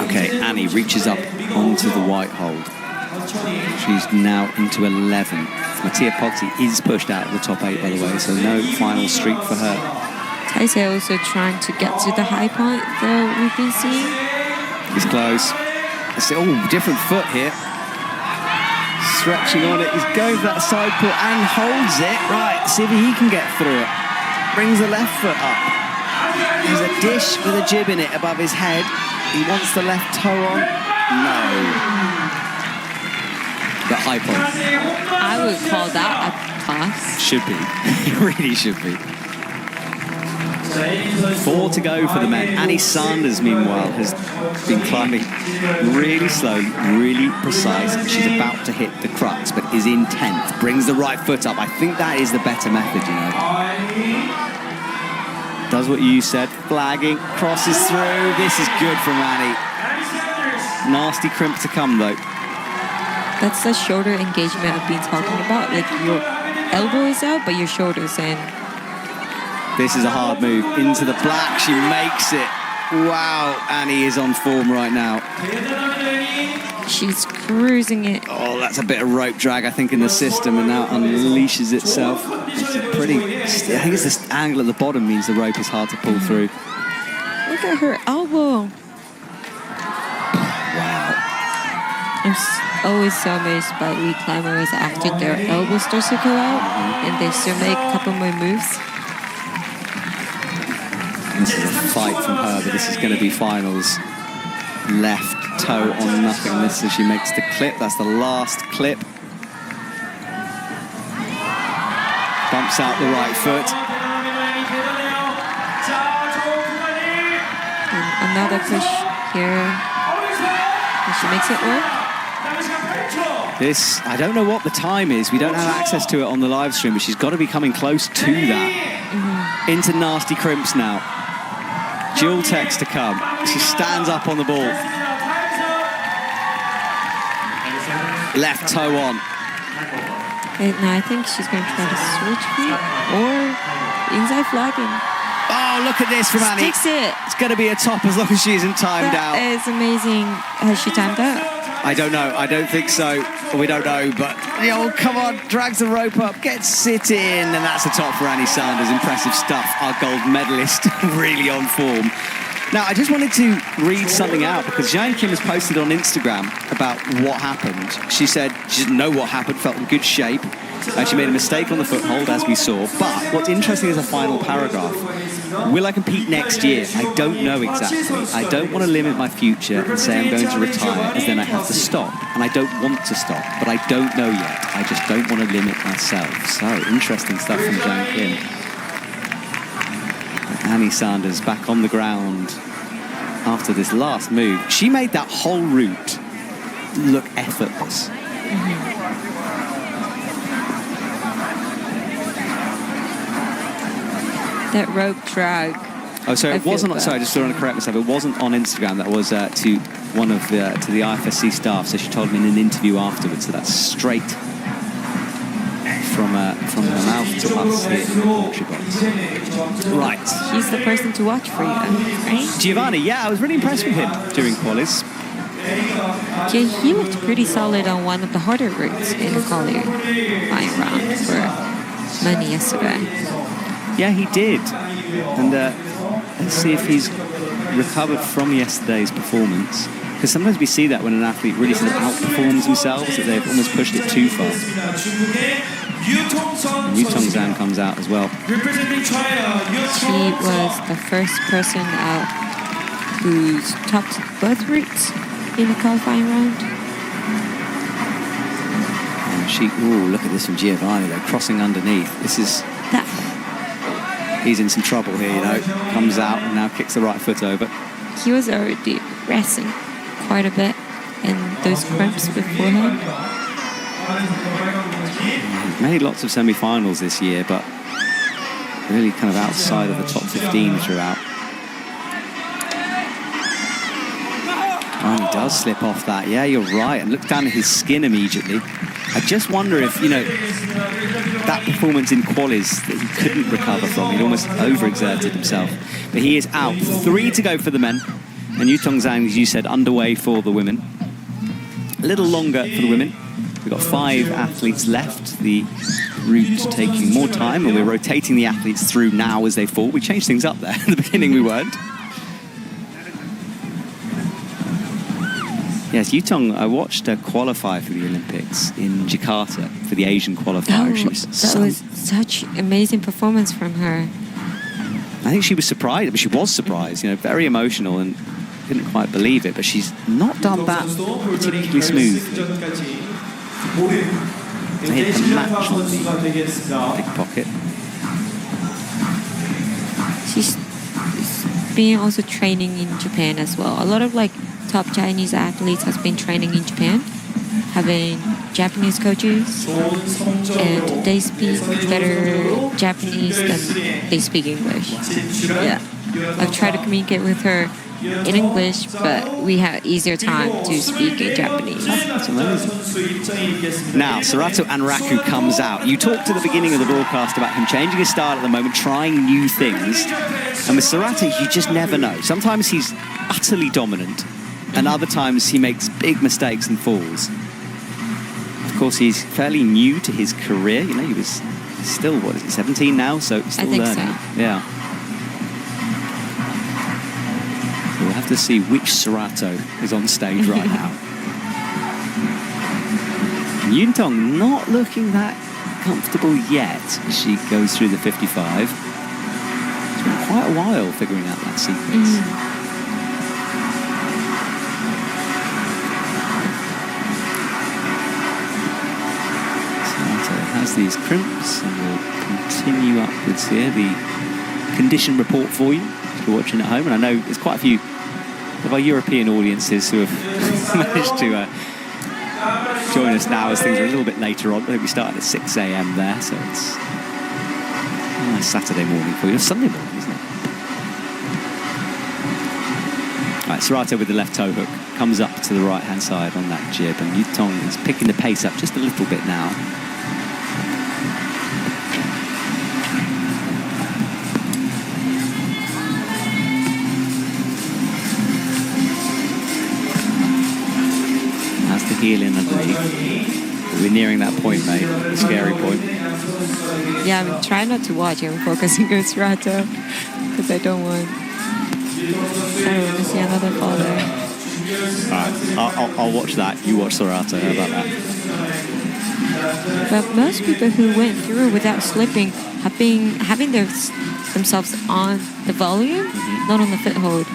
Okay, Annie reaches up onto the white hold. She's now into 11th. Mattia Pozzi is pushed out of the top 8, by the way, so no final streak for her. Taisei also trying to get to the high point that we've been seeing. He's close. Different foot here. Stretching on it. He's going for that side pull and holds it. Right, see if he can get through it. Brings the left foot up. There's a dish with a jib in it above his head. He wants the left toe on. No. The high point. I would call that a pass. Should be. It really should be. 4 to go for the men. Annie Sanders, meanwhile, has been climbing really slow, really precise. She's about to hit the crux, but is in 10th. Brings the right foot up. I think that is the better method, Does what you said. Flagging, crosses through. This is good from Annie. Nasty crimp to come, though. That's the shoulder engagement I've been talking about. Like your elbow is out, but your shoulder's in. This is a hard move. Into the black. She makes it. Wow, Annie is on form right now. She's cruising it. Oh, that's a bit of rope drag, I think, in the system, and now unleashes itself. It's a pretty... I think it's this angle at the bottom means the rope is hard to pull through. Look at her elbow. Wow. I'm always so amazed by lead climbers after their elbow starts to go out and they still make a couple more moves. This is a fight from her, but this is going to be finals. Left toe on nothing. This as she makes the clip. That's the last clip. Bumps out the right foot. And another push here. And she makes it work. This, I don't know what the time is. We don't have access to it on the live stream, but she's got to be coming close to that. Into nasty crimps now. Dual text to come. She stands up on the ball. Left toe on. No, I think she's going to try to switch feet or inside flagging. Oh, look at this from Annie. Sticks it. It's going to be a top as long as she isn't timed out. That is amazing. Has she timed out? I don't know. I don't think so. We don't know, but come on, drags the rope up, gets it in, and that's a top for Annie Sanders. Impressive stuff. Our gold medalist, really on form. Now, I just wanted to read something out because Chae-hyun Kim has posted on Instagram about what happened. She said she didn't know what happened, felt in good shape. She made a mistake on the foothold, as we saw. But what's interesting is a final paragraph. Will I compete next year? I don't know exactly. I don't want to limit my future and say I'm going to retire, as then I have to stop. And I don't want to stop, but I don't know yet. I just don't want to limit myself. So, interesting stuff from Chae-hyun Kim. Annie Sanders back on the ground. after this last move. She made that whole route look effortless. That rope drag. Oh, so I it feel wasn't. bad. Sorry, I just want to correct myself. It wasn't on Instagram. That was to one of the IFSC staff. So she told me in an interview afterwards. So that's straight from her mouth to us here in the commentary box. Right. He's the person to watch for you, right? Giovanni, yeah, I was really impressed with him during qualis. Yeah, he looked pretty solid on one of the harder routes in the qualifying round for Money yesterday. Yeah, he did. And let's see if he's recovered from yesterday's performance. Because sometimes we see that when an athlete really sort of outperforms themselves, that they've almost pushed it too far. Yu Tong-san comes out as well. He was the first person out who's topped both routes in the qualifying round. And ooh, look at this from Giovanni, though, crossing underneath. This is... He's in some trouble here, you know. Comes out and now kicks the right foot over. He was already resting quite a bit in those cramps beforehand. He's made lots of semi-finals this year, but really kind of outside of the top 15 throughout. And he does slip off that. Yeah, you're right. And look down at his skin immediately. I just wonder if, you know, that performance in qualis that he couldn't recover from. He'd almost overexerted himself. But he is out. 3 to go for the men. And Yu Tong-san, as you said, underway for the women. A little longer for the women. We've got 5 athletes left. The route taking more time, and we're rotating the athletes through now as they fall. We changed things up there. At the beginning, we weren't. Yes, Yutong, I watched her qualify for the Olympics in Jakarta for the Asian qualifier. Oh, that was such amazing performance from her. I think she was surprised. I mean, she was surprised, you know, very emotional and couldn't quite believe it, but she's not done that particularly smooth. They hit the match on the pickpocket. She's been also training in Japan as well. A lot of like top Chinese athletes has been training in Japan, having Japanese coaches, and they speak better Japanese than they speak English. Yeah, I've tried to communicate with her in English, but we have easier time to speak in Japanese. That's amazing. Now, Serato Anraku comes out. You talked at the beginning of the broadcast about him changing his style at the moment, trying new things. And with Serato, you just never know. Sometimes he's utterly dominant, and other times he makes big mistakes and falls. Of course, he's fairly new to his career. You know, he was still, what is he, 17 now? So he's still learning. So. Yeah. So we'll have to see which Serato is on stage right now. Yuntong not looking that comfortable yet as she goes through the 55. It's been quite a while figuring out that sequence. Has these crimps, and we'll continue upwards here. The condition report for you if you're watching at home, and I know there's quite a few of our European audiences who have managed to join us now as things are a little bit later on. I think we started at 6 a.m. there, so it's a nice Saturday morning for you. Sunday morning, isn't it? All right, Serato with the left toe hook comes up to the right-hand side on that jib, and Yutong is picking the pace up just a little bit now. Healing underneath. We're nearing that point, mate. The scary point. Yeah, I'm trying not to watch. I'm focusing on Serato because I don't want to see another fall there. Alright, I'll watch that. You watch Serato. How about that? But most people who went through without slipping have been having themselves on the volume, not on the foothold.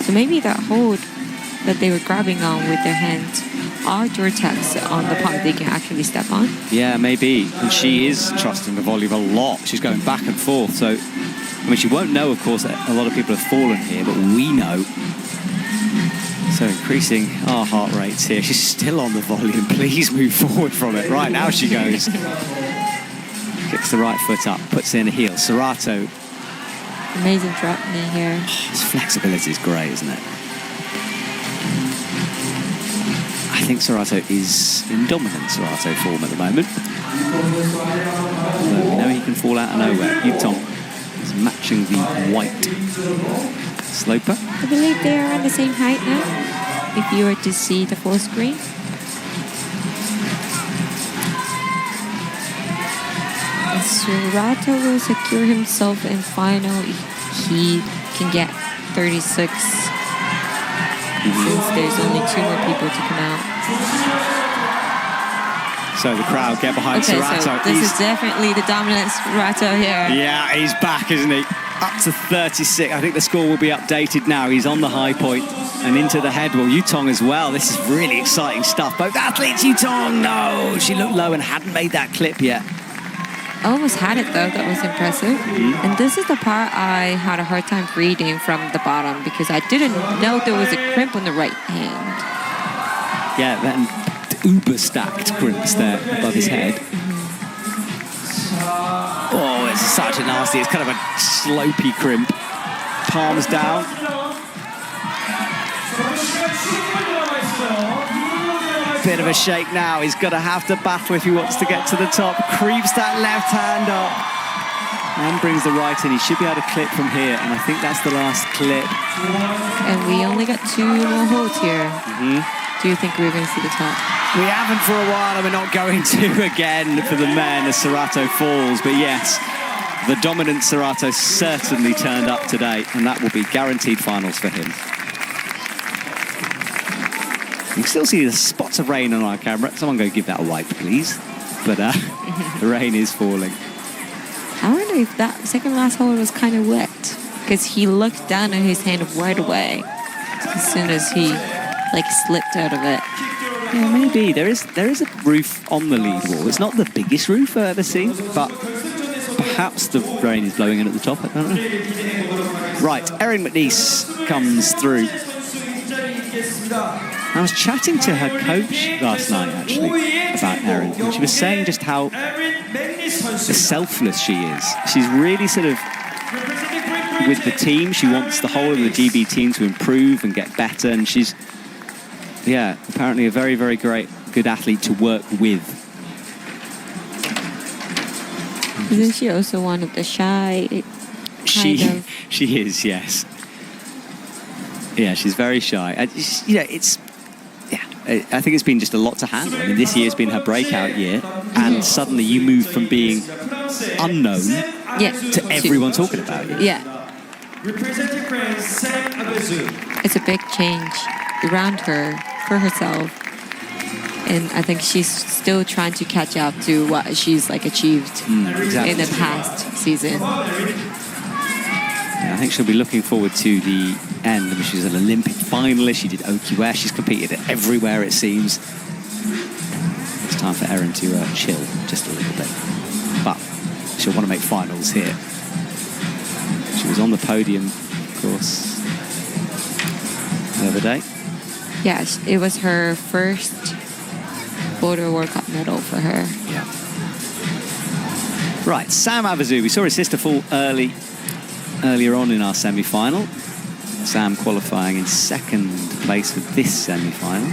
So maybe that hold that they were grabbing on with their hands are Jortex on the part they can actually step on. Yeah, maybe. And she is trusting the volume a lot. She's going back and forth. So, I mean, she won't know, of course, that a lot of people have fallen here, but we know So increasing our heart rates here. She's still on the volume. Please move forward from it. Right, now she goes. Kicks the right foot up, puts in a heel. Serato. Amazing drop knee here. His flexibility is great, isn't it? I think Serato is in dominant Serato form at the moment. Although we know he can fall out of nowhere. Yutong is matching the white sloper. I believe they are on the same height now, if you were to see the full screen. And Serato will secure himself in final. He can get 36. Since there's only 2 more people to come out. So the crowd get behind Serato. So this is definitely the dominant Serato here. Yeah, he's back, isn't he? Up to 36. I think the score will be updated now. He's on the high point and into the head. Well, Yutong as well. This is really exciting stuff. Both athletes, Yutong, no! She looked low and hadn't made that clip yet. Almost had it though, that was impressive. And this is the part I had a hard time reading from the bottom because I didn't know there was a crimp on the right hand. Yeah, then uber stacked crimps there above his head. Oh, it's such a nasty, it's kind of a slopey crimp. Palms down. Bit of a shake now. He's going to have to battle if he wants to get to the top. Creeps that left hand up and brings the right in. He should be able to clip from here, and I think that's the last clip. And we only got 2 more holds here. Do you think we're going to see the top? We haven't for a while, and we're not going to again for the men as Serato falls. But yes, the dominant Serato certainly turned up today, and that will be guaranteed finals for him. You can still see the spots of rain on our camera. Someone go give that a wipe, please. But the rain is falling. I wonder if that second last hole was kind of wet because he looked down at his hand right away as soon as he slipped out of it. Yeah, maybe. There is a roof on the lead wall. It's not the biggest roof I've ever seen, but perhaps the rain is blowing in at the top. I don't know. Right, Erin McNeice comes through. I was chatting to her coach last night, actually, about Erin, and she was saying just how selfless she is. She's really sort of, with the team, she wants the whole of the GB team to improve and get better, and she's, yeah, apparently a very, very good athlete to work with. Isn't she also one of the shy She is, yes. Yeah, she's very shy. I think it's been just a lot to handle. I mean, this year's been her breakout year, and suddenly you move from being unknown to everyone talking about you. Yeah. It's a big change around her, for herself. And I think she's still trying to catch up to what she's achieved in the past season. I think she'll be looking forward to the end. I mean, she's an Olympic finalist. She did OQS. She's competed everywhere, it seems. It's time for Erin to chill just a little bit. But she'll want to make finals here. She was on the podium, of course, the other day. Yeah, it was her first Border World Cup medal for her. Yeah. Right, Sam Avizu. We saw his sister fall earlier on in our semi-final. Sam qualifying in second place for this semi-final.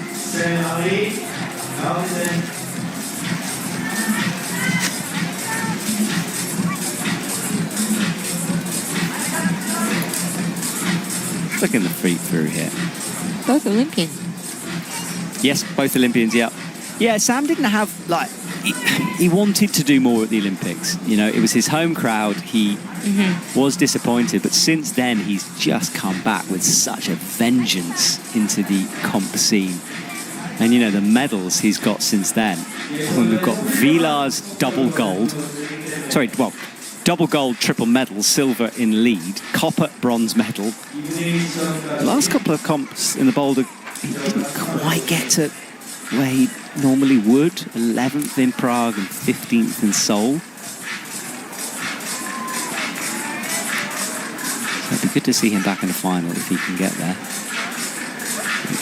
Looking the feet through here. Both Olympian. Yes, both Olympians, yeah. Yeah, Sam didn't have, he wanted to do more at the Olympics. You know, it was his home crowd. He was disappointed, but since then he's just come back with such a vengeance into the comp scene. And, you know, the medals he's got since then. When we've got Vilar's double gold. Double gold, triple medal, silver in lead, copper, bronze medal. The last couple of comps in the boulder, he didn't quite get to where he normally would. 11th in Prague and 15th in Seoul. So it'd be good to see him back in the final if he can get there.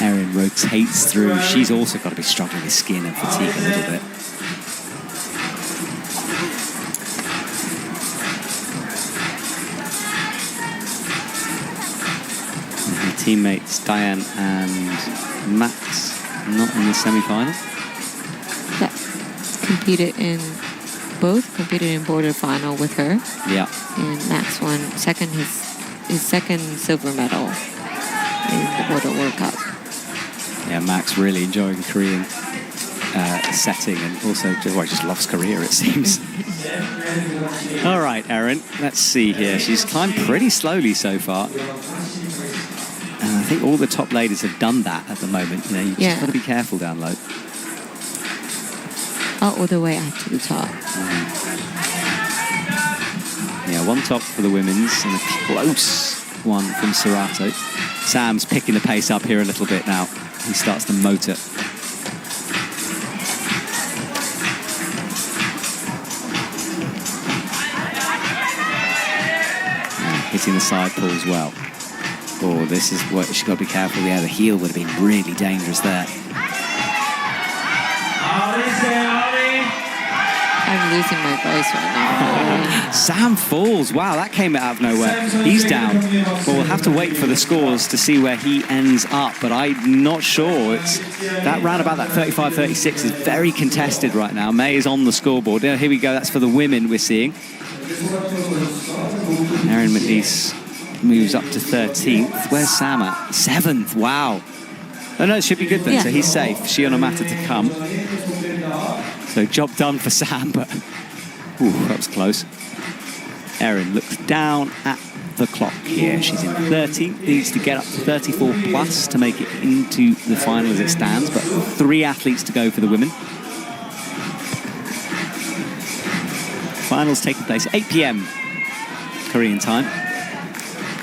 Erin rotates through. She's also got to be struggling with skin and fatigue a little bit. And her teammates Diane and Max not in the semi-final. Yeah, competed in border final with her. Yeah. And Max won his second silver medal in the Border World Cup. Yeah, Max really enjoying Korean setting and also just loves Korea, it seems. All right, Erin, let's see here. She's climbed pretty slowly so far. And I think all the top ladies have done that at the moment. You know, you just got to be careful down low. All the way up to the top. Yeah, one top for the women's and a close one from Serato. Sam's picking the pace up here a little bit now. He starts to motor. Hitting the side pulls well. Oh, this is what she's got to be careful. Yeah, the heel would have been really dangerous there. I'm losing my voice right now. Sam falls. Wow, that came out of nowhere. He's down. Well, we'll have to wait for the scores to see where he ends up, but I'm not sure. That round about that 35-36 is very contested right now. May is on the scoreboard. Here we go. That's for the women we're seeing. Erin McNeice moves up to 13th. Where's Sam at? 7th. Wow. Oh, no, it should be good then. Yeah. So he's safe. Shion Omata to come. So job done for Sam, but that was close. Erin looks down at the clock here. She's in 13th, needs to get up to 34 plus to make it into the final as it stands, but 3 athletes to go for the women. Finals taking place 8 p.m. Korean time.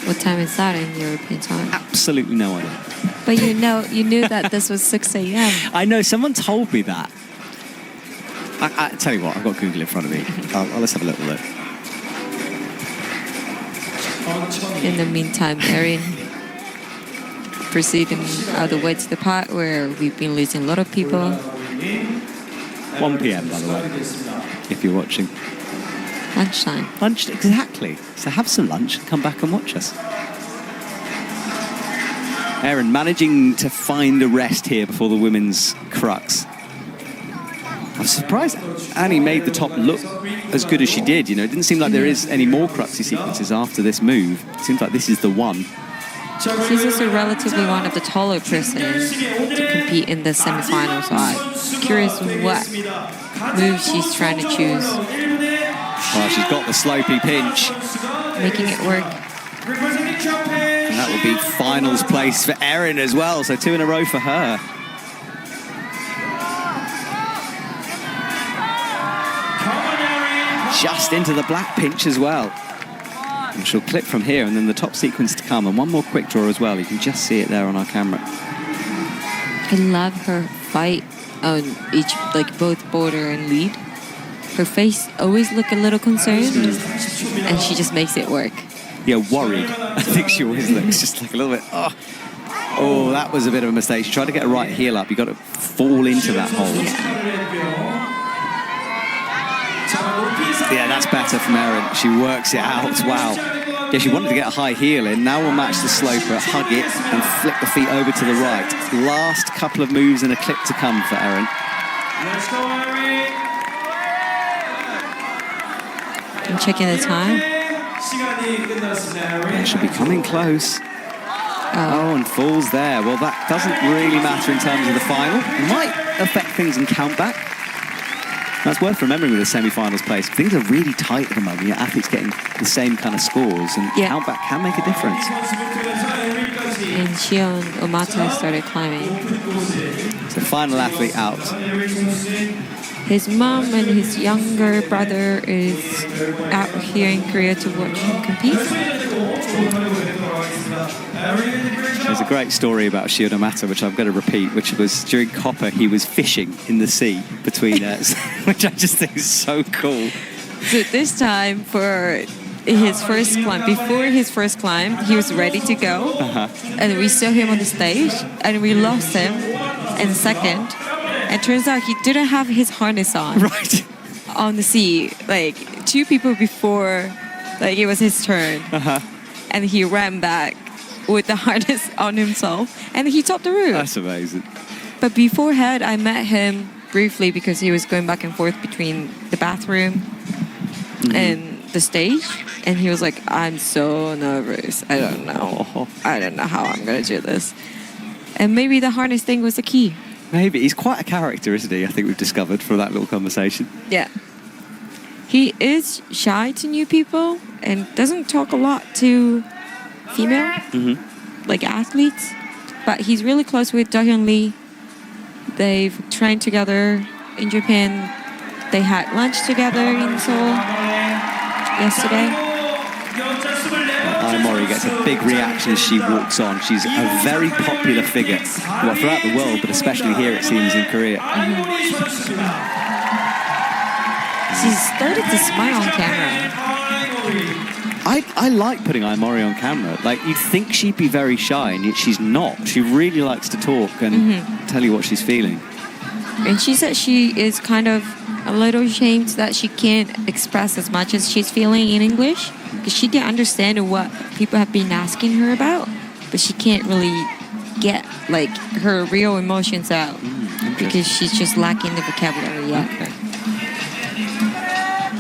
What time is that in European time? Absolutely no idea. But you knew that this was 6 a.m. I know, someone told me that. I tell you what, I've got Google in front of me. Let's have a little look. In the meantime, Erin proceeding all the way to the part where we've been losing a lot of people. 1 p.m. by the way, if you're watching. Lunchtime. Lunch, exactly. So have some lunch and come back and watch us. Erin managing to find a rest here before the women's crux. I'm surprised Annie made the top look as good as she did. You know, it didn't seem like there is any more cruxy sequences after this move. It seems like this is the one. She's also relatively one of the taller persons to compete in the semi-final, so I'm curious what move she's trying to choose. Well, she's got the slopey pinch. Making it work. And that will be finals place for Erin as well, so 2 in a row for her. Just into the black pinch as well. And she'll clip from here, and then the top sequence to come. And one more quick draw as well. You can just see it there on our camera. I love her fight on both border and lead. Her face always look a little concerned, and she just makes it work. Yeah, worried. I think she always looks just like a little bit, oh, that was a bit of a mistake. She tried to get a right heel up. You got to fall into that hole. Yeah, that's better from Erin. She works it out. Wow. Yeah, she wanted to get a high heel in. Now we'll match the sloper, hug it, and flip the feet over to the right. Last couple of moves and a clip to come for Erin. Let's go, Erin. I'm checking the time. Yeah, she'll be coming close. Oh, and falls there. Well, that doesn't really matter in terms of the final. It might affect things in countback. That's worth remembering with the semi-finals place. Things are really tight at the moment. Your athletes getting the same kind of scores, and countback can make a difference. And Shion Omata started climbing. So final athlete out. His mom and his younger brother is out here in Korea to watch him compete. There's a great story about Shion Omata, which I'm going to repeat, which was during Copper, he was fishing in the sea between us, which I just think is so cool. So this time for his first climb. Before his first climb, he was ready to go, and we saw him on the stage, and we lost him in second. And turns out he didn't have his harness on. Right. On the sea, like 2 people before, like it was his turn, and he ran back with the harness on himself, and he topped the route. That's amazing. But beforehand, I met him briefly because he was going back and forth between the bathroom and the stage, and he was like, "I'm so nervous. I don't know. I don't know how I'm gonna do this." And maybe the harness thing was the key. Maybe. He's quite a character, isn't he? I think we've discovered from that little conversation. Yeah. He is shy to new people and doesn't talk a lot to female, like athletes. But he's really close with Chae-hyun Lee. They've trained together in Japan. They had lunch together in Seoul yesterday. Mori gets a big reaction as she walks on. She's a very popular figure, well, throughout the world, but especially here, it seems, in Korea. She started to smile on camera. I like putting Mori on camera. Like, you'd think she'd be very shy, and yet she's not. She really likes to talk and tell you what she's feeling. And she said she is kind of a little ashamed that she can't express as much as she's feeling in English, because she can understand what people have been asking her about, but she can't really get like her real emotions out because she's just lacking the vocabulary yet. Okay.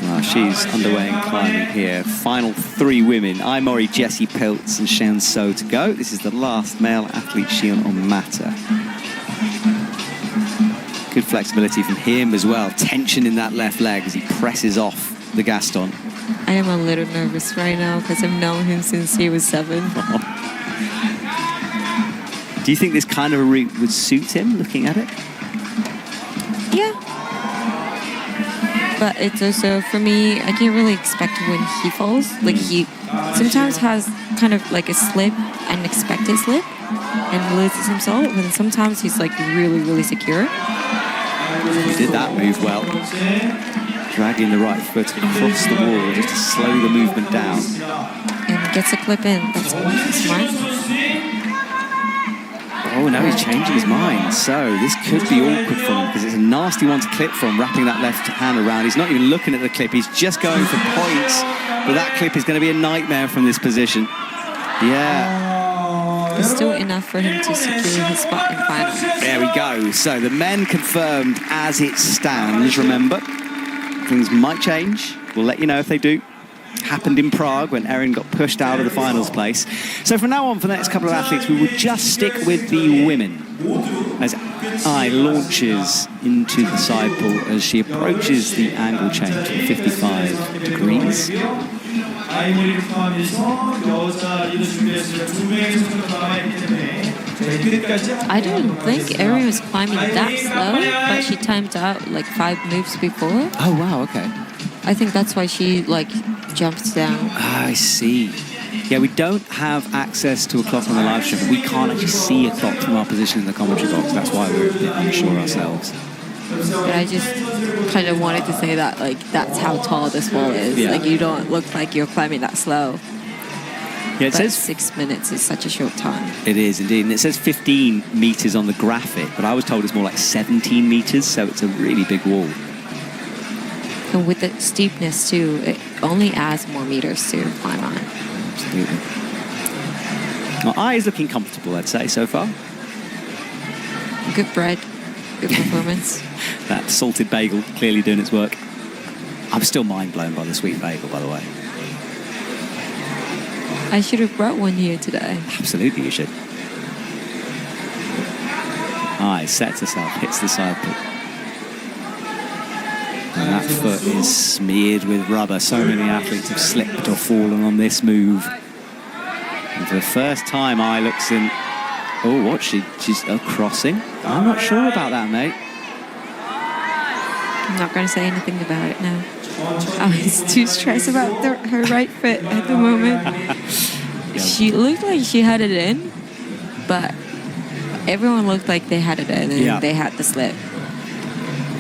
Well, she's underway in climbing here. Final 3 women: Mori, Jessie Piltz and Sean So to go. This is the last male athlete, Seoul on Mata. Good flexibility from him as well. Tension in that left leg as he presses off the Gaston. I am a little nervous right now because I've known him since he was 7. Do you think this kind of a route would suit him, looking at it? Yeah. But it's also, for me, I can't really expect when he falls. Like, he sometimes has kind of like a slip, unexpected slip, and loses himself. And sometimes he's like really, really secure. He did that move well. Dragging the right foot across the wall just to slow the movement down. And gets a clip in. That's smart. Oh, now he's changing his mind. So this could be awkward for him because it's a nasty one to clip from, wrapping that left hand around. He's not even looking at the clip. He's just going for points. But that clip is going to be a nightmare from this position. Yeah. It's still enough for him to secure his spot in final. There we go. So the men confirmed as it stands, remember. Things might change. We'll let you know if they do. Happened in Prague when Erin got pushed out of the finals place. So from now on, for the next couple of athletes, we will just stick with the women. As Ai launches into the side pull as she approaches the angle change to 55 degrees. I don't think Erin was climbing that slow, but she timed out like 5 moves before. Oh, wow, okay. I think that's why she like jumped down. I see. Yeah, we don't have access to a clock on the live stream, but we can't actually see a clock from our position in the commentary box. That's why we're a bit unsure ourselves. But I just kind of wanted to say that, like, that's how tall this wall is. Yeah. Like, you don't look like you're climbing that slow. Yeah, it But says 6 minutes is such a short time. it is indeed, and it says 15 meters on the graphic, but I was told it's more like 17 meters, so it's a really big wall. And with the steepness, too, it only adds more meters to climb on. Absolutely. Well, Ai is looking comfortable, I'd say, so far. Good bread, good performance. That salted bagel clearly doing its work. I'm still mind blown by the sweet bagel, by the way. I should have brought one here today. Absolutely, you should. Ai sets herself, hits the side pull. And that foot is smeared with rubber. So many athletes have slipped or fallen on this move. And for the first time, Ai looks in. Oh, what? She's crossing? I'm not sure about that, mate. I'm not going to say anything about it now. I was too stressed about her right foot at the moment. She looked like she had it in, but everyone looked like they had it in and they had the slip.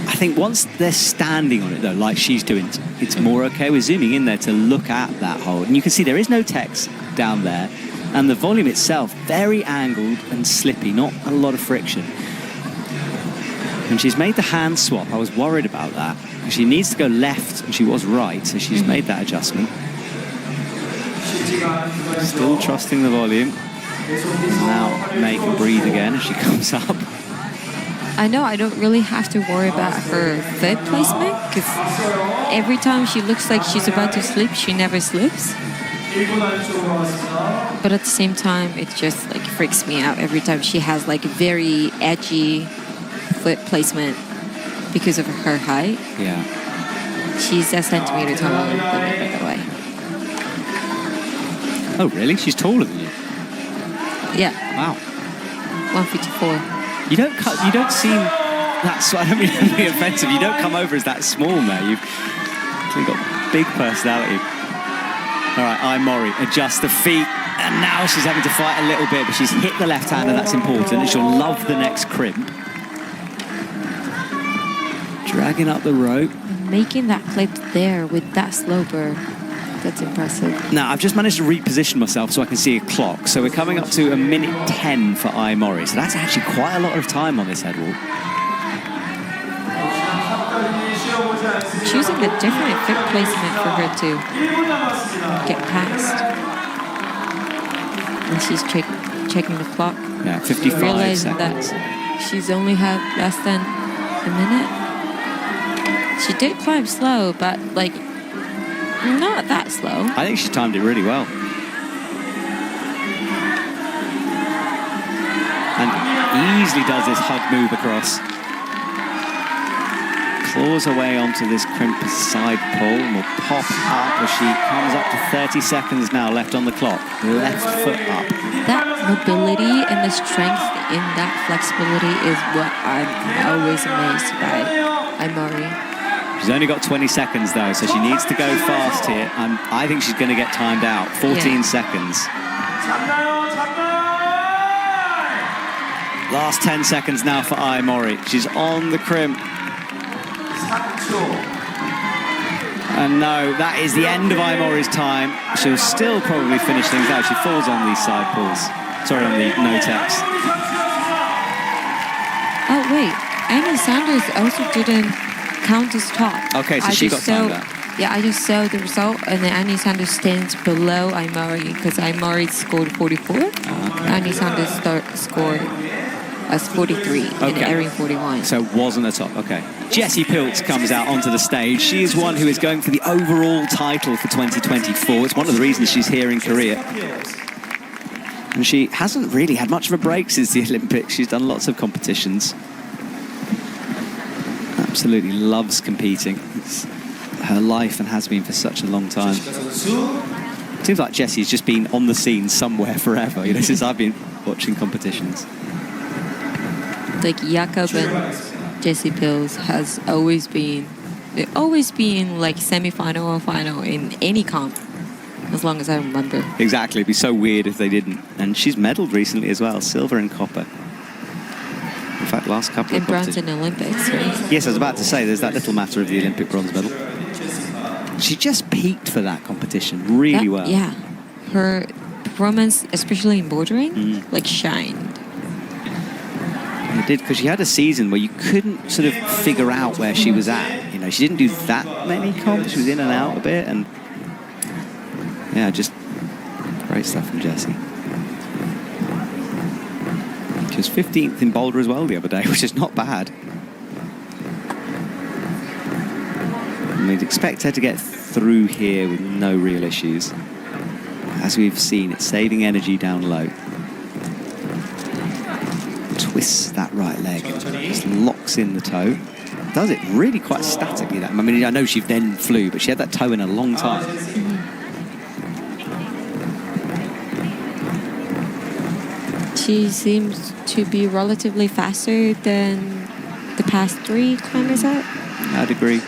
I think once they're standing on it, though, like she's doing, it's more okay. We're zooming in there to look at that hold. And you can see there is no text down there. And the volume itself, very angled and slippy, not a lot of friction. And she's made the hand swap. I was worried about that. She needs to go left, and she was right, so she's made that adjustment. Still trusting the volume. Now make her breathe again as she comes up. I know I don't really have to worry about her foot placement because every time she looks like she's about to sleep, she never sleeps. But at the same time, it just like freaks me out every time she has like very edgy foot placement because of her height. Yeah. She's a centimeter taller than me, by the way. Oh, really? She's taller than you? Yeah. Wow. 154. You don't seem that. I don't mean to be offensive. You don't come over as that small, mate. You've got big personality. All right, Mori adjusts the feet, and now she's having to fight a little bit, but she's hit the left hand, and that's important. And she'll love the next crimp. Dragging up the rope. Making that clip there with that sloper. That's impressive. Now, I've just managed to reposition myself so I can see a clock. So we're coming up to 1:10 for Mori. So that's actually quite a lot of time on this head walk. Choosing a different foot placement for her to get past. And she's checking the clock. Yeah, 55 realizing seconds. That she's only had less than a minute. She did climb slow, but like not that slow. I think she timed it really well. And easily does this hug move across. Claws her way onto this crimp side pull and will pop up as she comes up to 30 seconds now left on the clock. Left foot up. That mobility and the strength in that flexibility is what I'm always amazed by Mori. She's only got 20 seconds though, so she needs to go fast here. I think she's going to get timed out. 14 seconds. Last 10 seconds now for Mori. She's on the crimp. And no, that is the end of Mori's time. She'll still probably finish things out. She falls on these side pulls. Sorry, on the no text. Oh, wait. Annie Sanders also didn't count as top. Okay, so she got timed out. Yeah, I just saw the result, and then Annie Sanders stands below Mori because Mori scored 44. Annie Sanders scored as 43 and Erin 41. So wasn't a top. Okay. Jessie Piltz comes out onto the stage. She is one who is going for the overall title for 2024. It's one of the reasons she's here in Korea. And she hasn't really had much of a break since the Olympics. She's done lots of competitions. Absolutely loves competing. It's her life and has been for such a long time. Seems like Jessie's just been on the scene somewhere forever, you know, since I've been watching competitions. Like Jakob and Jessie Piltz has always been like semi-final or final in any comp, as long as I remember. Exactly, it'd be so weird if they didn't. And she's medalled recently as well, silver and copper. In fact, last couple of bronze in Olympics, right? Yes, I was about to say, there's that little matter of the Olympic bronze medal. She just peaked for that competition really well. Yeah, her performance, especially in bouldering, like shined. It did, because she had a season where you couldn't sort of figure out where she was at. You know, she didn't do that many comps. She was in and out a bit, and yeah, just great stuff from Jessie. She was 15th in boulder as well the other day, which is not bad. And we'd expect her to get through here with no real issues. As we've seen, it's saving energy down low. Twists that right leg and just locks in the toe. Does it really quite statically. That, I mean, I know she then flew, but she had that toe in a long time. She seems to be relatively faster than the past 3 climbers out. I'd agree.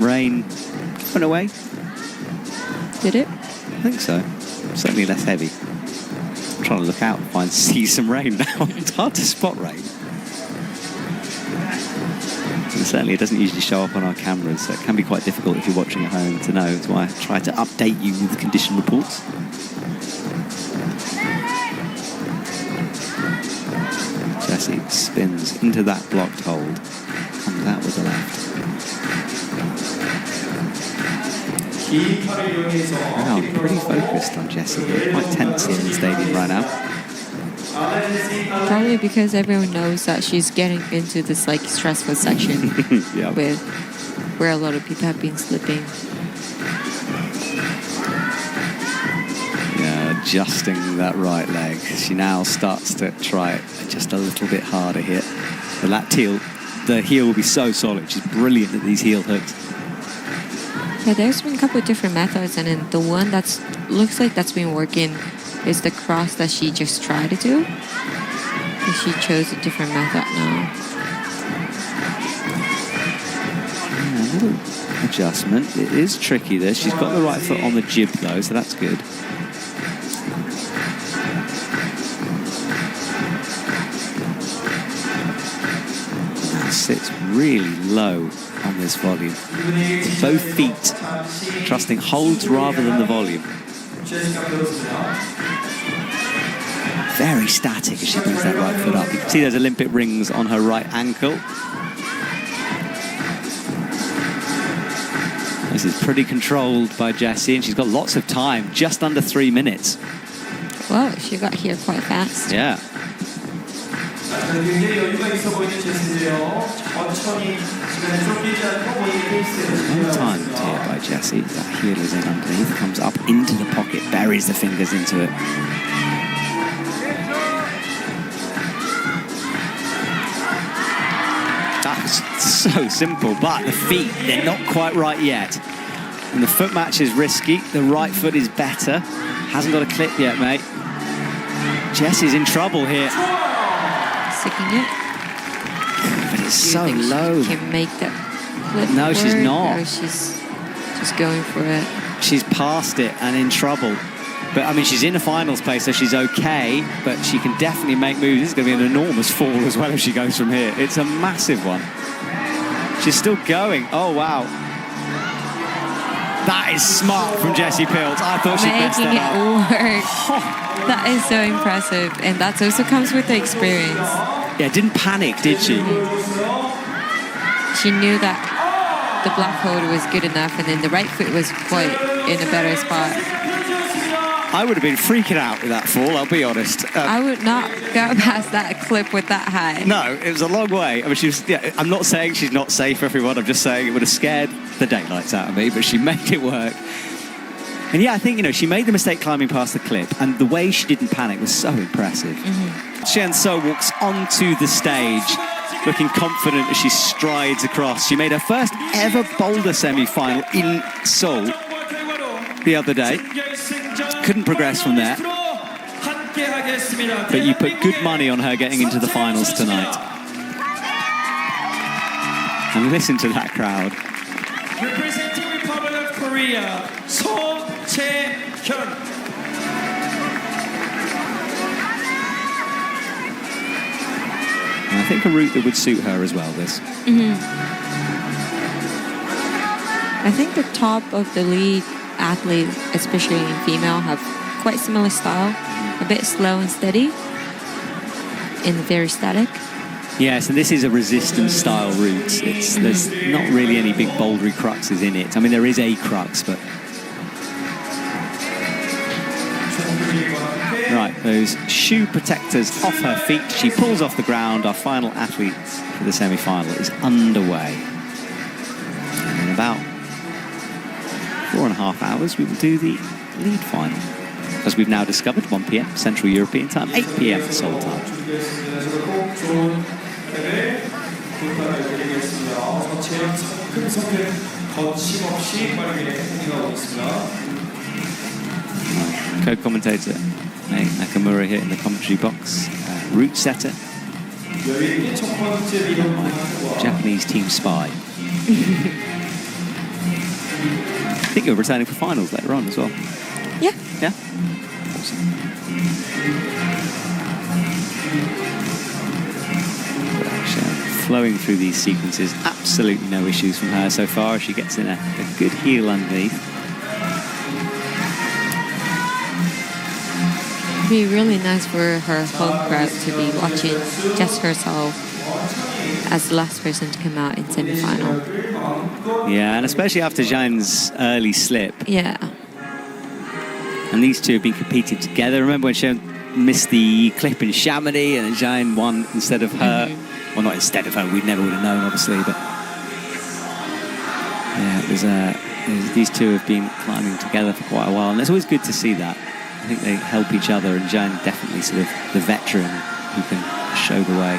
Rain went away. Did it? I think so. Certainly less heavy. I'm trying to look out and see some rain now. It's hard to spot rain. And certainly it doesn't usually show up on our cameras, so it can be quite difficult if you're watching at home to know. That's why I try to update you with condition reports. Jessie spins into that blocked hold, comes out with the left. Wow, pretty focused on Jessie here. Quite tense here in the stadium right now. Probably because everyone knows that she's getting into this like stressful section Yeah. with where a lot of people have been slipping. Yeah, adjusting that right leg. She now starts to try it just a little bit harder here. But that the heel will be so solid. She's brilliant at these heel hooks. Yeah, there's been a couple of different methods, and then the one that's looks like that's been working is the cross that she just tried to do. But she chose a different method now. Yeah, a little adjustment. It is tricky there. She's got the right foot on the jib though, so that's good. That sits really low on this volume. Both feet trusting holds rather than the volume. Very static as she brings that right foot up. You can see there's Olympic rings on her right ankle. This is pretty controlled by Jessie, and she's got lots of time, just under 3 minutes. Well, she got here quite fast. Yeah. Well timed here by Jessie. That heel is in underneath, comes up into the pocket, buries the fingers into it. That's so simple, but the feet, they're not quite right yet. And the foot match is risky. The right foot is better. Hasn't got a clip yet, mate. Jessie's in trouble here. Sticking it. But it's Do you so think low. She can make that flip No, she's work, not. Or she's just going for it. She's past it and in trouble. But, I mean, she's in a finals place, so she's okay, but she can definitely make moves. This is going to be an enormous fall as well if she goes from here. It's a massive one. She's still going. Oh, wow. That is smart from Jessie Pilz. I thought she'd messed Making that it up. work. That is so impressive. And that also comes with the experience. Yeah, didn't panic, did she? She knew that the block hold was good enough, and then the right foot was quite in a better spot. I would have been freaking out with that fall, I'll be honest. I would not go past that clip with that high. No, it was a long way. I mean, I'm not saying she's not safe for everyone. I'm just saying it would have scared the daylights out of me, but she made it work. And yeah, I think, she made the mistake climbing past the clip, and the way she didn't panic was so impressive. Chae-hyun So walks onto the stage, looking confident as she strides across. She made her first ever boulder semi-final in Seoul the other day. Couldn't progress from there. But you put good money on her getting into the finals tonight. And listen to that crowd. Representing Republic of Korea, Chae-hyun. And I think a route that would suit her as well, this. I think the top of the league athletes, especially in female, have quite similar style. A bit slow and steady and very static. Yes, and this is a resistance style route. There's not really any big bouldery cruxes in it. I mean, there is a crux, but... Right, those shoe protectors off her feet. She pulls off the ground. Our final athlete for the semi-final is underway. And in about 4.5 hours, we will do the lead final. As we've now discovered, 1 p.m. Central European time, 8 p.m. Seoul time. Co-commentator Nakamura here in the commentary box. Route setter. Japanese team spy. I think you're returning for finals later on as well. Yeah. Yeah? Awesome. Flowing through these sequences, absolutely no issues from her so far. She gets in a good heel underneath. It'd be really nice for her home crowd to be watching just herself as the last person to come out in semi-final. Yeah, and especially after Zhang's early slip. Yeah. And these two have been competing together. Remember when Chae-hyun missed the clip in Chamonix and Zhang won instead of her? Well, not instead of her, we never would have known, obviously, but yeah, these two have been climbing together for quite a while, and it's always good to see that. I think they help each other, and Zhang definitely sort of the veteran who can show the way.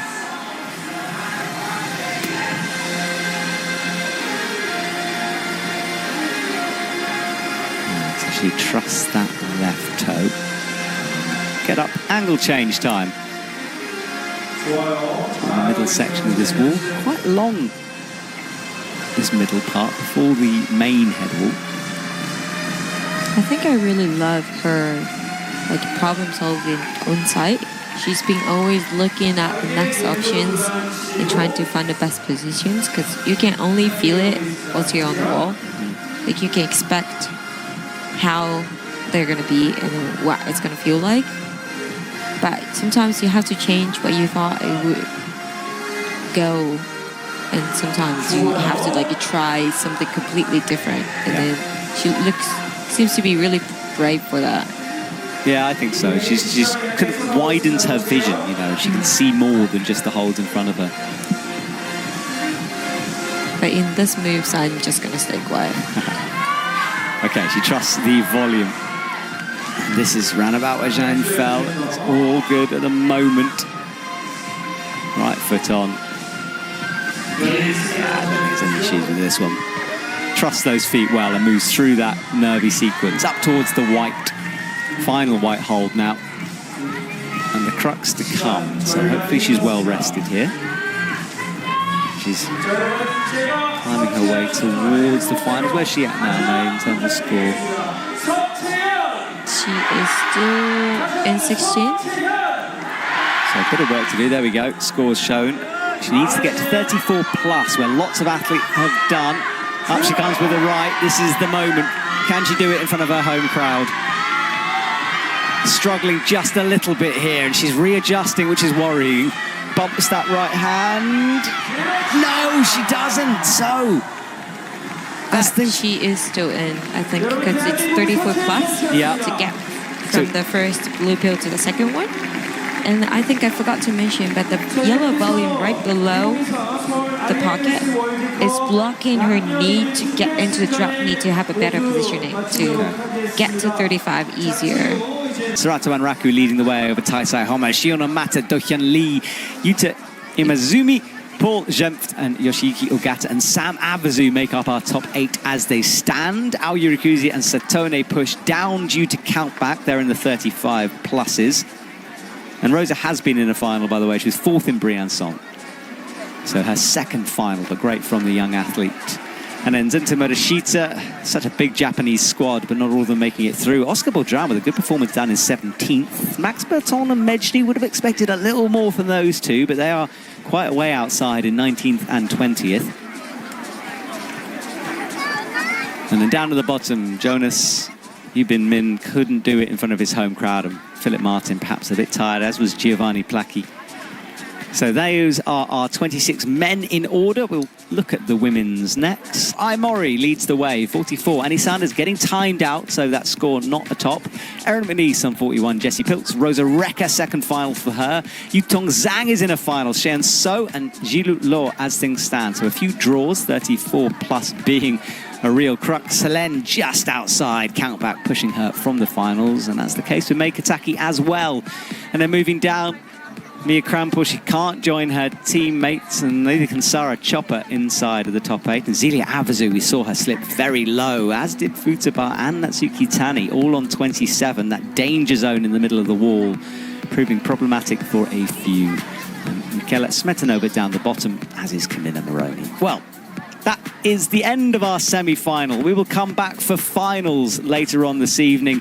So she trusts that left toe. Get up, angle change time. In the middle section of this wall, quite long, this middle part before the main head wall. I think I really love her problem solving on site. She's been always looking at the next options and trying to find the best positions, because you can only feel it once you're on the wall. Like, you can expect how they're going to be and what it's going to feel like. But sometimes you have to change what you thought it would go, and sometimes you have to try something completely different. And then she seems to be really brave for that. Yeah, I think so. She's kind of widens her vision, you know. She can see more than just the holds in front of her. But in this moves, I'm just going to stay quiet. Okay, she trusts the volume. This is roundabout where Zhang fell. It's all good at the moment. Right foot on. Yeah, I don't think there's any issues with this one. Trusts those feet well and moves through that nervy sequence up towards the final white hold now. And the crux to come. So hopefully she's well rested here. She's climbing her way towards the finals. Where's she at now, May, in terms of score? She is still in 16. So a bit of work to do. There we go. Scores shown. She needs to get to 34 plus, where lots of athletes have done. Up she comes with a right. This is the moment. Can she do it in front of her home crowd? Struggling just a little bit here, and she's readjusting, which is worrying. Bumps that right hand. No, she doesn't. So she is still in, I think, because it's 34 plus to get from the first blue pill to the second one. And I think I forgot to mention, but the yellow volume right below the pocket is blocking her need to get into the drop knee to have a better positioning, to get to 35 easier. Sarato and Raku leading the way over Taisai Homa, Shiona Mata, Do-hyun Lee, Yuta Imazumi, Paul Jempft and Yoshiki Ogata and Sam Abazu make up our top 8 as they stand. Ao Yurikuzi and Satone push down due to countback. They're in the 35 pluses. And Rosa has been in a final, by the way. She was 4th in Briançon. So her second final, but great from the young athlete. And then Zinta Murashita, such a big Japanese squad, but not all of them making it through. Oscar Baudrin with a good performance down in 17th. Max Berton and Mejdi would have expected a little more from those two, but they are quite a way outside in 19th and 20th. And then down to the bottom, Jonas Yubin Min couldn't do it in front of his home crowd, and Philip Martin perhaps a bit tired, as was Giovanni Placchi. So those are our 26 men in order. We'll look at the women's next. Mori leads the way, 44. Annie Sanders getting timed out, so that score not atop. Erin McNeese on 41. Jessie Piltz. Rosa Recker, second final for her. Yutong Zhang is in a final. Shean So and Jilu Lo as things stand. So a few draws, 34 plus being a real crux. Selene just outside, countback pushing her from the finals, and that's the case with Mei Kataki as well. And then moving down, Mia Krampel, she can't join her teammates, and neither can Sarah Chopper inside of the top 8. And Zelia Abazu, we saw her slip very low, as did Futaba and Natsuki Tani, all on 27. That danger zone in the middle of the wall, proving problematic for a few. And Michela Smetanova down the bottom, as is Camilla Moroni. Well, that is the end of our semi-final. We will come back for finals later on this evening.